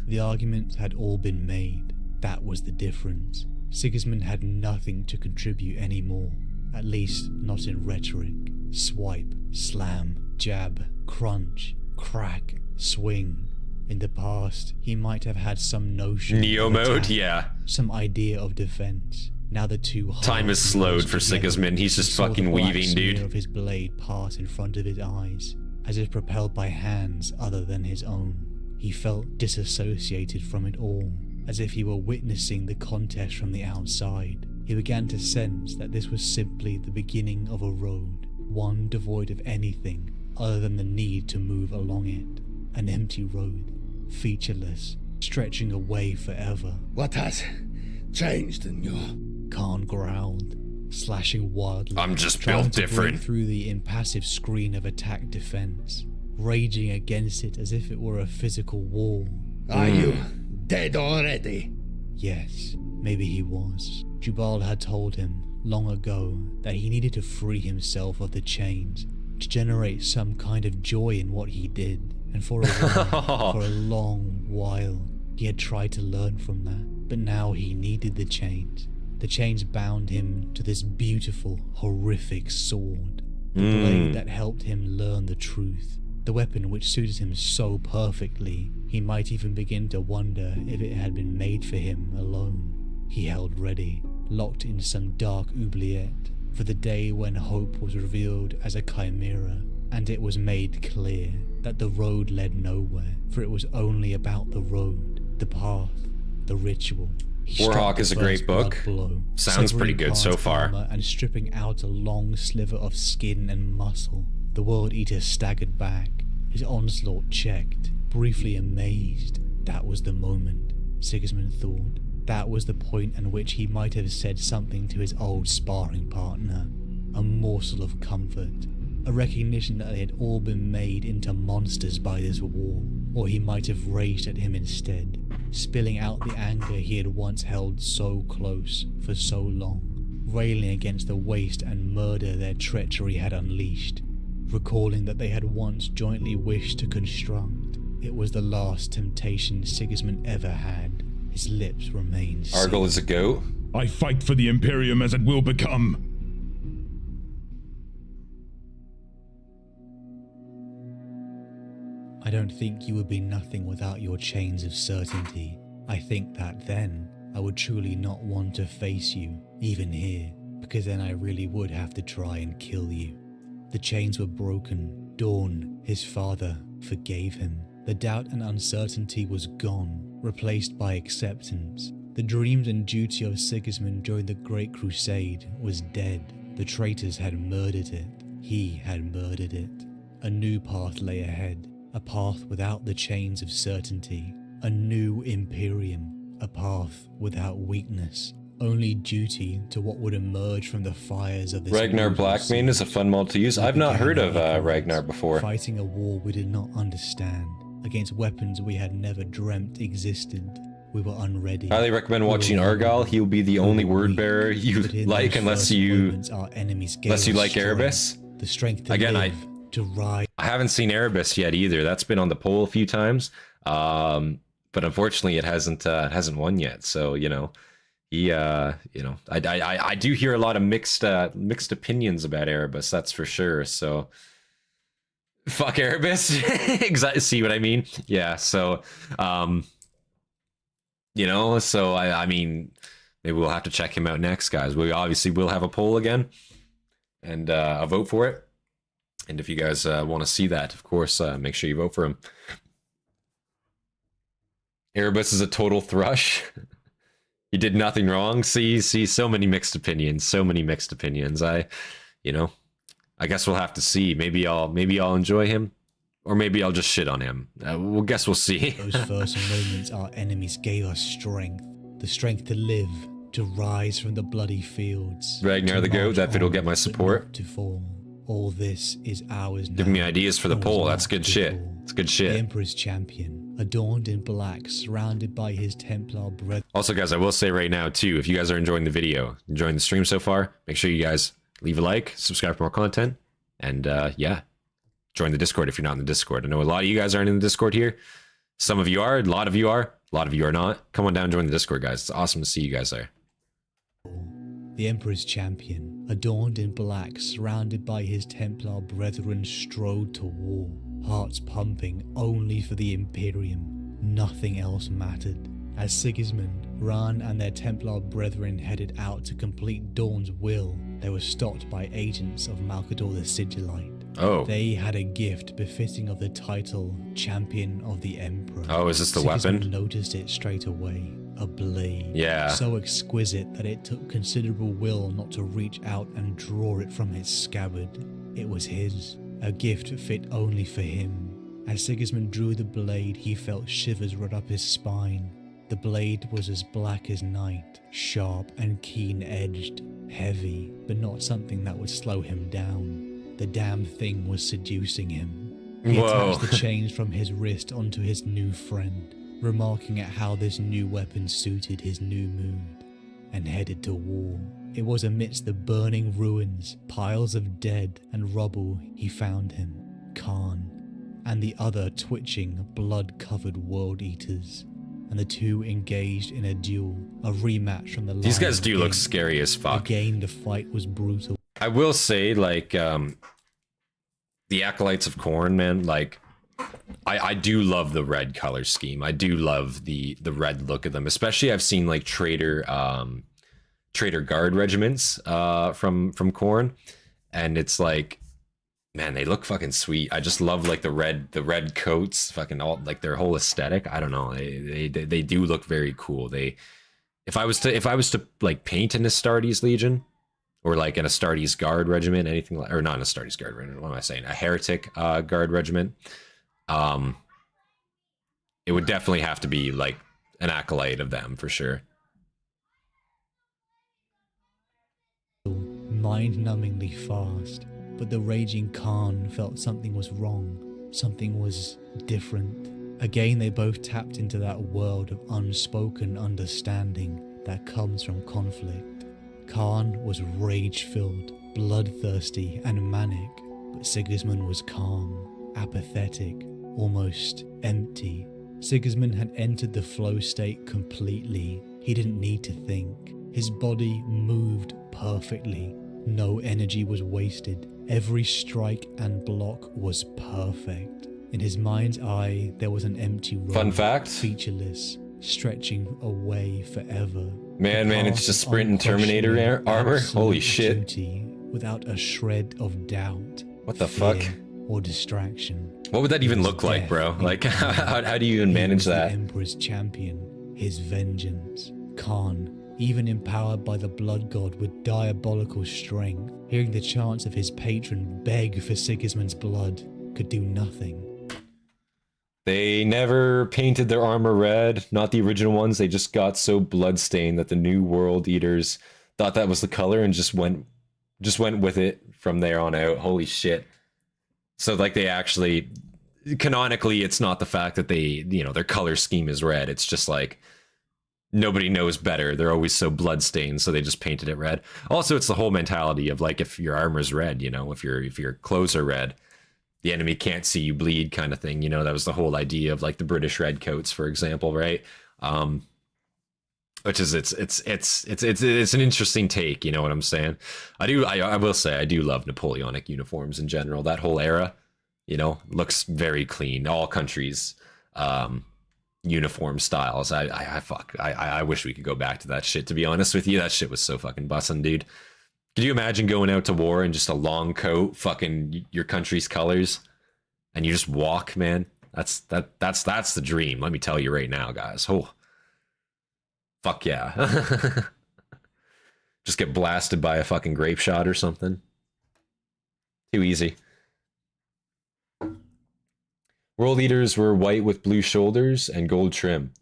C: The arguments had all been made. That was the difference. Sigismund had nothing to contribute anymore, at least not in rhetoric. Swipe, slam, jab, crunch, crack, swing. In the past, he might have had some notion
A: Neo
C: of
A: mode,
C: attack,
A: yeah.
C: some idea of defense. Now the two
A: Time is slowed for Sigismund. He's just fucking weaving, dude.
C: Of his blade pass in front of his eyes, as if propelled by hands other than his own. He felt disassociated from it all, as if he were witnessing the contest from the outside. He began to sense that this was simply the beginning of a road, one devoid of anything other than the need to move along it. An empty road, featureless, stretching away forever.
E: What has changed in you?
C: Khan growled, slashing wildly.
A: I'm just
C: trying
A: built
C: to
A: different.
C: break through the impassive screen of attack defense, raging against it as if it were a physical wall.
E: Are you dead already?
C: Yes, maybe he was. Jubal had told him long ago that he needed to free himself of the chains to generate some kind of joy in what he did. And for a while, for a long while, he had tried to learn from that. But now he needed the chains. The chains bound him to this beautiful, horrific sword. The blade that helped him learn the truth. The weapon which suited him so perfectly, he might even begin to wonder if it had been made for him alone. He held ready, locked in some dark oubliette, for the day when hope was revealed as a chimera, and it was made clear that the road led nowhere, for it was only about the road, the path, the ritual. He
A: Warhawk
C: struck
A: is a
C: the
A: great
C: first
A: book.
C: blood blow,
A: Sounds pretty
C: severing
A: good so
C: Khan's
A: far.
C: armor and stripping out a long sliver of skin and muscle. The World Eater staggered back, his onslaught checked, briefly amazed. That was the moment, Sigismund thought. That was the point at which he might have said something to his old sparring partner. A morsel of comfort, a recognition that they had all been made into monsters by this war. Or he might have raged at him instead, spilling out the anger he had once held so close for so long, railing against the waste and murder their treachery had unleashed, recalling that they had once jointly wished to construct. It was the last temptation Sigismund ever had. His lips remained
A: Argal is a goat.
B: I fight for the Imperium as it will become.
C: I don't think you would be nothing without your chains of certainty. I think that then I would truly not want to face you, even here, because then I really would have to try and kill you. The chains were broken. Dorn, his father, forgave him. The doubt and uncertainty was gone, replaced by acceptance. The dreams and duty of Sigismund during the Great Crusade was dead. The traitors had murdered it. He had murdered it. A new path lay ahead. A path without the chains of certainty. A new Imperium. A path without weakness. Only duty to what would emerge from the fires of this
A: Ragnar
C: brutal
A: Blackmane is a
C: siege.
A: fun mod to use. I've not
C: began
A: heard of
C: weapons,
A: Ragnar before.
C: Fighting a war we did not understand, against weapons we had never dreamt existed. We were unready.
A: Highly recommend
C: We were
A: watching Argal.
C: vulnerable.
A: He'll be the
C: We were
A: only word
C: weak.
A: bearer you
C: But in
A: like,
C: those
A: unless
C: first
A: you
C: moments, our enemies gave
A: unless you
C: us
A: like
C: strength,
A: Erebus.
C: the strength to
A: Again,
C: live, to rise.
A: I haven't seen Erebus yet either. That's been on the poll a few times, but unfortunately, it hasn't won yet. So I do hear a lot of mixed opinions about Erebus. That's for sure. So fuck Erebus. Exactly. See what I mean? Yeah. So So I mean, maybe we'll have to check him out next, guys. We obviously will have a poll again and a vote for it. And if you guys want to see that, of course, make sure you vote for him. Erebus is a total thrush. He did nothing wrong. See, so many mixed opinions. I guess we'll have to see. Maybe I'll enjoy him, or maybe I'll just shit on him. We'll see.
C: Those first moments our enemies gave us strength. The strength to live, to rise from the bloody fields.
A: Ragnar
C: to
A: the Goat,
C: march
A: that vid'll
C: on,
A: get my
C: but
A: support.
C: not to fall. All this is ours now.
A: Give me ideas for the
C: and was
A: poll.
C: not
A: That's good shit.
C: before.
A: It's good
C: The
A: shit.
C: Emperor's champion, adorned in black, surrounded by his Templar brethren.
A: Also, guys, I will say right now, too, if you guys are enjoying the video, enjoying the stream so far, make sure you guys leave a like, subscribe for more content, and yeah, join the Discord if you're not in the Discord. I know a lot of you guys aren't in the Discord here. Some of you are, a lot of you are, a lot of you are not. Come on down and join the Discord, guys. It's awesome to see you guys there.
C: The Emperor's champion, adorned in black, surrounded by his Templar brethren, strode to war, hearts pumping only for the Imperium. Nothing else mattered. As Sigismund, Ran and their Templar brethren headed out to complete Dorn's will, they were stopped by agents of Malcador the Sigillite.
A: Oh.
C: They had a gift befitting of the title Champion of the Emperor.
A: Oh, is this the
C: Sigismund
A: weapon?
C: noticed it straight away. A blade.
A: Yeah.
C: So exquisite that it took considerable will not to reach out and draw it from its scabbard. It was his. A gift fit only for him. As Sigismund drew the blade, he felt shivers run up his spine. The blade was as black as night, sharp and keen-edged, heavy, but not something that would slow him down. The damn thing was seducing him. He attached the chains from his wrist onto his new friend, remarking at how this new weapon suited his new mood, and headed to war. It was amidst the burning ruins, piles of dead and rubble he found him, Khan, and the other twitching, blood-covered world eaters. And the two engaged in a duel, a rematch from the last.
A: These guys do look scary as fuck.
C: Again, the fight was brutal.
A: I will say, like, the Acolytes of Khorne, man, like, I do love the red color scheme. I do love the red look of them. Especially I've seen, like, Traitor Guard regiments from Khorne. And it's like, man, they look fucking sweet. I just love like the red coats, fucking all like their whole aesthetic. I don't know. They do look very cool. If I was to like paint an Astartes Legion or like an Astartes Guard regiment, anything like, or not an Astartes Guard regiment, what am I saying? A Heretic Guard regiment. It would definitely have to be like an acolyte of them for sure.
C: Mind-numbingly fast. But the raging Khan felt something was wrong, something was different. Again, they both tapped into that world of unspoken understanding that comes from conflict. Khan was rage-filled, bloodthirsty, and manic, but Sigismund was calm, apathetic, almost empty. Sigismund had entered the flow state completely. He didn't need to think. His body moved perfectly. No energy was wasted. Every strike and block was perfect. In his mind's eye, there was an empty road.
A: Fun fact?
C: Featureless, stretching away forever.
A: Man, it's just sprint and Terminator armor. Holy shit.
C: Duty, without a shred of doubt.
A: What the
C: fear,
A: fuck?
C: Or distraction.
A: What would that even look like, bro? Like, how do you even manage that?
C: The Emperor's champion, his vengeance. Khan, even empowered by the blood god with diabolical strength, hearing the chants of his patron beg for Sigismund's blood, could do nothing.
A: They never painted their armor red, not the original ones. They just got so bloodstained that the new world eaters thought that was the color and just went with it from there on out. Holy shit. So like they actually, canonically, it's not the fact that they, you know, their color scheme is red. It's just like, nobody knows better. They're always so bloodstained, so they just painted it red. Also, it's the whole mentality of like, if your armor's red, you know, if your clothes are red, the enemy can't see you bleed, kind of thing. You know, that was the whole idea of like the British red coats, for example, right? Which is it's an interesting take. You know what I'm saying? I will say I do love Napoleonic uniforms in general. That whole era, you know, looks very clean. All countries. Uniform styles. I wish we could go back to that shit, to be honest with you. That shit was so fucking bussin', dude. Could you imagine going out to war in just a long coat, fucking your country's colors, and you just walk, man? That's the dream. Let me tell you right now, guys. Oh, fuck yeah. Just get blasted by a fucking grape shot or something. Too easy. World eaters were white with blue shoulders and gold trim.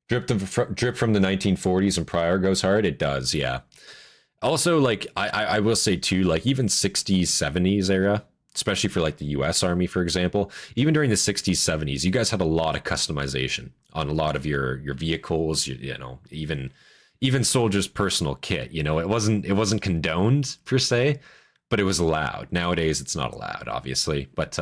A: Drip from the 1940s and prior goes hard. It does, yeah. Also, like I will say too, like even 60s, 70s era, especially for like the US Army, for example. Even during the 60s, 70s, you guys had a lot of customization on a lot of your vehicles, you know, even soldiers' personal kit. You know, it wasn't condoned per se, but it was allowed. Nowadays, it's not allowed, obviously. But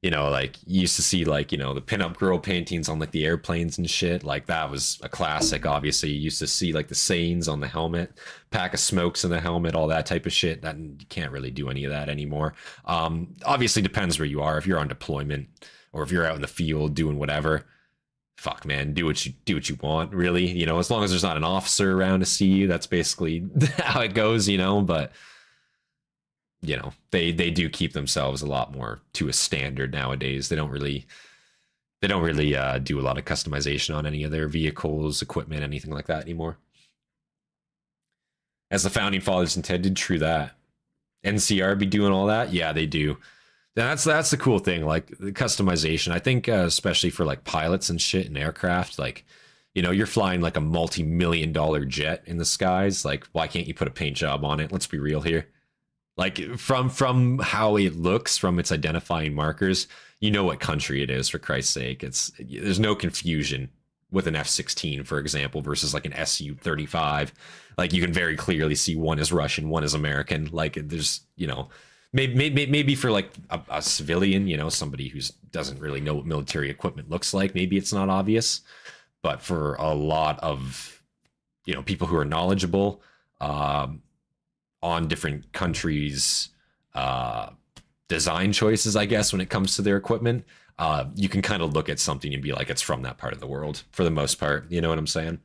A: you know, like you used to see like, you know, the pinup girl paintings on like the airplanes and shit. Like that was a classic. Obviously, you used to see like the sayings on the helmet, pack of smokes in the helmet, all that type of shit. That you can't really do any of that anymore. Obviously, depends where you are. If you're on deployment or if you're out in the field doing whatever, fuck man, do what you want, really. You know, as long as there's not an officer around to see you, that's basically how it goes. You know, but you know, they do keep themselves a lot more to a standard nowadays. They don't really do a lot of customization on any of their vehicles, equipment, anything like that anymore. As the founding fathers intended, true that. NCR be doing all that? Yeah, they do. That's the cool thing, like the customization. I think especially for like pilots and shit and aircraft, like, you know, you're flying like a multi-million-dollar jet in the skies. Like, why can't you put a paint job on it? Let's be real here. Like from how it looks, from its identifying markers, you know what country it is, for Christ's sake. There's no confusion with an F-16, for example, versus like an Su-35. Like you can very clearly see one is Russian, one is American. Like there's, you know, maybe for like a civilian, you know, somebody who doesn't really know what military equipment looks like, maybe it's not obvious. But for a lot of, you know, people who are knowledgeable, on different countries' design choices, I guess, when it comes to their equipment, you can kind of look at something and be like, it's from that part of the world, for the most part. You know what I'm saying?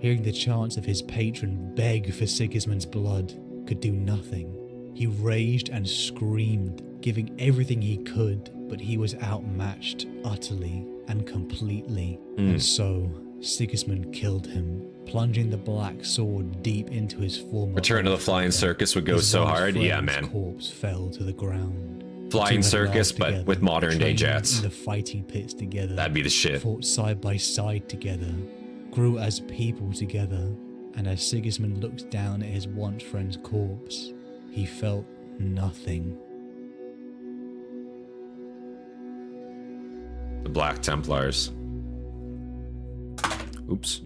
C: Hearing the chants of his patron beg for Sigismund's blood could do nothing. He raged and screamed, giving everything he could, but he was outmatched utterly and completely. And so Sigismund killed him, plunging the black sword deep into his former.
A: Return to the Flying Circus would go so hard. Yeah, man.
C: His corpse fell to the ground.
A: Flying Circus, but with modern day jets.
C: In the fighting pits together.
A: That'd be the shit.
C: Fought side by side together, grew as people together, and as Sigismund looked down at his once friend's corpse, he felt nothing.
A: The Black Templars. Oops.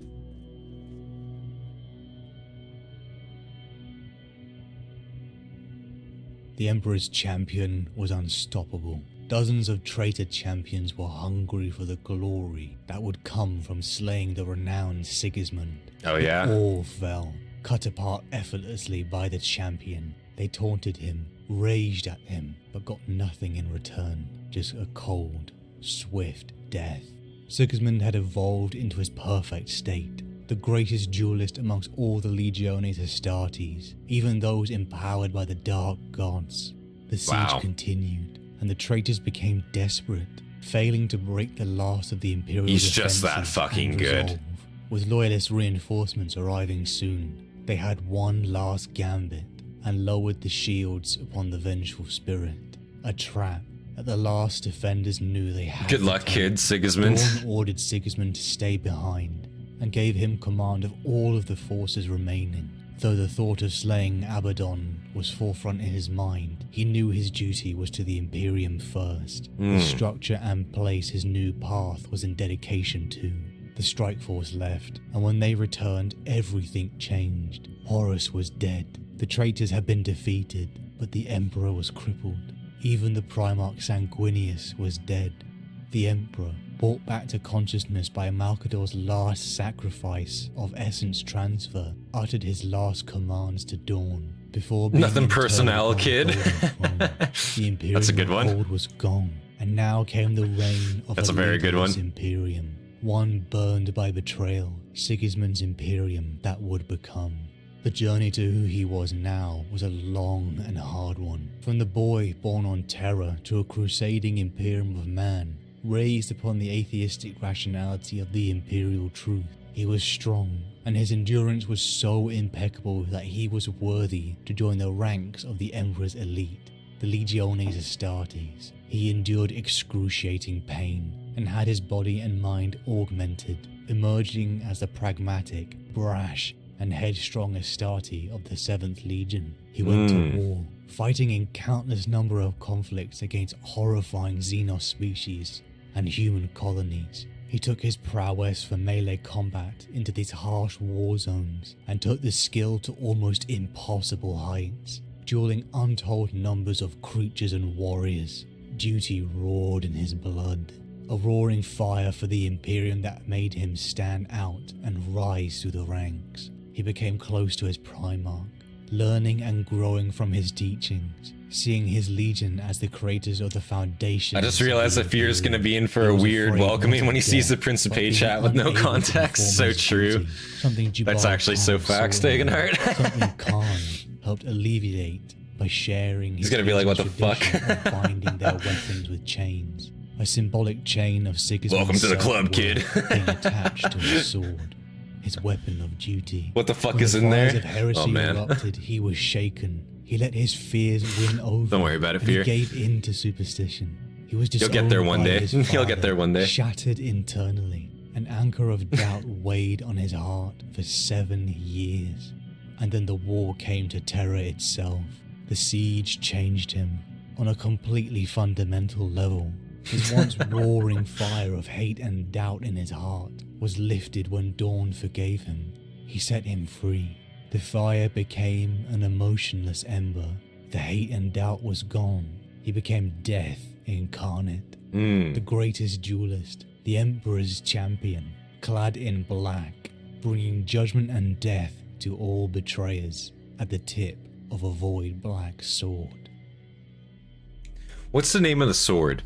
C: The Emperor's champion was unstoppable. Dozens of traitor champions were hungry for the glory that would come from slaying the renowned Sigismund.
A: Oh yeah?
C: But all fell, cut apart effortlessly by the champion. They taunted him, raged at him, but got nothing in return, just a cold, swift death. Sigismund had evolved into his perfect state, the greatest duelist amongst all the Legiones Hastartes, even those empowered by the dark gods. The siege continued, and the traitors became desperate, failing to break the last of the Imperial
A: He's just
C: defenses
A: that fucking good.
C: resolve. With loyalist reinforcements arriving soon, they had one last gambit and lowered the shields upon the vengeful spirit. A trap that the last defenders knew they had.
A: Good luck, kid, Sigismund.
C: Dorn ordered Sigismund to stay behind and gave him command of all of the forces remaining. Though the thought of slaying Abaddon was forefront in his mind, he knew his duty was to the Imperium first. The structure and place his new path was in dedication to. The strike force left, and when they returned, everything changed. Horus was dead. The traitors had been defeated, but the Emperor was crippled. Even the Primarch Sanguinius was dead. The Emperor, brought back to consciousness by Malcador's last sacrifice of essence transfer, uttered his last commands to Dorn before being
A: Nothing personnel, kid.
C: The Imperial
A: That's a good one.
C: hold was gone, and now came the reign of
A: That's a very good one.
C: Imperium, one burned by betrayal, Sigismund's Imperium that would become. The journey to who he was now was a long and hard one. From the boy born on Terra to a crusading Imperium of man, raised upon the atheistic rationality of the Imperial truth, he was strong, and his endurance was so impeccable that he was worthy to join the ranks of the Emperor's elite, the Legiones Astartes. He endured excruciating pain, and had his body and mind augmented, emerging as the pragmatic, brash, and headstrong Hastati of the 7th Legion. He went to war, fighting in countless number of conflicts against horrifying Xenos species and human colonies. He took his prowess for melee combat into these harsh war zones and took the skill to almost impossible heights, dueling untold numbers of creatures and warriors. Duty roared in his blood, a roaring fire for the Imperium that made him stand out and rise through the ranks. He became close to his Primarch, learning and growing from his teachings, seeing his legion as the creators of the foundation.
A: I just realized that Fear is going to be in for a weird welcoming when he sees the Principe chat with no context. So true. That's actually so facts, Dagenhart.
C: Something Khan helped alleviate by sharing.
A: He's going to be like, what the fuck?
C: Binding their weapons with chains. A symbolic chain of Sigismund.
A: Welcome to the club, kid.
C: Being attached to his sword, his weapon of duty.
A: What the fuck
C: When
A: is
C: the
A: in there?
C: fires of heresy
A: Oh man.
C: erupted, he was shaken. He let his fears win over.
A: Don't worry about it,
C: and he
A: Fear.
C: gave in to superstition. He was
A: You'll get there
C: disowned
A: one
C: by
A: day.
C: his
A: You'll
C: father,
A: get there one day.
C: Shattered internally. An anchor of doubt weighed on his heart for 7 years. And then the war came to Terra itself. The siege changed him on a completely fundamental level. His once roaring fire of hate and doubt in his heart was lifted when Dorn forgave him. He set him free. The fire became an emotionless ember. The hate and doubt was gone. He became death incarnate. The greatest duelist, the Emperor's champion, clad in black, bringing judgment and death to all betrayers at the tip of a void black sword.
A: What's the name of the sword?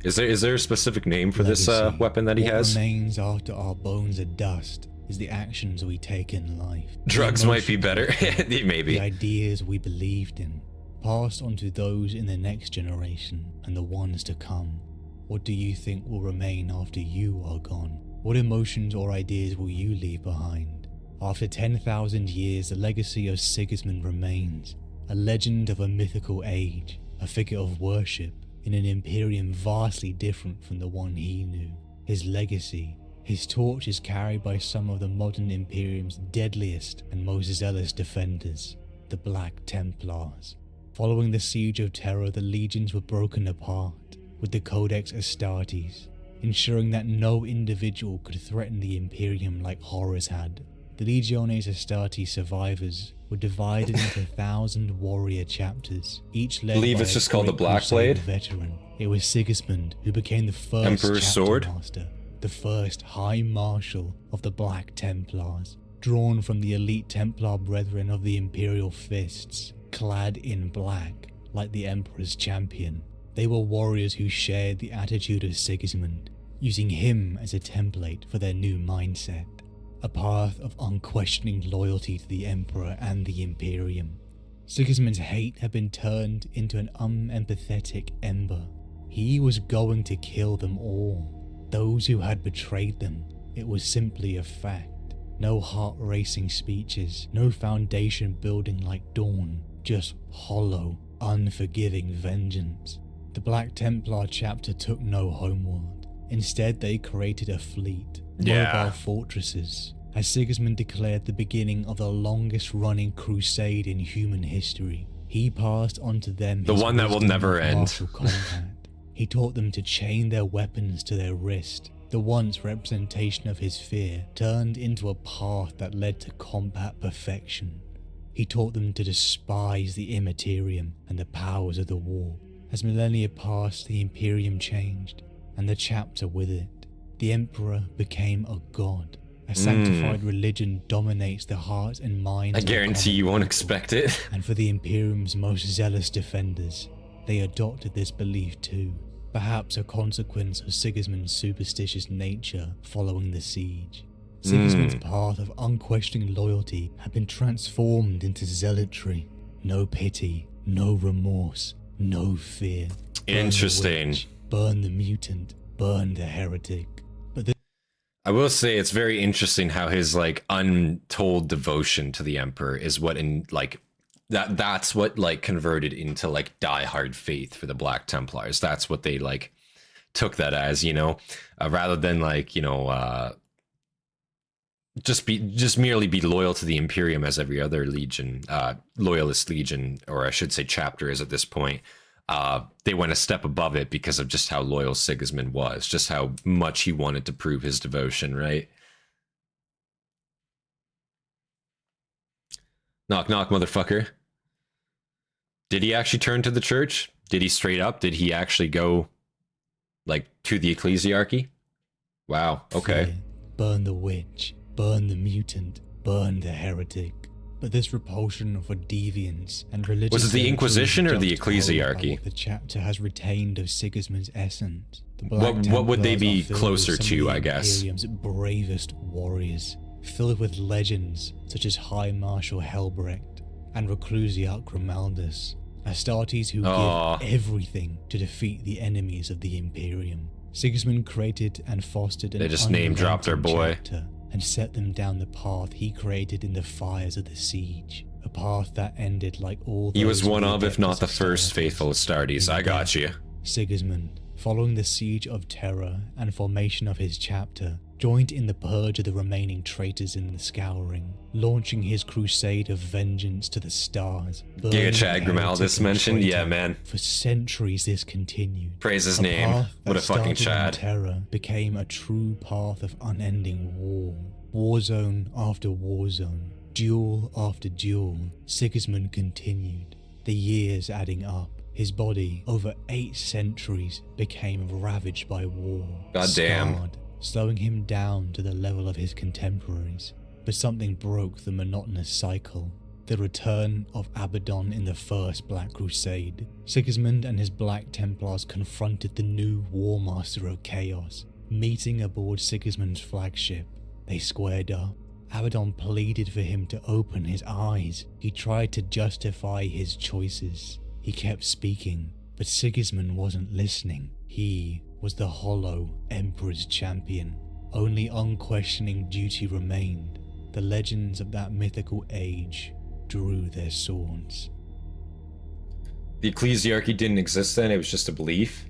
A: Is there a specific name for this
C: Legacy.
A: weapon that he
C: What
A: has?
C: remains after our bones are dust is the actions we take in life.
A: Drugs
C: The
A: might be
C: emotions,
A: better.
C: the
A: Maybe.
C: ideas we believed in, passed on to those in the next generation and the ones to come. What do you think will remain after you are gone? What emotions or ideas will you leave behind? After 10,000 years, the legacy of Sigismund remains, a legend of a mythical age, a figure of worship in an Imperium vastly different from the one he knew. His legacy, his torch is carried by some of the modern Imperium's deadliest and most zealous defenders, the Black Templars. Following the Siege of Terra, the legions were broken apart, with the Codex Astartes, ensuring that no individual could threaten the Imperium like Horus had. The Legiones Astartes survivors were divided into 1,000 warrior chapters, each led
A: Believe
C: by
A: it's
C: a
A: just called the
C: great
A: Black
C: Crusade
A: Blade?
C: veteran. It was Sigismund who became the first
A: Emperor's
C: chapter
A: sword?
C: master, the first High Marshal of the Black Templars, drawn from the elite Templar brethren of the Imperial Fists, clad in black like the Emperor's champion. They were warriors who shared the attitude of Sigismund, using him as a template for their new mindset, a path of unquestioning loyalty to the Emperor and the Imperium. Sigismund's hate had been turned into an unempathetic ember. He was going to kill them all, those who had betrayed them. It was simply a fact. No heart-racing speeches, no foundation building like Dorn, just hollow, unforgiving vengeance. The Black Templar chapter took no homeworld. Instead, they created a fleet, mobile fortresses, as Sigismund declared the beginning of the longest-running crusade in human history. He passed on to them
A: The
C: his
A: one that will
C: wisdom
A: never
C: of
A: end.
C: martial combat. He taught them to chain their weapons to their wrist. The once representation of his fear turned into a path that led to combat perfection. He taught them to despise the Immaterium and the powers of the war. As millennia passed, the Imperium changed, and the chapter with it. The Emperor became a god. A sanctified religion dominates the hearts and minds
A: I
C: of the
A: guarantee
C: common
A: you won't
C: people.
A: expect it.
C: And for the Imperium's most zealous defenders, they adopted this belief too, perhaps a consequence of Sigismund's superstitious nature following the siege. Sigismund's path of unquestioning loyalty had been transformed into zealotry. No pity, no remorse, no fear. Burn the
A: Interesting.
C: witch, burn the mutant, burn the heretic. But the
A: I will say it's very interesting how his like untold devotion to the Emperor is what in like that's what like converted into like diehard faith for the Black Templars. That's what they like took that as, you know, rather than like, you know, just merely be loyal to the Imperium as every other legion, loyalist legion, or I should say chapter is at this point. They went a step above it because of just how loyal Sigismund was, just how much he wanted to prove his devotion, right? Knock, knock, motherfucker. Did he actually turn to the church? Did he straight up? Did he actually go, like, to the ecclesiarchy? Wow, okay.
C: Fear, burn the witch, burn the mutant, burn the heretic. But this repulsion for deviance and religious...
A: Was it the Inquisition or the ecclesiarchy?
C: What the chapter has retained of Sigismund's essence. The
A: What would they be closer to, I guess?
C: Imperium's bravest warriors, filled with legends such as High Marshal Helbrecht and Reclusiarch Grimaldus, Astartes who give everything to defeat the enemies of the Imperium. Sigismund created and fostered an
A: They just name-dropped their boy.
C: chapter and set them down the path he created in the fires of the siege. A path that ended like all
A: He was
C: those
A: one
C: who
A: of, if not the
C: adepts
A: first,
C: Astartes.
A: faithful Astartes. I got you.
C: Sigismund, following the Siege of Terra and formation of his chapter, joined in the purge of the remaining traitors in the Scouring, launching his crusade of vengeance to the stars.
A: Giga Chad Grimaldus mentioned? Yeah, man.
C: For centuries this continued.
A: Praise his
C: A
A: name.
C: path
A: What a
C: that
A: fucking
C: started in
A: Chad.
C: Terra became a true path of unending war. Warzone after warzone, duel after duel, Sigismund continued, the years adding up. His body, over 8 centuries, became ravaged by war.
A: Goddamn.
C: Scarred, slowing him down to the level of his contemporaries. But something broke the monotonous cycle. The return of Abaddon in the First Black Crusade. Sigismund and his Black Templars confronted the new War Master of Chaos. Meeting aboard Sigismund's flagship, they squared up. Abaddon pleaded for him to open his eyes. He tried to justify his choices. He kept speaking, but Sigismund wasn't listening. He was the hollow Emperor's champion. Only unquestioning duty remained. The legends of that mythical age drew their swords.
A: The ecclesiarchy didn't exist then, it was just a belief?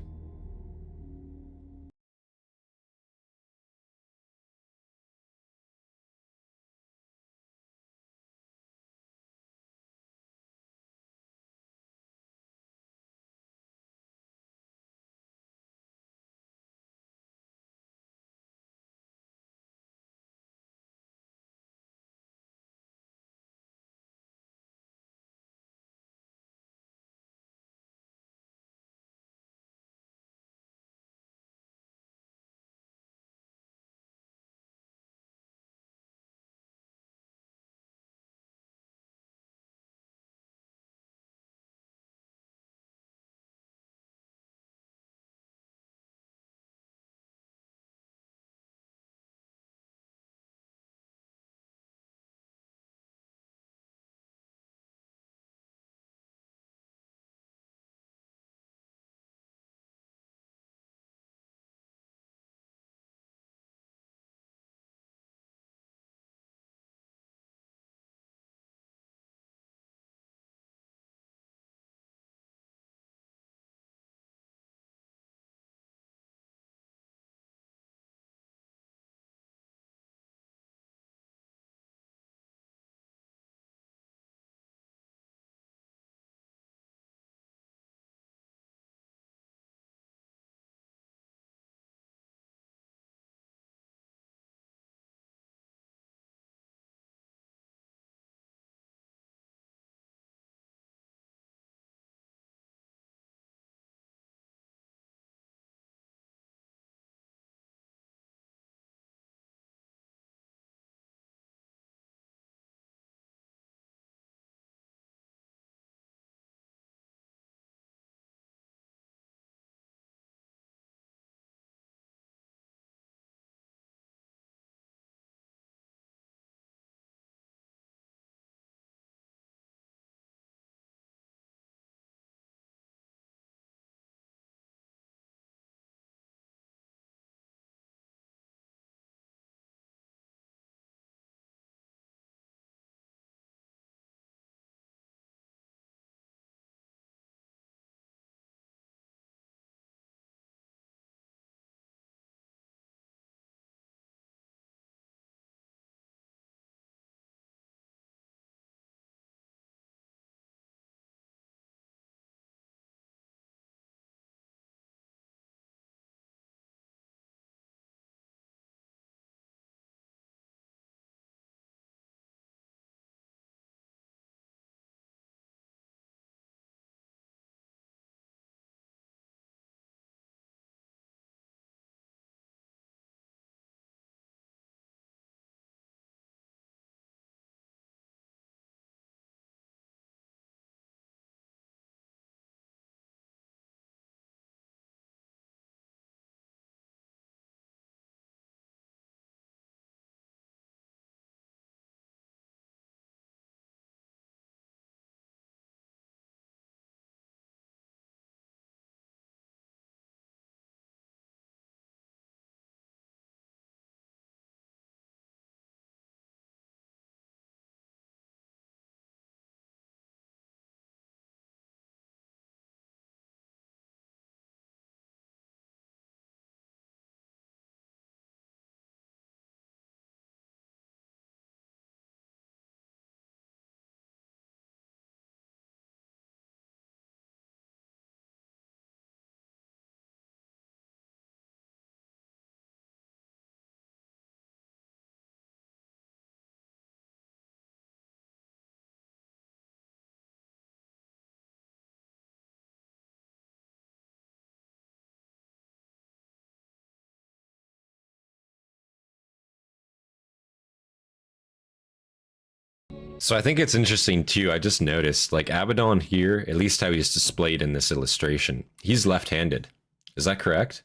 A: So I think it's interesting too. I just noticed, like, Abaddon here, at least how he's displayed in this illustration, he's left-handed. Is that correct?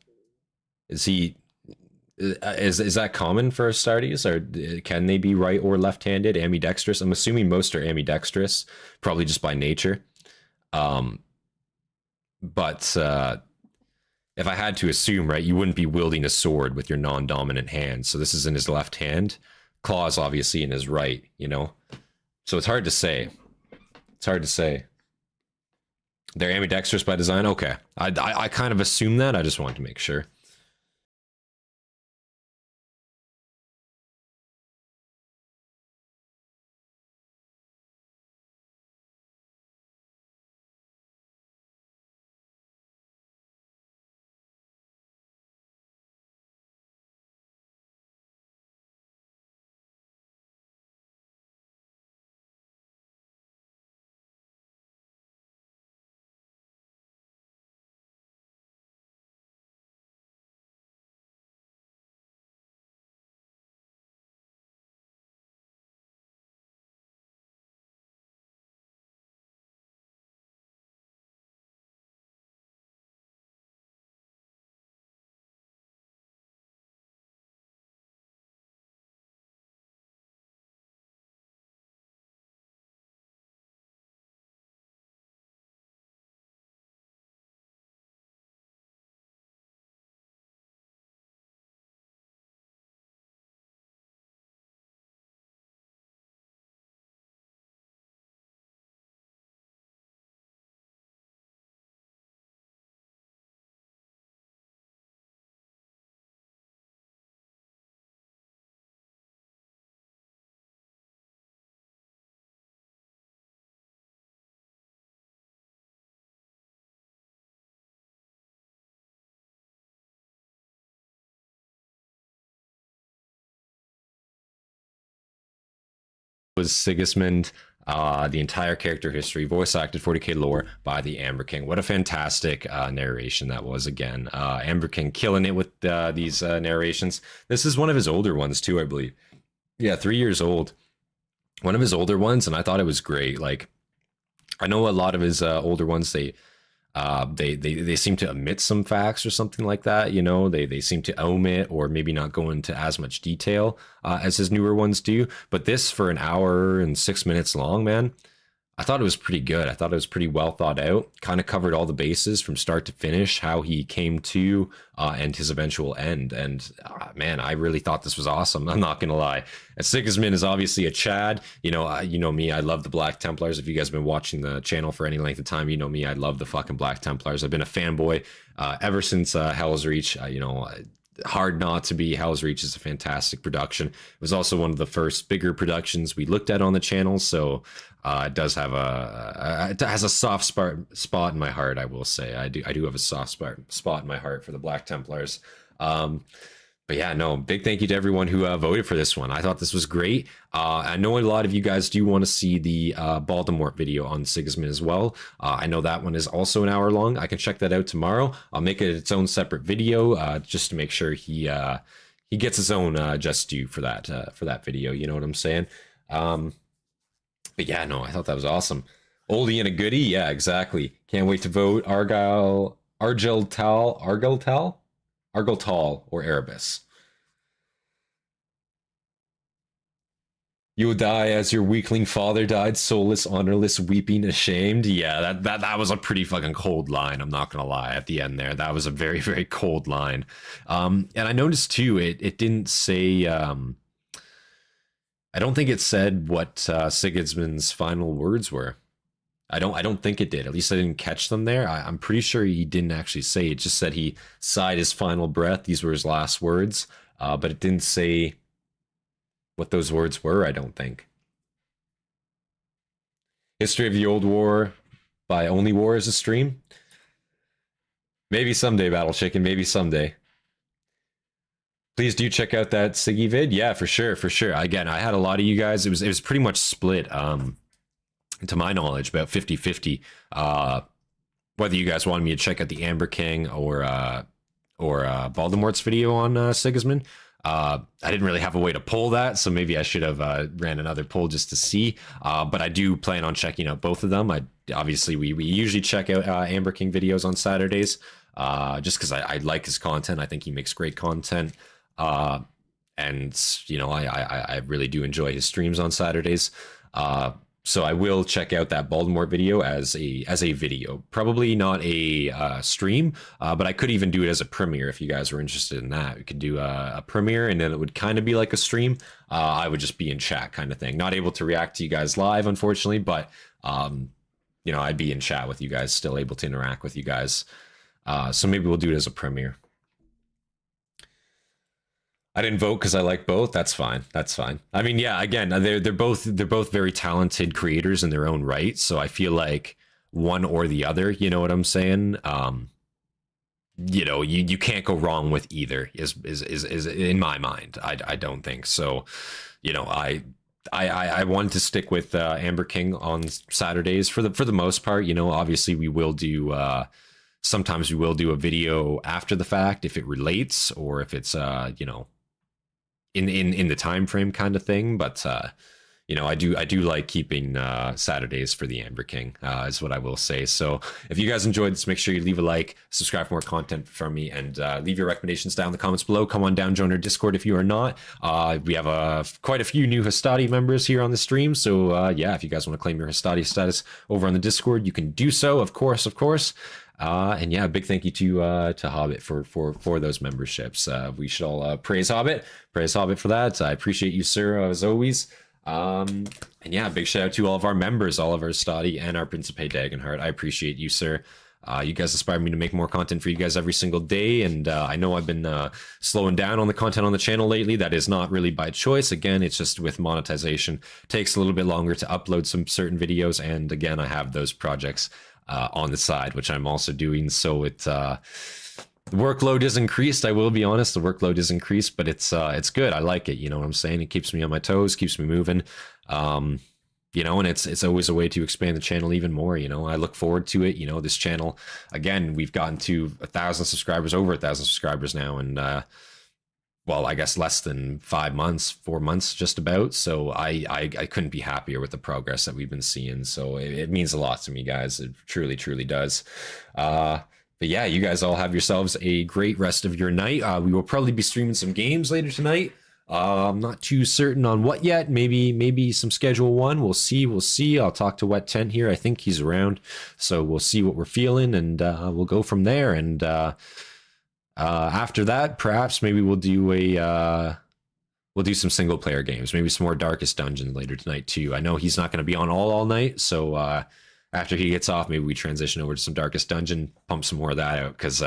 A: Is he? Is that common for Astartes, or can they be right or left-handed, ambidextrous? I'm assuming most are ambidextrous, probably just by nature. But if I had to assume, right, you wouldn't be wielding a sword with your non-dominant hand. So this is in his left hand. Claws obviously in his right, you know. So it's hard to say. It's hard to say. They're ambidextrous by design. Okay, I kind of assumed that. I just wanted to make sure. Was Sigismund, the entire character history, voice acted 40k lore by the Amber King. What a fantastic narration that was again. Amber King killing it with these narrations. This is one of his older ones too, I believe. Yeah, 3 years old. One of his older ones, and I thought it was great. Like, I know a lot of his older ones, they seem to omit some facts or something like that. You know, they seem to omit or maybe not go into as much detail as his newer ones do. But this, for an hour and 6 minutes long, man, I thought it was pretty good. I thought it was pretty well thought out. Kind of covered all the bases from start to finish, how he came to and his eventual end. And man, I really thought this was awesome. I'm not gonna lie. And Sigismund is obviously a Chad. You know me. I love the Black Templars. If you guys have been watching the channel for any length of time, you know me. I love the fucking Black Templars. I've been a fanboy ever since Hell's Reach. Hard not to be. Hell's Reach is a fantastic production. It was also one of the first bigger productions we looked at on the channel, so it does have it has a soft spot in my heart. I will say I do have a soft spot in my heart for the Black Templars. But yeah, no, big thank you to everyone who voted for this one. I thought this was great. I know a lot of you guys do want to see the Baltimore video on Sigismund as well. I know that one is also an hour long. I can check that out tomorrow. I'll make it its own separate video just to make sure he gets his own just due for that video. You know what I'm saying? But yeah, no, I thought that was awesome. Oldie and a goodie. Yeah, exactly. Can't wait to vote. Argyltal, or Erebus. You will die as your weakling father died, soulless, honorless, weeping, ashamed. Yeah, that was a pretty fucking cold line. I'm not gonna lie. At the end there, that was a very, very cold line. And I noticed too, it didn't say. I don't think it said what Sigismund's final words were. I don't think it did. At least I didn't catch them there. I'm pretty sure he didn't actually say. It just said he sighed his final breath. These were his last words. But it didn't say what those words were, I don't think. History of the Old War by Only War is a stream. Maybe someday, Battle Chicken. Maybe someday. Please do check out that Siggy vid. Yeah, for sure, for sure. Again, I had a lot of you guys. It was pretty much split. To my knowledge, about 50-50. Whether you guys wanted me to check out the Amber King or Voldemort's video on Sigismund. I didn't really have a way to poll that, so maybe I should have ran another poll just to see. But I do plan on checking out both of them. Obviously we usually check out Amber King videos on Saturdays, just because I like his content. I think he makes great content, and you know I really do enjoy his streams on Saturdays. So I will check out that Baltimore video as a video, probably not a stream, but I could even do it as a premiere if you guys were interested in that. We could do a premiere, and then it would kind of be like a stream. I would just be in chat, kind of thing. Not able to react to you guys live, unfortunately, but you know, I'd be in chat with you guys, still able to interact with you guys. So maybe we'll do it as a premiere. I didn't vote because I like both. That's fine. That's fine. I mean, yeah, again, they're both very talented creators in their own right. So I feel like one or the other, you know what I'm saying? You know, you can't go wrong with either is in my mind. I don't think so. You know, I wanted to stick with Amber King on Saturdays for the most part. You know, obviously we will do sometimes we will do a video after the fact if it relates, or if it's you know, in the time frame kind of thing. But you know, I do like keeping Saturdays for the Amber King, is what I will say. So if you guys enjoyed this, make sure you leave a like, subscribe for more content from me, and leave your recommendations down in the comments below. Come on down, join our Discord if you are not. We have quite a few new Hastati members here on the stream, so yeah, if you guys want to claim your Hastati status over on the Discord, you can do so, of course. And yeah, big thank you to Hobbit for those memberships. We should all praise Hobbit for that. I appreciate you, sir, as always. And yeah, big shout out to all of our members, all of our Hastati and our Principe Dagenhart. I appreciate you, sir. You guys inspire me to make more content for you guys every single day, and I know I've been slowing down on the content on the channel lately. That is not really by choice. Again, it's just with monetization. It takes a little bit longer to upload some certain videos, and again, I have those projects on the side, which I'm also doing. So the workload is increased. I will be honest, the workload is increased, but it's good. I like it. You know what I'm saying? It keeps me on my toes, keeps me moving. You know, and it's always a way to expand the channel even more. You know, I look forward to it. You know, this channel, again, we've gotten to 1,000 subscribers, over 1,000 subscribers now, and well, I guess less than 5 months, 4 months, just about. So I couldn't be happier with the progress that we've been seeing. So it means a lot to me, guys. It truly does. But yeah, you guys all have yourselves a great rest of your night. We will probably be streaming some games later tonight. I'm not too certain on what yet. Maybe some schedule one. We'll see. I'll talk to Wet Tent here. I think he's around, so we'll see what we're feeling, and we'll go from there. And after that, perhaps maybe we'll do some single player games. Maybe some more Darkest Dungeon later tonight too. I know he's not going to be on all night, so after he gets off, maybe we transition over to some Darkest Dungeon, pump some more of that out, because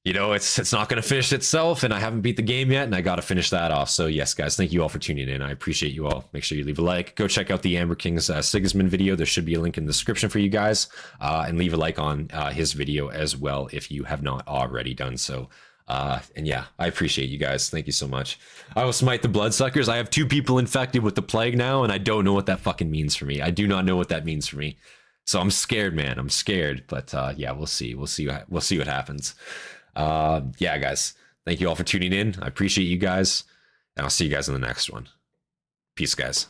A: you know, it's not going to finish itself, and I haven't beat the game yet, and I got to finish that off. So yes, guys, thank you all for tuning in. I appreciate you all. Make sure you leave a like. Go check out the Amber King's Sigismund video. There should be a link in the description for you guys, and leave a like on his video as well if you have not already done so. And yeah, I appreciate you guys. Thank you so much. I will smite the bloodsuckers. I have 2 people infected with the plague now, and I don't know what that fucking means for me. I do not know what that means for me. So I'm scared, man. I'm scared. But yeah, we'll see. We'll see what happens. Yeah, guys, thank you all for tuning in. I appreciate you guys, and I'll see you guys in the next one. Peace, guys.